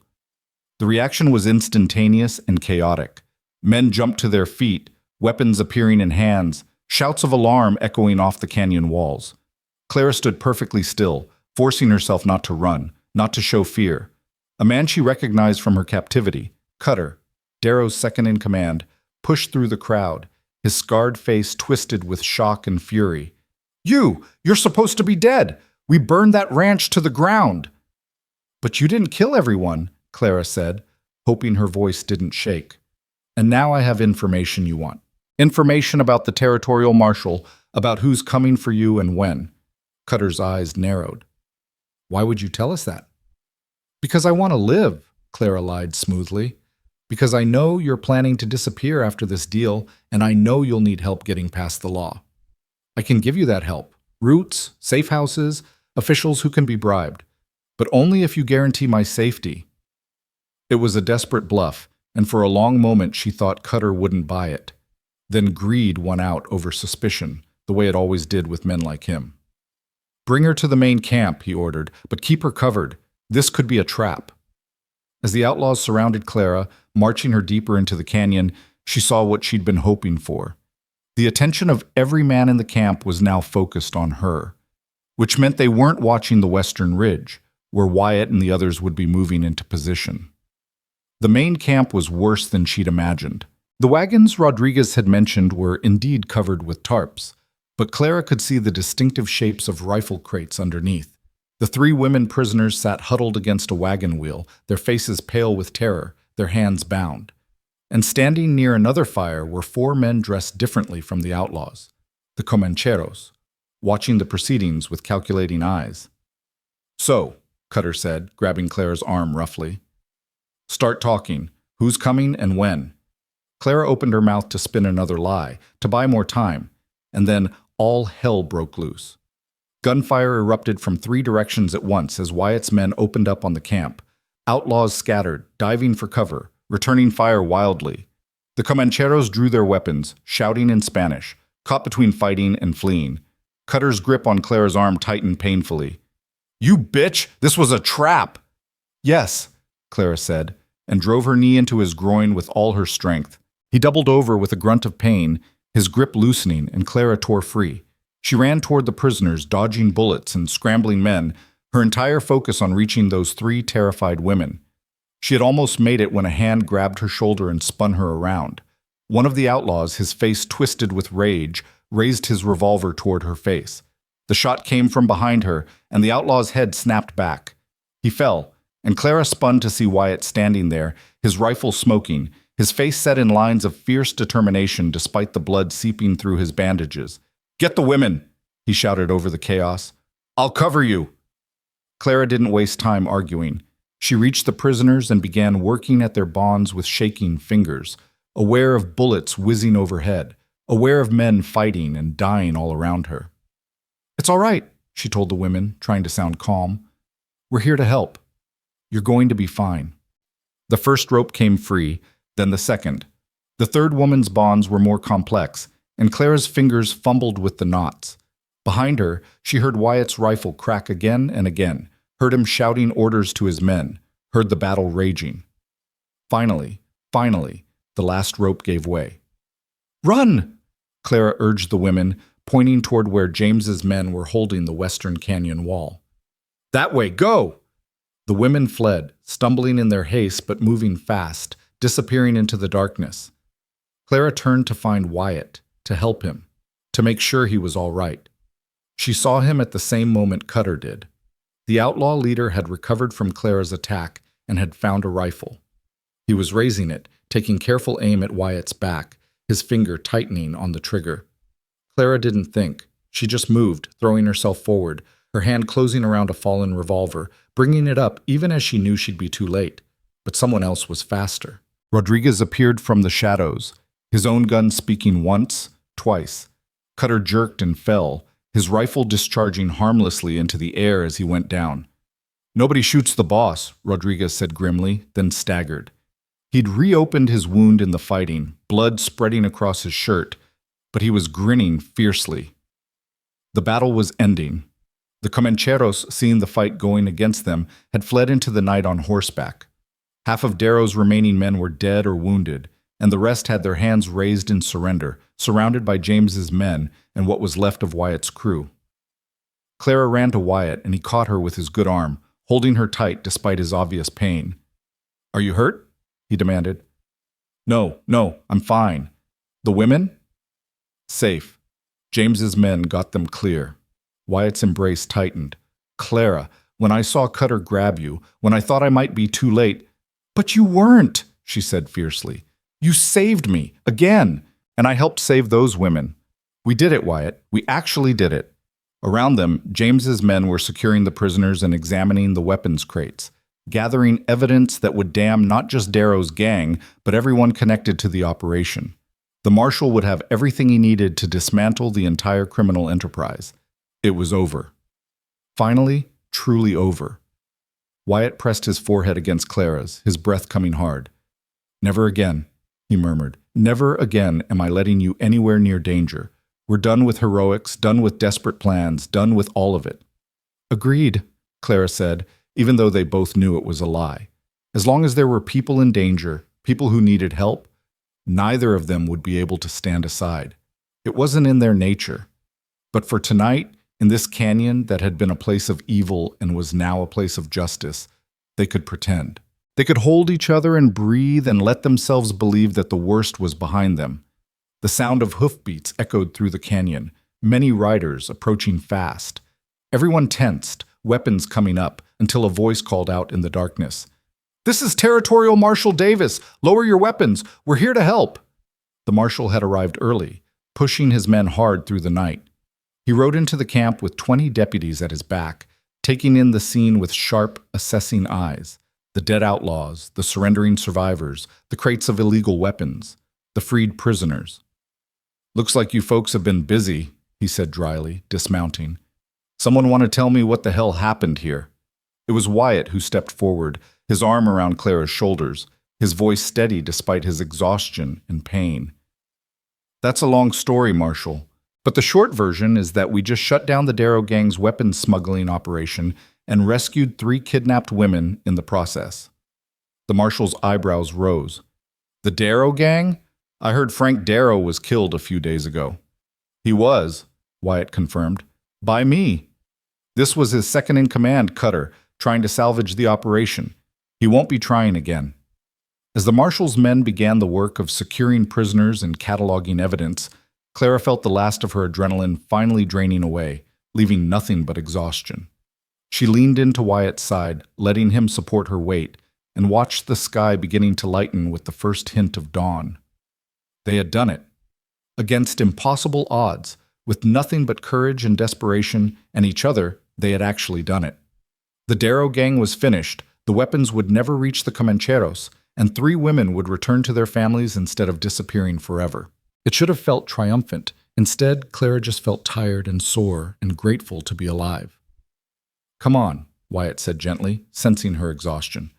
The reaction was instantaneous and chaotic. Men jumped to their feet, weapons appearing in hands, shouts of alarm echoing off the canyon walls. Clara stood perfectly still, forcing herself not to run, not to show fear. A man she recognized from her captivity, Cutter, Darrow's second in command, pushed through the crowd, his scarred face twisted with shock and fury. You're supposed to be dead! We burned that ranch to the ground!" "But you didn't kill everyone," Clara said, hoping her voice didn't shake. "And now I have information you want. Information about the territorial marshal, about who's coming for you and when." Cutter's eyes narrowed. "Why would you tell us that?" "Because I want to live," Clara lied smoothly. "Because I know you're planning to disappear after this deal, and I know you'll need help getting past the law. I can give you that help. Routes, safe houses, officials who can be bribed. But only if you guarantee my safety." It was a desperate bluff, and for a long moment she thought Cutter wouldn't buy it. Then greed won out over suspicion, the way it always did with men like him. "Bring her to the main camp," he ordered, "but keep her covered. This could be a trap." As the outlaws surrounded Clara, marching her deeper into the canyon, she saw what she'd been hoping for. The attention of every man in the camp was now focused on her, which meant they weren't watching the western ridge, where Wyatt and the others would be moving into position. The main camp was worse than she'd imagined. The wagons Rodriguez had mentioned were indeed covered with tarps, but Clara could see the distinctive shapes of rifle crates underneath. The 3 women prisoners sat huddled against a wagon wheel, their faces pale with terror, their hands bound. And standing near another fire were 4 men dressed differently from the outlaws, the Comancheros, watching the proceedings with calculating eyes. "So," Cutter said, grabbing Clara's arm roughly. "Start talking. Who's coming and when?" Clara opened her mouth to spin another lie, to buy more time, and then all hell broke loose. Gunfire erupted from 3 directions at once as Wyatt's men opened up on the camp. Outlaws scattered, diving for cover, returning fire wildly. The Comancheros drew their weapons, shouting in Spanish, caught between fighting and fleeing. Cutter's grip on Clara's arm tightened painfully. "You bitch! This was a trap!" "Yes," Clara said, and drove her knee into his groin with all her strength. He doubled over with a grunt of pain, his grip loosening, and Clara tore free. She ran toward the prisoners, dodging bullets and scrambling men, her entire focus on reaching those 3 terrified women. She had almost made it when a hand grabbed her shoulder and spun her around. One of the outlaws, his face twisted with rage, raised his revolver toward her face. The shot came from behind her, and the outlaw's head snapped back. He fell, and Clara spun to see Wyatt standing there, his rifle smoking, his face set in lines of fierce determination despite the blood seeping through his bandages. "Get the women!" he shouted over the chaos. "I'll cover you!" Clara didn't waste time arguing. She reached the prisoners and began working at their bonds with shaking fingers, aware of bullets whizzing overhead, aware of men fighting and dying all around her. "It's all right," she told the women, trying to sound calm. "We're here to help. You're going to be fine." The first rope came free, then the second. The third woman's bonds were more complex, and Clara's fingers fumbled with the knots. Behind her, she heard Wyatt's rifle crack again and again, heard him shouting orders to his men, heard the battle raging. Finally, the last rope gave way. "Run!" Clara urged the women, pointing toward where James's men were holding the western canyon wall. "That way, go!" The women fled, stumbling in their haste but moving fast, disappearing into the darkness. Clara turned to find Wyatt, to help him, to make sure he was all right. She saw him at the same moment Cutter did. The outlaw leader had recovered from Clara's attack and had found a rifle. He was raising it, taking careful aim at Wyatt's back, his finger tightening on the trigger. Clara didn't think. She just moved, throwing herself forward, her hand closing around a fallen revolver, bringing it up even as she knew she'd be too late. But someone else was faster. Rodriguez appeared from the shadows, his own gun speaking once, twice. Cutter jerked and fell, his rifle discharging harmlessly into the air as he went down. "Nobody shoots the boss," Rodriguez said grimly, then staggered. He'd reopened his wound in the fighting, blood spreading across his shirt, but he was grinning fiercely. The battle was ending. The Comancheros, seeing the fight going against them, had fled into the night on horseback. Half of Darrow's remaining men were dead or wounded, and the rest had their hands raised in surrender, surrounded by James's men and what was left of Wyatt's crew. Clara ran to Wyatt, and he caught her with his good arm, holding her tight despite his obvious pain. "Are you hurt?" he demanded. No, I'm fine." "The women?" "Safe. James's men got them clear." Wyatt's embrace tightened. "Clara, when I saw Cutter grab you, when I thought I might be too late—" "But you weren't," she said fiercely. "You saved me, again, and I helped save those women. We did it, Wyatt. We actually did it." Around them, James's men were securing the prisoners and examining the weapons crates, gathering evidence that would damn not just Darrow's gang, but everyone connected to the operation. The marshal would have everything he needed to dismantle the entire criminal enterprise. It was over. Finally, truly over. Wyatt pressed his forehead against Clara's, his breath coming hard. "Never again," he murmured. "Never again am I letting you anywhere near danger. We're done with heroics, done with desperate plans, done with all of it." "Agreed," Clara said, even though they both knew it was a lie. As long as there were people in danger, people who needed help, neither of them would be able to stand aside. It wasn't in their nature. But for tonight, in this canyon that had been a place of evil and was now a place of justice, they could pretend. They could hold each other and breathe and let themselves believe that the worst was behind them. The sound of hoofbeats echoed through the canyon, many riders approaching fast. Everyone tensed, weapons coming up, until a voice called out in the darkness. "This is Territorial Marshal Davis! Lower your weapons! We're here to help!" The marshal had arrived early, pushing his men hard through the night. He rode into the camp with 20 deputies at his back, taking in the scene with sharp, assessing eyes. The dead outlaws, the surrendering survivors, the crates of illegal weapons, the freed prisoners. "Looks like you folks have been busy," he said dryly, dismounting. "Someone want to tell me what the hell happened here?" It was Wyatt who stepped forward, his arm around Clara's shoulders, his voice steady despite his exhaustion and pain. "That's a long story, Marshal, but the short version is that we just shut down the Darrow gang's weapons smuggling operation and rescued 3 kidnapped women in the process." The Marshal's eyebrows rose. "The Darrow gang? I heard Frank Darrow was killed a few days ago." "He was," Wyatt confirmed. "By me. This was his second-in-command, Cutter, trying to salvage the operation. He won't be trying again." As the Marshal's men began the work of securing prisoners and cataloging evidence, Clara felt the last of her adrenaline finally draining away, leaving nothing but exhaustion. She leaned into Wyatt's side, letting him support her weight, and watched the sky beginning to lighten with the first hint of dawn. They had done it. Against impossible odds, with nothing but courage and desperation and each other, they had actually done it. The Darrow gang was finished, the weapons would never reach the Comancheros, and 3 women would return to their families instead of disappearing forever. It should have felt triumphant. Instead, Clara just felt tired and sore and grateful to be alive. "Come on," Wyatt said gently, sensing her exhaustion.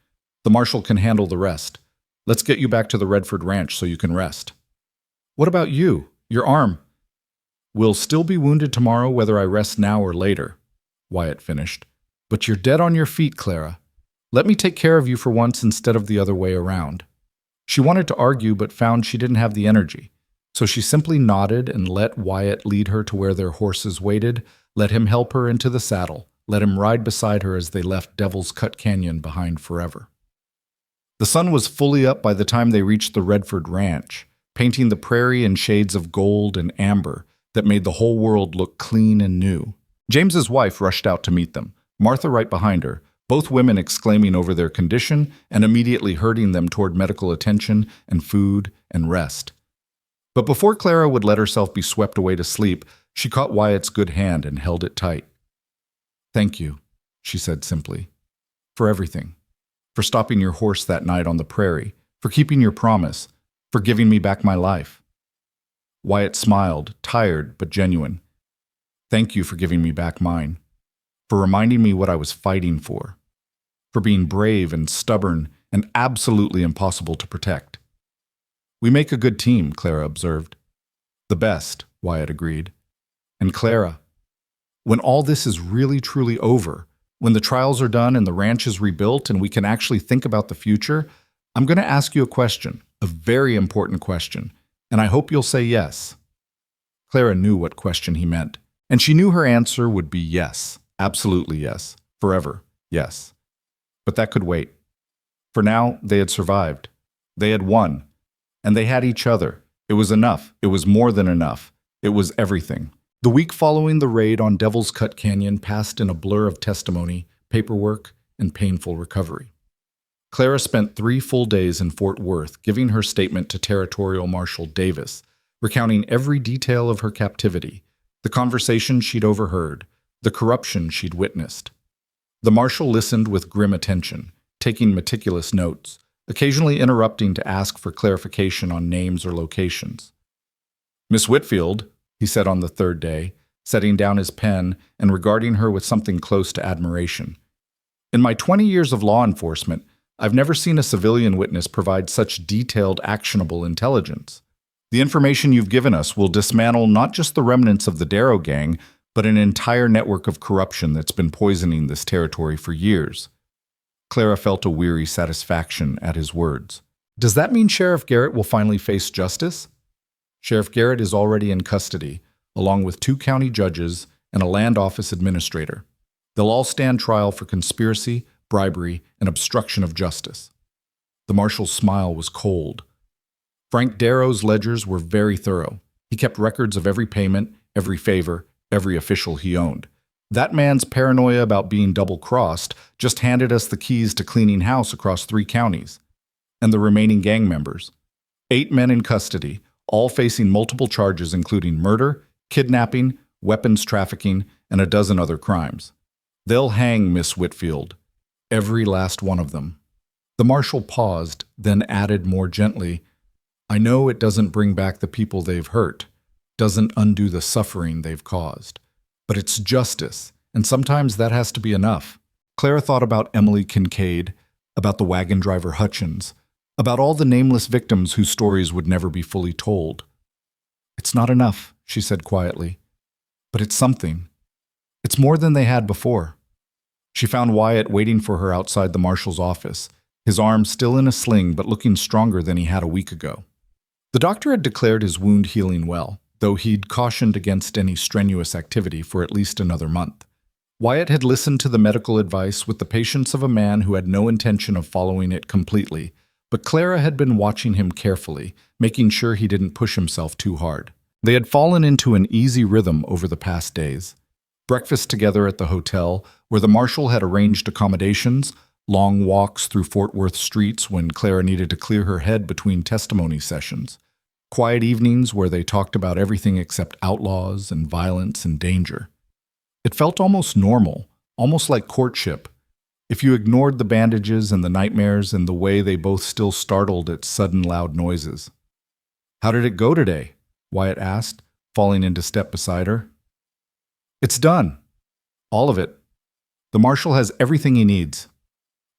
"The Marshal can handle the rest. Let's get you back to the Redford Ranch so you can rest." "What about you? Your arm?" "Will still be wounded tomorrow whether I rest now or later," Wyatt finished. "But you're dead on your feet, Clara. Let me take care of you for once instead of the other way around." She wanted to argue but found she didn't have the energy, so she simply nodded and let Wyatt lead her to where their horses waited, let him help her into the saddle, let him ride beside her as they left Devil's Cut Canyon behind forever. The sun was fully up by the time they reached the Redford Ranch, painting the prairie in shades of gold and amber that made the whole world look clean and new. James's wife rushed out to meet them, Martha right behind her, both women exclaiming over their condition and immediately herding them toward medical attention and food and rest. But before Clara would let herself be swept away to sleep, she caught Wyatt's good hand and held it tight. "Thank you," she said simply, "for everything. For stopping your horse that night on the prairie, for keeping your promise, for giving me back my life." Wyatt smiled, tired but genuine. "Thank you for giving me back mine, for reminding me what I was fighting for being brave and stubborn and absolutely impossible to protect. We make a good team, Clara observed. The best, Wyatt agreed. And Clara, when all this is really truly over, when the trials are done and the ranch is rebuilt and we can actually think about the future, I'm going to ask you a question, a very important question, and I hope you'll say yes. Clara knew what question he meant, and she knew her answer would be yes, absolutely yes, forever, yes. But that could wait. For now, they had survived. They had won. And they had each other. It was enough. It was more than enough. It was everything. The week following the raid on Devil's Cut Canyon passed in a blur of testimony, paperwork, and painful recovery. Clara spent 3 full days in Fort Worth giving her statement to Territorial Marshal Davis, recounting every detail of her captivity, the conversation she'd overheard, the corruption she'd witnessed. The marshal listened with grim attention, taking meticulous notes, occasionally interrupting to ask for clarification on names or locations. "Miss Whitfield," he said on the 3rd day, setting down his pen and regarding her with something close to admiration. "In my 20 years of law enforcement, I've never seen a civilian witness provide such detailed, actionable intelligence. The information you've given us will dismantle not just the remnants of the Darrow Gang, but an entire network of corruption that's been poisoning this territory for years." Clara felt a weary satisfaction at his words. "Does that mean Sheriff Garrett will finally face justice?" "Sheriff Garrett is already in custody, along with 2 county judges and a land office administrator. They'll all stand trial for conspiracy, bribery, and obstruction of justice." The marshal's smile was cold. Frank Darrow's ledgers were very thorough. He kept records of every payment, every favor, every official he owned. That man's paranoia about being double-crossed just handed us the keys to cleaning house across 3 counties. And the remaining gang members. 8 men in custody, all facing multiple charges including murder, kidnapping, weapons trafficking, and a dozen other crimes. They'll hang Miss Whitfield. Every last one of them. The marshal paused, then added more gently, "I know it doesn't bring back the people they've hurt, doesn't undo the suffering they've caused. But it's justice, and sometimes that has to be enough." Clara thought about Emily Kincaid, about the wagon driver Hutchins, about all the nameless victims whose stories would never be fully told. "It's not enough," she said quietly. "But it's something. It's more than they had before." She found Wyatt waiting for her outside the marshal's office, his arm still in a sling but looking stronger than he had a week ago. The doctor had declared his wound healing well, though he'd cautioned against any strenuous activity for at least another month. Wyatt had listened to the medical advice with the patience of a man who had no intention of following it completely, but Clara had been watching him carefully, making sure he didn't push himself too hard. They had fallen into an easy rhythm over the past days. Breakfast together at the hotel, where the marshal had arranged accommodations, long walks through Fort Worth streets when Clara needed to clear her head between testimony sessions, quiet evenings where they talked about everything except outlaws and violence and danger. It felt almost normal, almost like courtship, if you ignored the bandages and the nightmares and the way they both still startled at sudden loud noises. "How did it go today?" Wyatt asked, falling into step beside her. "It's done. All of it. The marshal has everything he needs."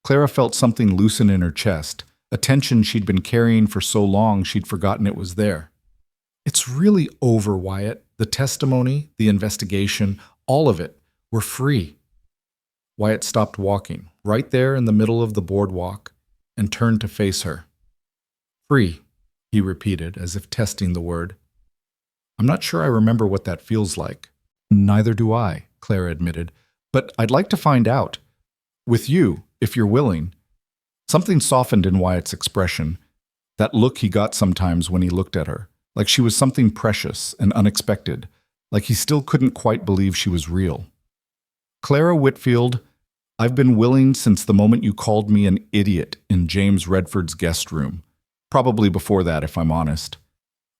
Clara felt something loosen in her chest, a tension she'd been carrying for so long she'd forgotten it was there. "It's really over, Wyatt. The testimony, the investigation, all of it. We're free." Wyatt stopped walking, right there in the middle of the boardwalk, and turned to face her. "Free," he repeated, as if testing the word. "I'm not sure I remember what that feels like." "Neither do I," Clara admitted, "but I'd like to find out. With you, if you're willing." Something softened in Wyatt's expression, that look he got sometimes when he looked at her, like she was something precious and unexpected, like he still couldn't quite believe she was real. "Clara Whitfield, I've been willing since the moment you called me an idiot in James Redford's guest room. Probably before that, if I'm honest."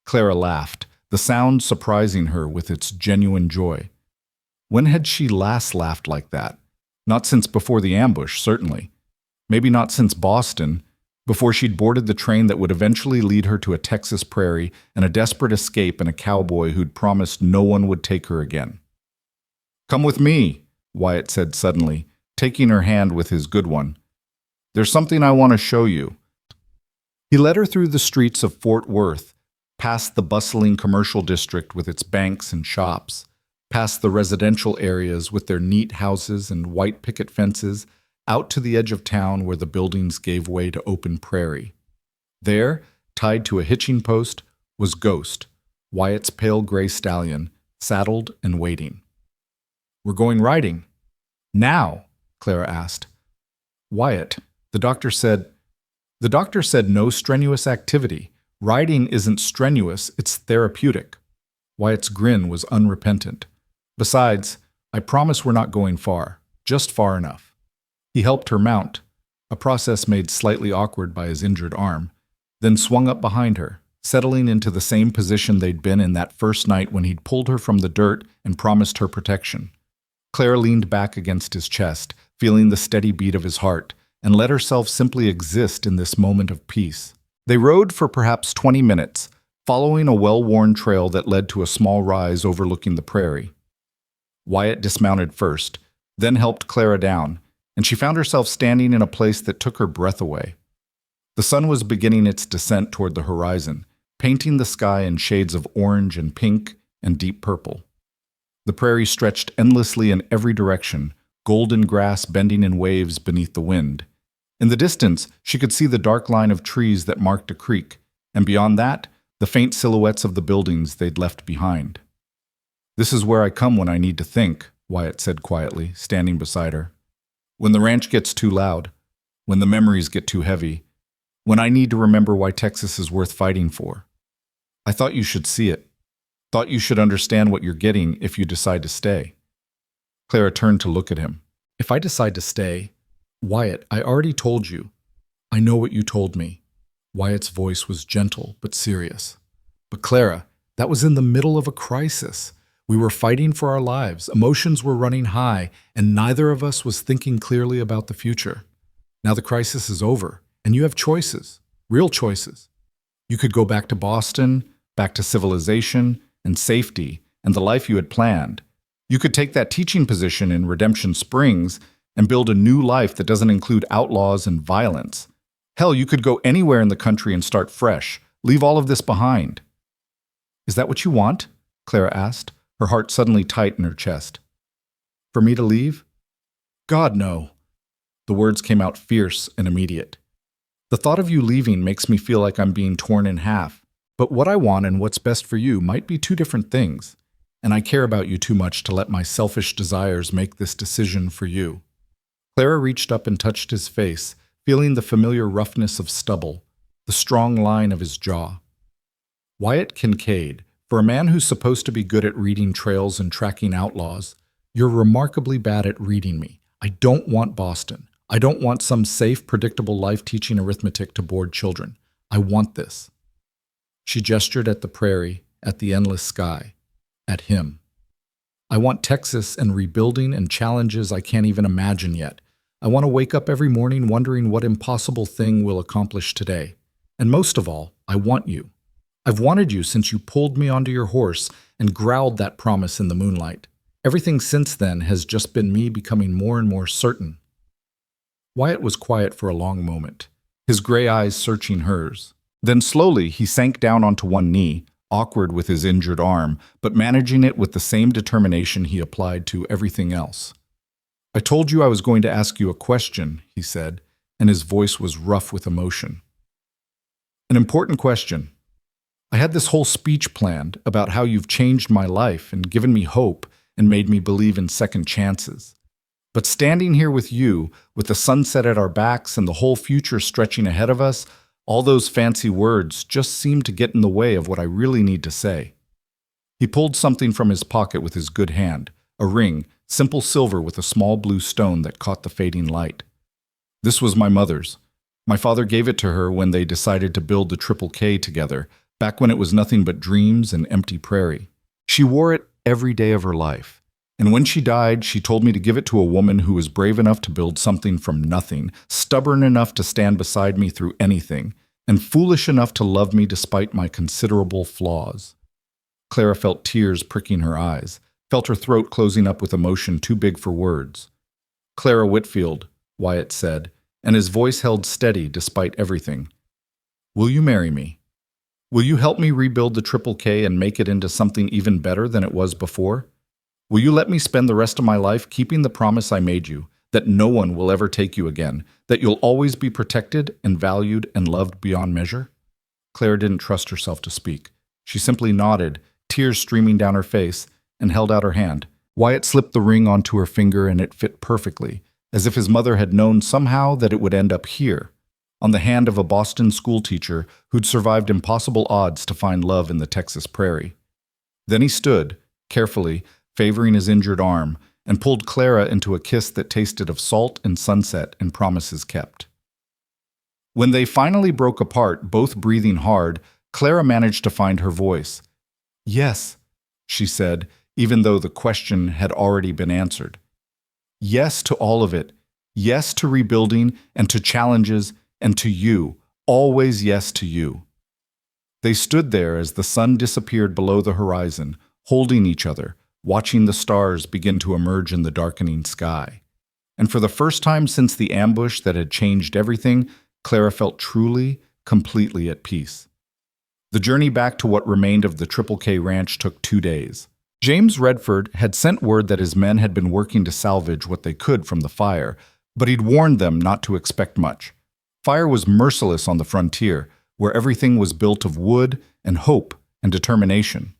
Clara laughed, the sound surprising her with its genuine joy. When had she last laughed like that? Not since before the ambush, certainly. Maybe not since Boston, before she'd boarded the train that would eventually lead her to a Texas prairie and a desperate escape and a cowboy who'd promised no one would take her again. "Come with me," Wyatt said suddenly, taking her hand with his good one. There's something I want to show you." He led her through the streets of Fort Worth, past the bustling commercial district with its banks and shops, past the residential areas with their neat houses and white picket fences, out to the edge of town where the buildings gave way to open prairie. There, tied to a hitching post, was Ghost, Wyatt's pale gray stallion, saddled and waiting. "We're going riding." "Now?" Clara asked. "Wyatt, the doctor said no strenuous activity. Riding isn't strenuous, it's therapeutic." Wyatt's grin was unrepentant. "Besides, I promise we're not going far, just far enough." He helped her mount, a process made slightly awkward by his injured arm, then swung up behind her, settling into the same position they'd been in that first night when he'd pulled her from the dirt and promised her protection. Clara leaned back against his chest, feeling the steady beat of his heart, and let herself simply exist in this moment of peace. They rode for perhaps 20 minutes, following a well-worn trail that led to a small rise overlooking the prairie. Wyatt dismounted first, then helped Clara down, and she found herself standing in a place that took her breath away. The sun was beginning its descent toward the horizon, painting the sky in shades of orange and pink and deep purple. The prairie stretched endlessly in every direction, golden grass bending in waves beneath the wind. In the distance, she could see the dark line of trees that marked a creek, and beyond that, the faint silhouettes of the buildings they'd left behind. "This is where I come when I need to think," Wyatt said quietly, standing beside her. "When the ranch gets too loud, when the memories get too heavy, when I need to remember why Texas is worth fighting for. I thought you should see it. Thought you should understand what you're getting if you decide to stay." Clara turned to look at him. "If I decide to stay, Wyatt, I already told you. I know what you told me." Wyatt's voice was gentle but serious. "But Clara, that was in the middle of a crisis. We were fighting for our lives, emotions were running high, and neither of us was thinking clearly about the future. Now the crisis is over, and you have choices, real choices. You could go back to Boston, back to civilization and safety and the life you had planned. You could take that teaching position in Redemption Springs and build a new life that doesn't include outlaws and violence. Hell, you could go anywhere in the country and start fresh, leave all of this behind." "Is that what you want?" Clara asked, her heart suddenly tight in her chest. "For me to leave?" "God, no." The words came out fierce and immediate. "The thought of you leaving makes me feel like I'm being torn in half. But what I want and what's best for you might be two different things, and I care about you too much to let my selfish desires make this decision for you." Clara reached up and touched his face, feeling the familiar roughness of stubble, the strong line of his jaw. "Wyatt Kincaid, for a man who's supposed to be good at reading trails and tracking outlaws, you're remarkably bad at reading me. I don't want Boston. I don't want some safe, predictable life teaching arithmetic to bored children. I want this." She gestured at the prairie, at the endless sky, at him. "I want Texas and rebuilding and challenges I can't even imagine yet. I want to wake up every morning wondering what impossible thing we'll accomplish today. And most of all, I want you. I've wanted you since you pulled me onto your horse and growled that promise in the moonlight. Everything since then has just been me becoming more and more certain." Wyatt was quiet for a long moment, his gray eyes searching hers. Then slowly he sank down onto one knee, awkward with his injured arm, but managing it with the same determination he applied to everything else. "I told you I was going to ask you a question," he said, and his voice was rough with emotion. "An important question. I had this whole speech planned about how you've changed my life and given me hope and made me believe in second chances. But standing here with you, with the sunset at our backs and the whole future stretching ahead of us, all those fancy words just seem to get in the way of what I really need to say." He pulled something from his pocket with his good hand, a ring, simple silver with a small blue stone that caught the fading light. "This was my mother's. My father gave it to her when they decided to build the Triple K together, back when it was nothing but dreams and empty prairie. She wore it every day of her life. And when she died, she told me to give it to a woman who was brave enough to build something from nothing, stubborn enough to stand beside me through anything, and foolish enough to love me despite my considerable flaws." Clara felt tears pricking her eyes, felt her throat closing up with emotion too big for words. "Clara Whitfield," Wyatt said, and his voice held steady despite everything. Will you marry me? Will you help me rebuild the Triple K and make it into something even better than it was before? Will you let me spend the rest of my life keeping the promise I made you, that no one will ever take you again, that you'll always be protected and valued and loved beyond measure? Clara didn't trust herself to speak. She simply nodded, tears streaming down her face, and held out her hand. Wyatt slipped the ring onto her finger and it fit perfectly, as if his mother had known somehow that it would end up here, on the hand of a Boston schoolteacher who'd survived impossible odds to find love in the Texas prairie. Then he stood, carefully, favoring his injured arm, and pulled Clara into a kiss that tasted of salt and sunset and promises kept. When they finally broke apart, both breathing hard, Clara managed to find her voice. "Yes," she said, even though the question had already been answered. "Yes to all of it. Yes to rebuilding and to challenges and to you. Always yes to you." They stood there as the sun disappeared below the horizon, holding each other, watching the stars begin to emerge in the darkening sky. And for the first time since the ambush that had changed everything, Clara felt truly, completely at peace. The journey back to what remained of the Triple K Ranch took 2 days. James Redford had sent word that his men had been working to salvage what they could from the fire, but he'd warned them not to expect much. Fire was merciless on the frontier, where everything was built of wood and hope and determination.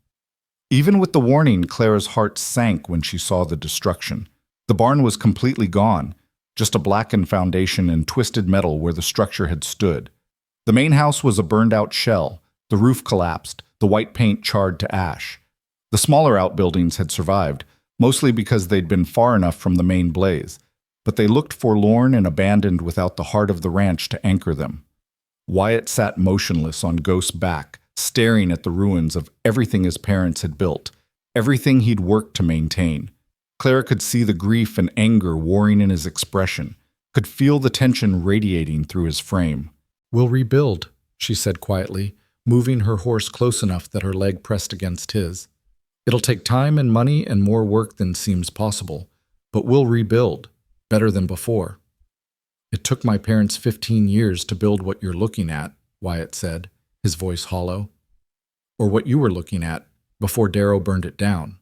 Even with the warning, Clara's heart sank when she saw the destruction. The barn was completely gone, just a blackened foundation and twisted metal where the structure had stood. The main house was a burned-out shell, the roof collapsed, the white paint charred to ash. The smaller outbuildings had survived, mostly because they'd been far enough from the main blaze, but they looked forlorn and abandoned without the heart of the ranch to anchor them. Wyatt sat motionless on Ghost's back, staring at the ruins of everything his parents had built, everything he'd worked to maintain. Clara could see the grief and anger warring in his expression, could feel the tension radiating through his frame. "We'll rebuild," she said quietly, moving her horse close enough that her leg pressed against his. "It'll take time and money and more work than seems possible, but we'll rebuild, better than before." "It took my parents 15 years to build what you're looking at," Wyatt said, his voice hollow. "Or what you were looking at, before Darrow burned it down.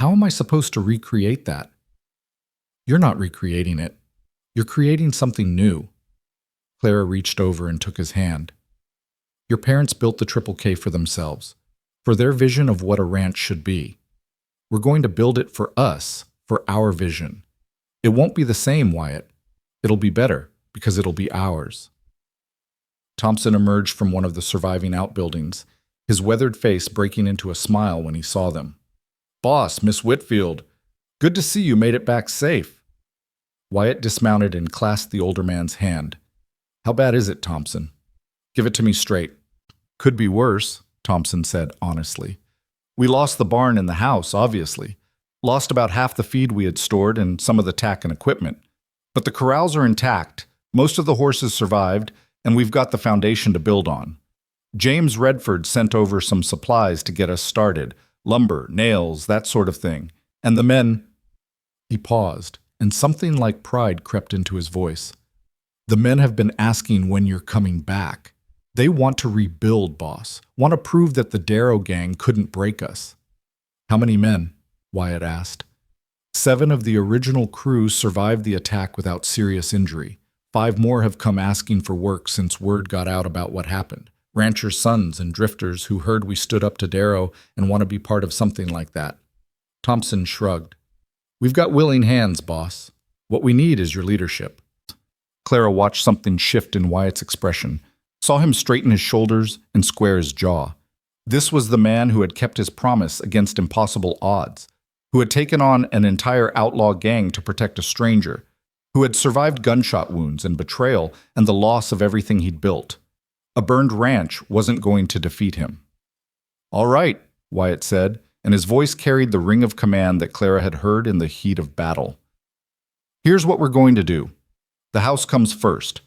How am I supposed to recreate that?" "You're not recreating it. You're creating something new." Clara reached over and took his hand. "Your parents built the Triple K for themselves, for their vision of what a ranch should be. We're going to build it for us, for our vision. It won't be the same, Wyatt. It'll be better, because it'll be ours." Thompson emerged from one of the surviving outbuildings, his weathered face breaking into a smile when he saw them. "Boss, Miss Whitfield, good to see you made it back safe." Wyatt dismounted and clasped the older man's hand. "How bad is it, Thompson? Give it to me straight." "Could be worse," Thompson said honestly. "We lost the barn and the house, obviously. Lost about half the feed we had stored and some of the tack and equipment. But the corrals are intact, most of the horses survived, and we've got the foundation to build on. James Redford sent over some supplies to get us started, lumber, nails, that sort of thing. And the men—" He paused, and something like pride crept into his voice. "The men have been asking when you're coming back. They want to rebuild, boss, want to prove that the Darrow gang couldn't break us." "How many men?" Wyatt asked. 7 of the original crew survived the attack without serious injury. 5 more have come asking for work since word got out about what happened. Ranchers' sons and drifters who heard we stood up to Darrow and want to be part of something like that." Thompson shrugged. "We've got willing hands, boss. What we need is your leadership." Clara watched something shift in Wyatt's expression, saw him straighten his shoulders and square his jaw. This was the man who had kept his promise against impossible odds, who had taken on an entire outlaw gang to protect a stranger, who had survived gunshot wounds and betrayal and the loss of everything he'd built. A burned ranch wasn't going to defeat him. "All right," Wyatt said, and his voice carried the ring of command that Clara had heard in the heat of battle. "Here's what we're going to do. The house comes first.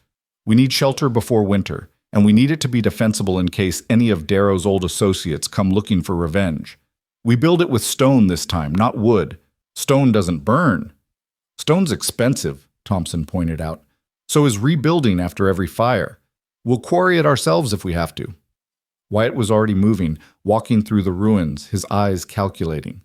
We need shelter before winter, and we need it to be defensible in case any of Darrow's old associates come looking for revenge. We build it with stone this time, not wood. Stone doesn't burn." "Stone's expensive," Thompson pointed out. So is rebuilding after every fire. We'll quarry it ourselves if we have to. Wyatt was already moving, walking through the ruins, his eyes calculating.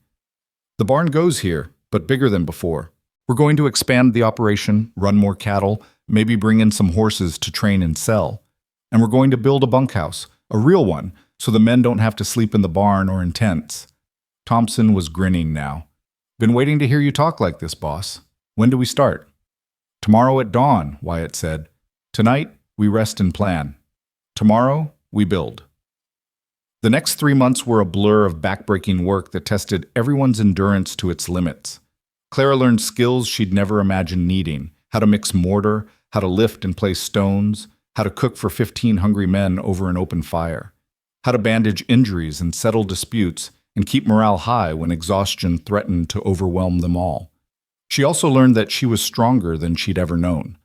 The barn goes here, but bigger than before. We're going to expand the operation, run more cattle, maybe bring in some horses to train and sell. And we're going to build a bunkhouse, a real one, so the men don't have to sleep in the barn or in tents. Thompson was grinning now. Been waiting to hear you talk like this, boss. When do we start? Tomorrow at dawn, Wyatt said. Tonight, we rest and plan. Tomorrow, we build. The next 3 months were a blur of backbreaking work that tested everyone's endurance to its limits. Clara learned skills she'd never imagined needing: how to mix mortar, how to lift and place stones, how to cook for 15 hungry men over an open fire, how to bandage injuries and settle disputes and keep morale high when exhaustion threatened to overwhelm them all. She also learned that she was stronger than she'd ever known.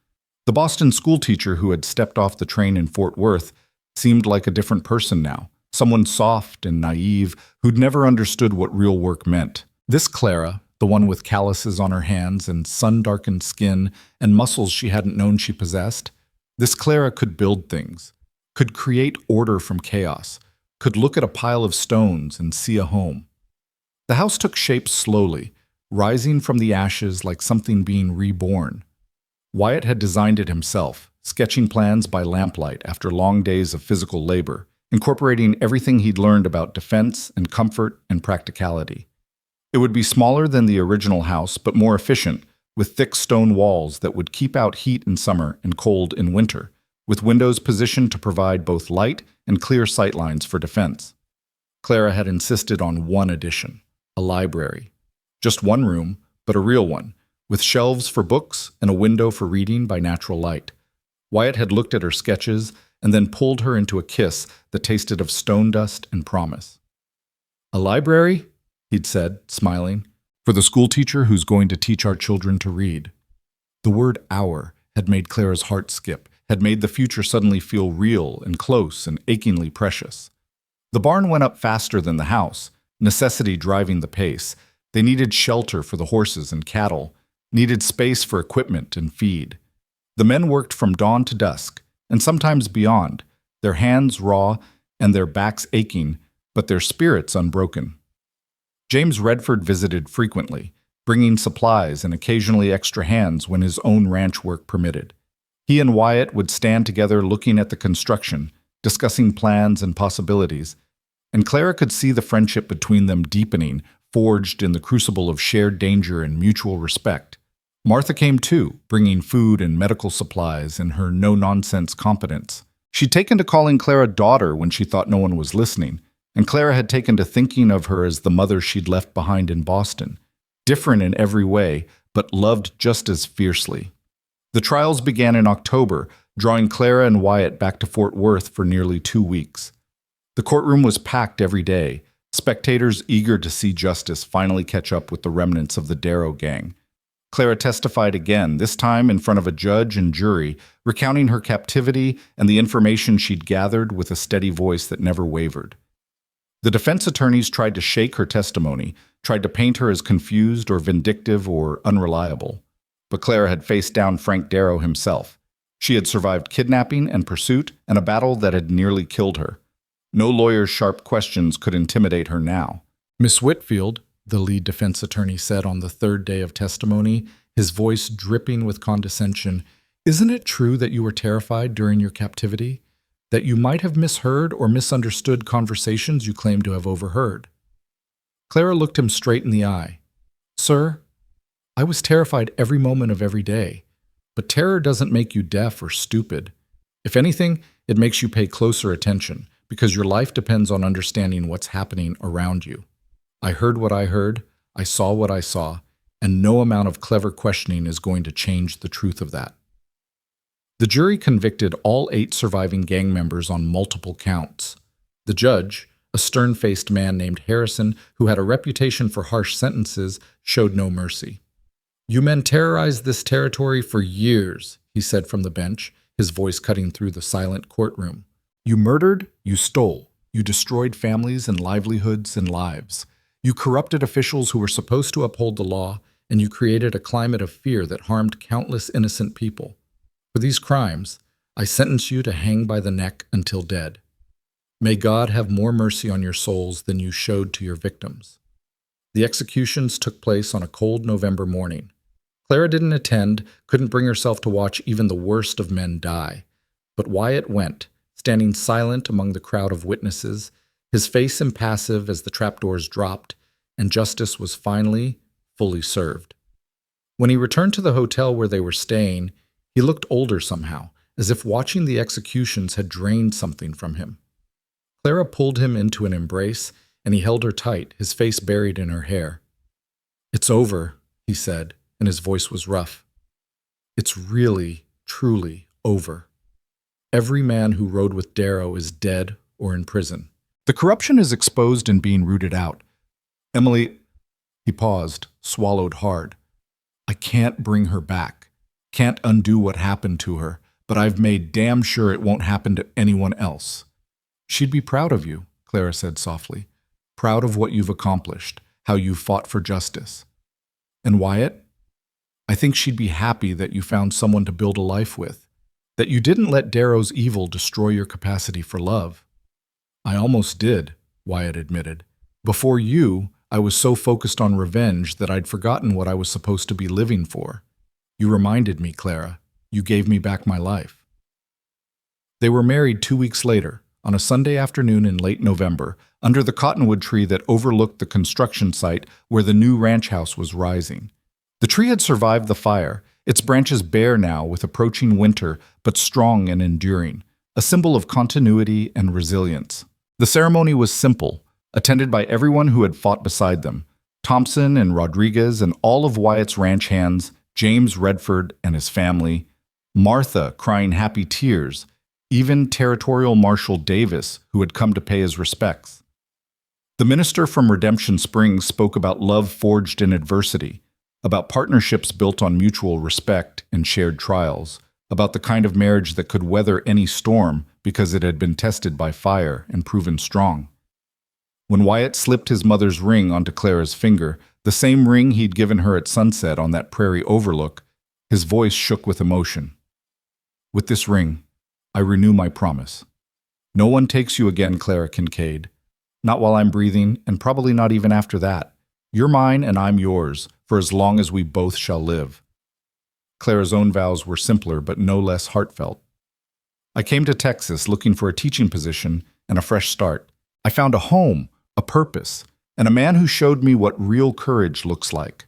The Boston schoolteacher who had stepped off the train in Fort Worth seemed like a different person now, someone soft and naive who'd never understood what real work meant. This Clara, the one with calluses on her hands and sun-darkened skin and muscles she hadn't known she possessed, this Clara could build things, could create order from chaos, could look at a pile of stones and see a home. The house took shape slowly, rising from the ashes like something being reborn. Wyatt had designed it himself, sketching plans by lamplight after long days of physical labor, incorporating everything he'd learned about defense and comfort and practicality. It would be smaller than the original house, but more efficient, with thick stone walls that would keep out heat in summer and cold in winter, with windows positioned to provide both light and clear sightlines for defense. Clara had insisted on one addition, a library. Just one room, but a real one, with shelves for books and a window for reading by natural light. Wyatt had looked at her sketches and then pulled her into a kiss that tasted of stone dust and promise. "A library?" he'd said, smiling. "For the schoolteacher who's going to teach our children to read." The word "our" had made Clara's heart skip, had made the future suddenly feel real and close and achingly precious. The barn went up faster than the house, necessity driving the pace. They needed shelter for the horses and cattle, needed space for equipment and feed. The men worked from dawn to dusk, and sometimes beyond, their hands raw and their backs aching, but their spirits unbroken. James Redford visited frequently, bringing supplies and occasionally extra hands when his own ranch work permitted. He and Wyatt would stand together looking at the construction, discussing plans and possibilities, and Clara could see the friendship between them deepening, forged in the crucible of shared danger and mutual respect. Martha came too, bringing food and medical supplies in her no-nonsense competence. She'd taken to calling Clara daughter when she thought no one was listening, and Clara had taken to thinking of her as the mother she'd left behind in Boston, different in every way, but loved just as fiercely. The trials began in October, drawing Clara and Wyatt back to Fort Worth for nearly 2 weeks. The courtroom was packed every day, spectators eager to see justice finally catch up with the remnants of the Darrow gang. Clara testified again, this time in front of a judge and jury, recounting her captivity and the information she'd gathered with a steady voice that never wavered. The defense attorneys tried to shake her testimony, tried to paint her as confused or vindictive or unreliable. But Clara had faced down Frank Darrow himself. She had survived kidnapping and pursuit and a battle that had nearly killed her. No lawyer's sharp questions could intimidate her now. "Miss Whitfield," the lead defense attorney said on the third day of testimony, his voice dripping with condescension, "isn't it true that you were terrified during your captivity? That you might have misheard or misunderstood conversations you claim to have overheard?" Clara looked him straight in the eye. "Sir, I was terrified every moment of every day, but terror doesn't make you deaf or stupid. If anything, it makes you pay closer attention, because your life depends on understanding what's happening around you. I heard what I heard, I saw what I saw, and no amount of clever questioning is going to change the truth of that." The jury convicted all 8 surviving gang members on multiple counts. The judge, a stern-faced man named Harrison who had a reputation for harsh sentences, showed no mercy. "You men terrorized this territory for years," he said from the bench, his voice cutting through the silent courtroom. "You murdered, you stole, you destroyed families and livelihoods and lives. You corrupted officials who were supposed to uphold the law, and you created a climate of fear that harmed countless innocent people. For these crimes, I sentence you to hang by the neck until dead. May God have more mercy on your souls than you showed to your victims." The executions took place on a cold November morning. Clara didn't attend, couldn't bring herself to watch even the worst of men die. But Wyatt went, standing silent among the crowd of witnesses, his face impassive as the trapdoors dropped, and justice was finally, fully served. When he returned to the hotel where they were staying, he looked older somehow, as if watching the executions had drained something from him. Clara pulled him into an embrace, and he held her tight, his face buried in her hair. "It's over," he said, and his voice was rough. "It's really, truly over. Every man who rode with Darrow is dead or in prison. The corruption is exposed and being rooted out. Emily," he paused, swallowed hard. "I can't bring her back, can't undo what happened to her, but I've made damn sure it won't happen to anyone else." "She'd be proud of you," Clara said softly. "Proud of what you've accomplished, how you've fought for justice. And Wyatt, I think she'd be happy that you found someone to build a life with, that you didn't let Darrow's evil destroy your capacity for love." "I almost did," Wyatt admitted. "Before you, I was so focused on revenge that I'd forgotten what I was supposed to be living for. You reminded me, Clara. You gave me back my life." They were married 2 weeks later, on a Sunday afternoon in late November, under the cottonwood tree that overlooked the construction site where the new ranch house was rising. The tree had survived the fire, its branches bare now with approaching winter, but strong and enduring, a symbol of continuity and resilience. The ceremony was simple, attended by everyone who had fought beside them, Thompson and Rodriguez and all of Wyatt's ranch hands, James Redford and his family, Martha crying happy tears, even Territorial Marshal Davis, who had come to pay his respects. The minister from Redemption Springs spoke about love forged in adversity, about partnerships built on mutual respect and shared trials, about the kind of marriage that could weather any storm because it had been tested by fire and proven strong. When Wyatt slipped his mother's ring onto Clara's finger, the same ring he'd given her at sunset on that prairie overlook, his voice shook with emotion. "With this ring, I renew my promise. No one takes you again, Clara Kincaid. Not while I'm breathing, and probably not even after that. You're mine and I'm yours, for as long as we both shall live." Clara's own vows were simpler, but no less heartfelt. "I came to Texas looking for a teaching position and a fresh start. I found a home, a purpose, and a man who showed me what real courage looks like.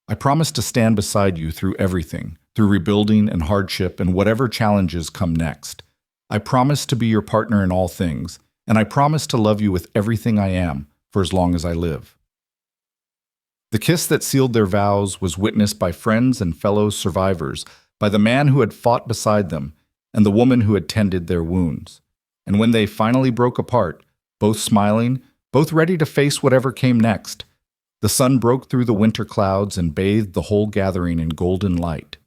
I promise to stand beside you through everything, through rebuilding and hardship and whatever challenges come next. I promise to be your partner in all things, and I promise to love you with everything I am for as long as I live." The kiss that sealed their vows was witnessed by friends and fellow survivors, by the man who had fought beside them, and the woman who had tended their wounds. And when they finally broke apart, both smiling, both ready to face whatever came next, the sun broke through the winter clouds and bathed the whole gathering in golden light.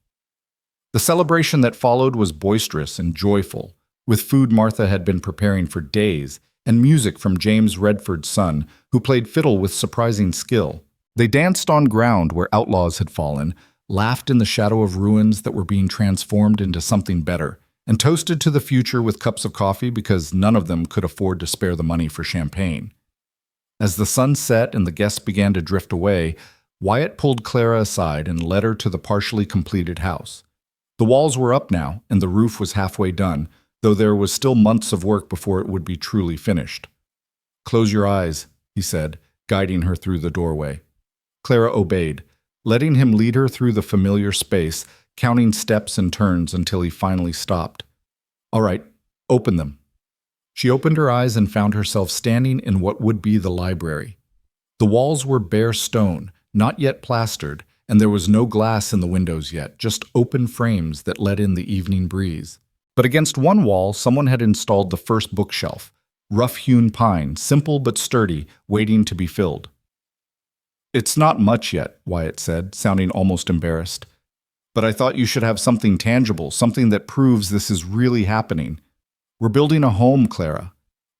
The celebration that followed was boisterous and joyful, with food Martha had been preparing for days, and music from James Redford's son, who played fiddle with surprising skill. They danced on ground where outlaws had fallen, laughed in the shadow of ruins that were being transformed into something better, and toasted to the future with cups of coffee because none of them could afford to spare the money for champagne. As the sun set and the guests began to drift away, Wyatt pulled Clara aside and led her to the partially completed house. The walls were up now, and the roof was halfway done, though there was still months of work before it would be truly finished. "Close your eyes," he said, guiding her through the doorway. Clara obeyed, letting him lead her through the familiar space, counting steps and turns until he finally stopped. "All right, open them." She opened her eyes and found herself standing in what would be the library. The walls were bare stone, not yet plastered, and there was no glass in the windows yet, just open frames that let in the evening breeze. But against one wall, someone had installed the first bookshelf, rough-hewn pine, simple but sturdy, waiting to be filled. "It's not much yet," Wyatt said, sounding almost embarrassed. "But I thought you should have something tangible, something that proves this is really happening. We're building a home, Clara.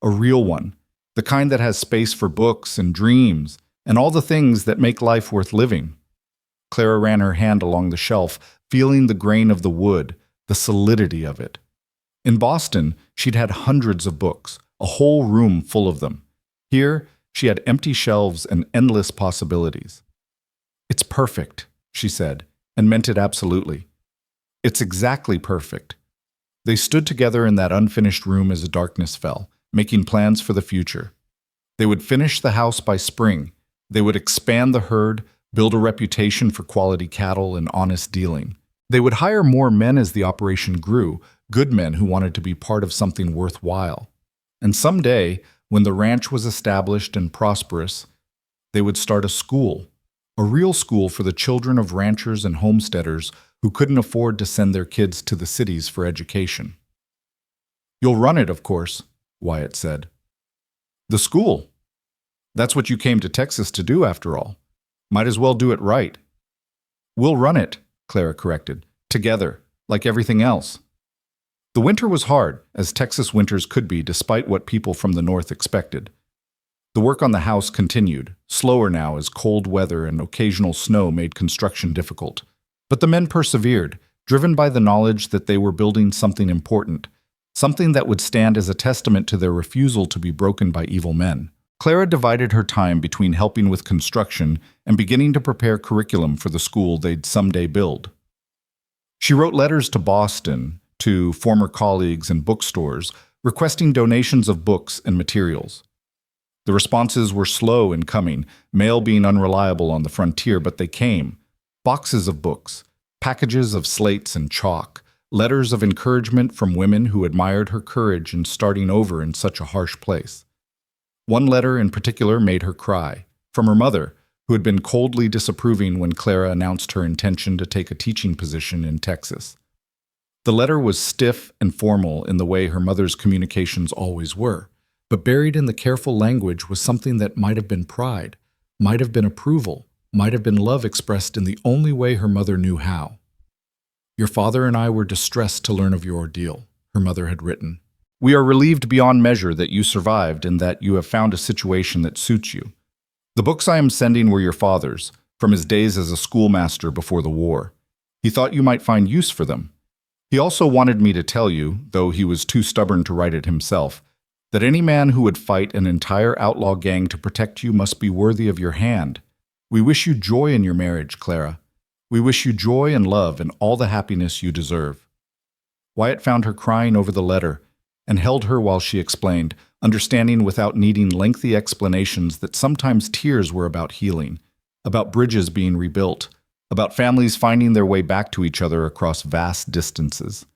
A real one. The kind that has space for books and dreams, and all the things that make life worth living." Clara ran her hand along the shelf, feeling the grain of the wood, the solidity of it. In Boston, she'd had hundreds of books, a whole room full of them. Here, she had empty shelves and endless possibilities. "It's perfect," she said, and meant it absolutely. "It's exactly perfect." They stood together in that unfinished room as the darkness fell, making plans for the future. They would finish the house by spring. They would expand the herd, build a reputation for quality cattle and honest dealing. They would hire more men as the operation grew, good men who wanted to be part of something worthwhile. And someday, when the ranch was established and prosperous, they would start a school, a real school for the children of ranchers and homesteaders who couldn't afford to send their kids to the cities for education. "You'll run it, of course," Wyatt said. "The school. That's what you came to Texas to do, after all. Might as well do it right." "We'll run it," Clara corrected, "together, like everything else." The winter was hard, as Texas winters could be despite what people from the north expected. The work on the house continued, slower now as cold weather and occasional snow made construction difficult. But the men persevered, driven by the knowledge that they were building something important, something that would stand as a testament to their refusal to be broken by evil men. Clara divided her time between helping with construction and beginning to prepare curriculum for the school they'd someday build. She wrote letters to Boston, to former colleagues and bookstores, requesting donations of books and materials. The responses were slow in coming, mail being unreliable on the frontier, but they came. Boxes of books, packages of slates and chalk, letters of encouragement from women who admired her courage in starting over in such a harsh place. One letter in particular made her cry, from her mother, who had been coldly disapproving when Clara announced her intention to take a teaching position in Texas. The letter was stiff and formal in the way her mother's communications always were, but buried in the careful language was something that might have been pride, might have been approval, might have been love expressed in the only way her mother knew how. "Your father and I were distressed to learn of your ordeal," her mother had written. "We are relieved beyond measure that you survived and that you have found a situation that suits you. The books I am sending were your father's, from his days as a schoolmaster before the war. He thought you might find use for them. He also wanted me to tell you, though he was too stubborn to write it himself, that any man who would fight an entire outlaw gang to protect you must be worthy of your hand. We wish you joy in your marriage, Clara. We wish you joy and love and all the happiness you deserve." Wyatt found her crying over the letter and held her while she explained, understanding without needing lengthy explanations that sometimes tears were about healing, about bridges being rebuilt, about families finding their way back to each other across vast distances.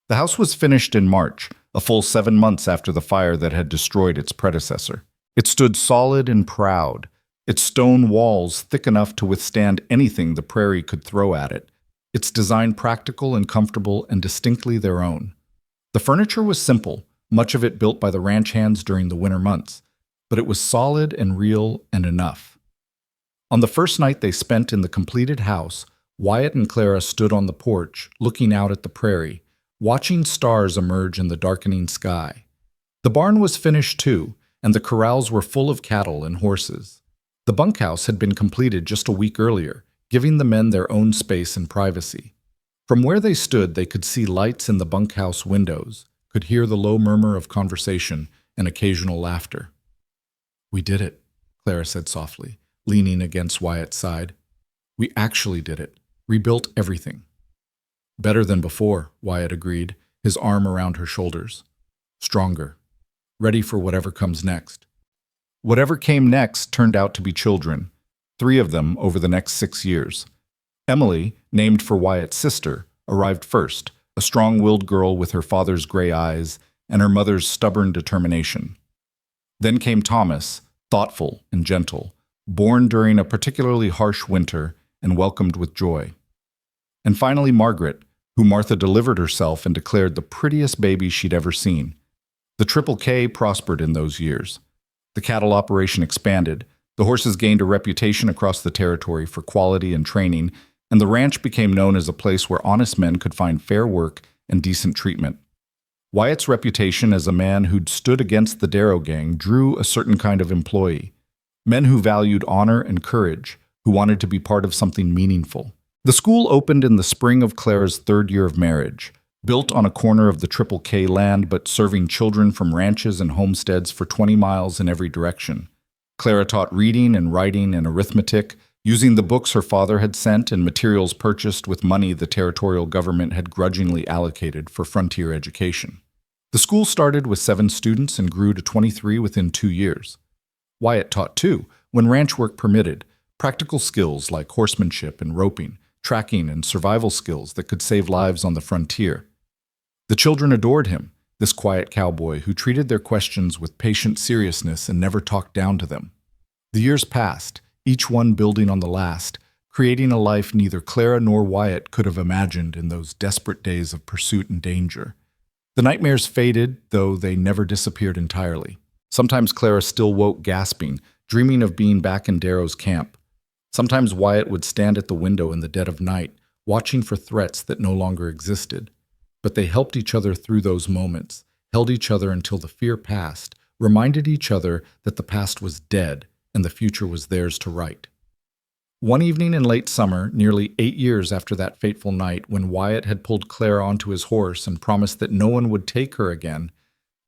The house was finished in March, a full 7 months after the fire that had destroyed its predecessor. It stood solid and proud, its stone walls thick enough to withstand anything the prairie could throw at it, its design practical and comfortable and distinctly their own. The furniture was simple, much of it built by the ranch hands during the winter months, but it was solid and real and enough. On the first night they spent in the completed house, Wyatt and Clara stood on the porch, looking out at the prairie, watching stars emerge in the darkening sky. The barn was finished too, and the corrals were full of cattle and horses. The bunkhouse had been completed just a week earlier, giving the men their own space and privacy. From where they stood, they could see lights in the bunkhouse windows, could hear the low murmur of conversation and occasional laughter. "We did it," Clara said softly, leaning against Wyatt's side. "We actually did it. Rebuilt everything." "Better than before," Wyatt agreed, his arm around her shoulders. "Stronger. Ready for whatever comes next." Whatever came next turned out to be children, 3 of them over the next 6 years. Emily, named for Wyatt's sister, arrived first, a strong-willed girl with her father's gray eyes and her mother's stubborn determination. Then came Thomas, thoughtful and gentle, born during a particularly harsh winter and welcomed with joy. And finally Margaret, who Martha delivered herself and declared the prettiest baby she'd ever seen. The Triple K prospered in those years. The cattle operation expanded, the horses gained a reputation across the territory for quality and training, and the ranch became known as a place where honest men could find fair work and decent treatment. Wyatt's reputation as a man who'd stood against the Darrow gang drew a certain kind of employee, men who valued honor and courage, who wanted to be part of something meaningful. The school opened in the spring of Clara's 3rd year of marriage, Built on a corner of the Triple K land but serving children from ranches and homesteads for 20 miles in every direction. Clara taught reading and writing and arithmetic, using the books her father had sent and materials purchased with money the territorial government had grudgingly allocated for frontier education. The school started with 7 students and grew to 23 within 2 years. Wyatt taught too, when ranch work permitted, practical skills like horsemanship and roping, tracking and survival skills that could save lives on the frontier. The children adored him, this quiet cowboy who treated their questions with patient seriousness and never talked down to them. The years passed, each one building on the last, creating a life neither Clara nor Wyatt could have imagined in those desperate days of pursuit and danger. The nightmares faded, though they never disappeared entirely. Sometimes Clara still woke gasping, dreaming of being back in Darrow's camp. Sometimes Wyatt would stand at the window in the dead of night, watching for threats that no longer existed. But they helped each other through those moments, held each other until the fear passed, reminded each other that the past was dead and the future was theirs to write. One evening in late summer, nearly 8 years after that fateful night when Wyatt had pulled Clara onto his horse and promised that no one would take her again,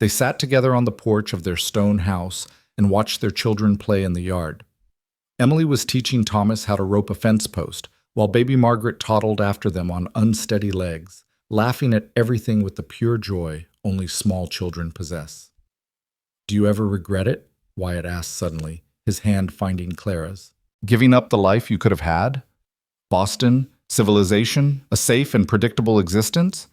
they sat together on the porch of their stone house and watched their children play in the yard. Emily was teaching Thomas how to rope a fence post, while baby Margaret toddled after them on unsteady legs, laughing at everything with the pure joy only small children possess. "Do you ever regret it?" Wyatt asked suddenly, his hand finding Clara's. "Giving up the life you could have had? Boston, civilization, a safe and predictable existence?"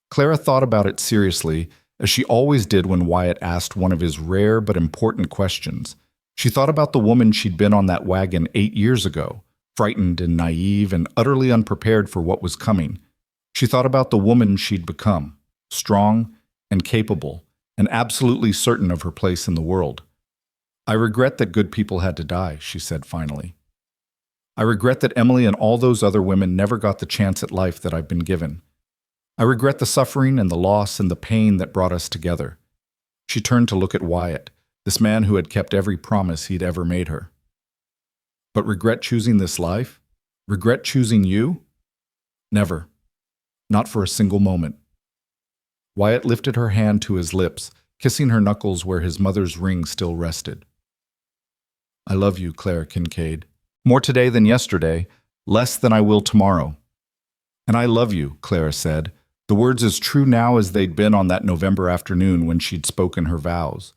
Clara thought about it seriously, as she always did when Wyatt asked one of his rare but important questions. She thought about the woman she'd been on that wagon 8 years ago, frightened and naive and utterly unprepared for what was coming. She thought about the woman she'd become, strong and capable, and absolutely certain of her place in the world. "I regret that good people had to die," she said finally. "I regret that Emily and all those other women never got the chance at life that I've been given. I regret the suffering and the loss and the pain that brought us together." She turned to look at Wyatt, this man who had kept every promise he'd ever made her. "But regret choosing this life? Regret choosing you? Never. Not for a single moment." Wyatt lifted her hand to his lips, kissing her knuckles where his mother's ring still rested. "I love you, Clara Kincaid. More today than yesterday, less than I will tomorrow." "And I love you," Clara said, the words as true now as they'd been on that November afternoon when she'd spoken her vows.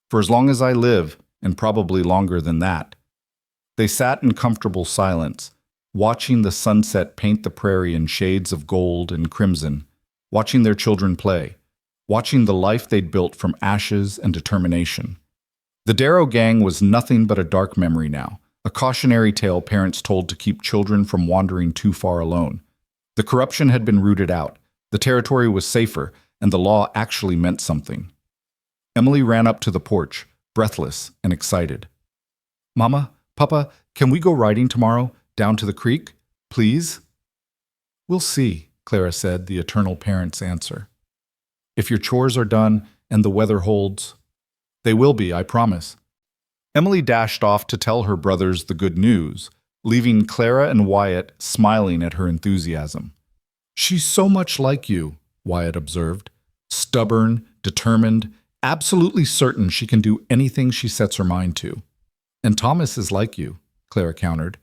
"For as long as I live, and probably longer than that." They sat in comfortable silence, watching the sunset paint the prairie in shades of gold and crimson, watching their children play, watching the life they'd built from ashes and determination. The Darrow gang was nothing but a dark memory now, a cautionary tale parents told to keep children from wandering too far alone. The corruption had been rooted out, the territory was safer, and the law actually meant something. Emily ran up to the porch, breathless and excited. "Mama, Papa, can we go riding tomorrow? Down to the creek? Please?" "We'll see," Clara said, the eternal parent's answer. "If your chores are done and the weather holds." "They will be, I promise." Emily dashed off to tell her brothers the good news, leaving Clara and Wyatt smiling at her enthusiasm. "She's so much like you," Wyatt observed. "Stubborn, determined, absolutely certain she can do anything she sets her mind to." "And Thomas is like you," Clara countered.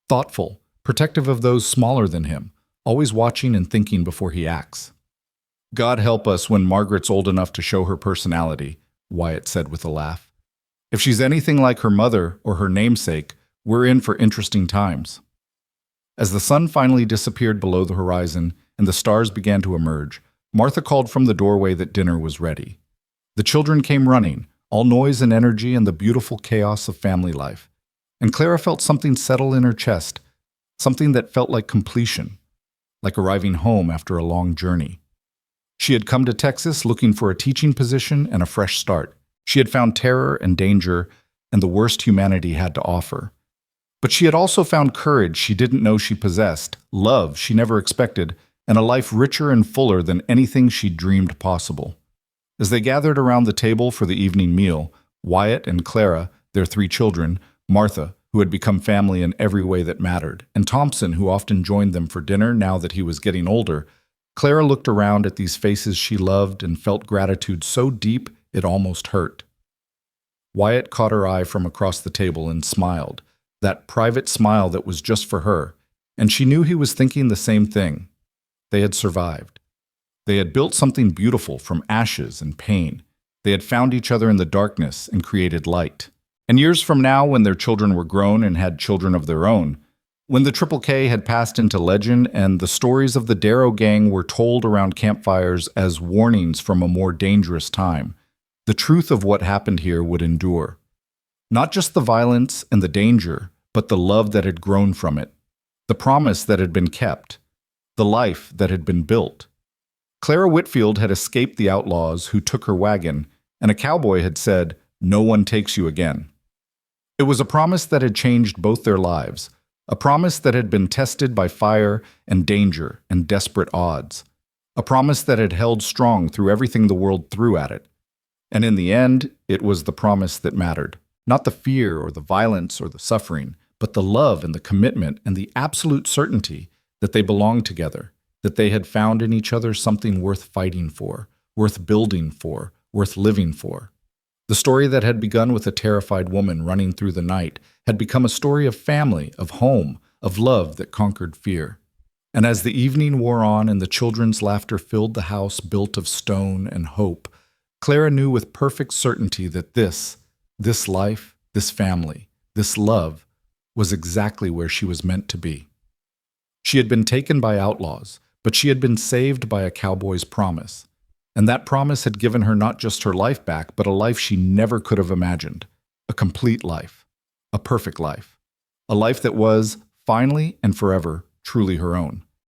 "Thoughtful, protective of those smaller than him, always watching and thinking before he acts." "God help us when Margaret's old enough to show her personality," Wyatt said with a laugh. "If she's anything like her mother or her namesake, we're in for interesting times." As the sun finally disappeared below the horizon and the stars began to emerge, Martha called from the doorway that dinner was ready. The children came running, all noise and energy and the beautiful chaos of family life. And Clara felt something settle in her chest, something that felt like completion, like arriving home after a long journey. She had come to Texas looking for a teaching position and a fresh start. She had found terror and danger and the worst humanity had to offer. But she had also found courage she didn't know she possessed, love she never expected, and a life richer and fuller than anything she'd dreamed possible. As they gathered around the table for the evening meal, Wyatt and Clara, their 3 children, Martha, who had become family in every way that mattered, and Thompson, who often joined them for dinner now that he was getting older, Clara looked around at these faces she loved and felt gratitude so deep it almost hurt. Wyatt caught her eye from across the table and smiled, that private smile that was just for her, and she knew he was thinking the same thing. They had survived. They had built something beautiful from ashes and pain. They had found each other in the darkness and created light. And years from now, when their children were grown and had children of their own, when the Triple K had passed into legend and the stories of the Darrow gang were told around campfires as warnings from a more dangerous time, the truth of what happened here would endure. Not just the violence and the danger, but the love that had grown from it, the promise that had been kept, the life that had been built. Clara Whitfield had escaped the outlaws who took her wagon, and a cowboy had said, "No one takes you again." It was a promise that had changed both their lives, a promise that had been tested by fire and danger and desperate odds, a promise that had held strong through everything the world threw at it. And in the end, it was the promise that mattered, not the fear or the violence or the suffering, but the love and the commitment and the absolute certainty that they belonged together, that they had found in each other something worth fighting for, worth building for, worth living for. The story that had begun with a terrified woman running through the night had become a story of family, of home, of love that conquered fear. And as the evening wore on and the children's laughter filled the house built of stone and hope, Clara knew with perfect certainty that this life, this family, this love, was exactly where she was meant to be. She had been taken by outlaws, but she had been saved by a cowboy's promise. And that promise had given her not just her life back, but a life she never could have imagined. A complete life. A perfect life. A life that was, finally and forever, truly her own.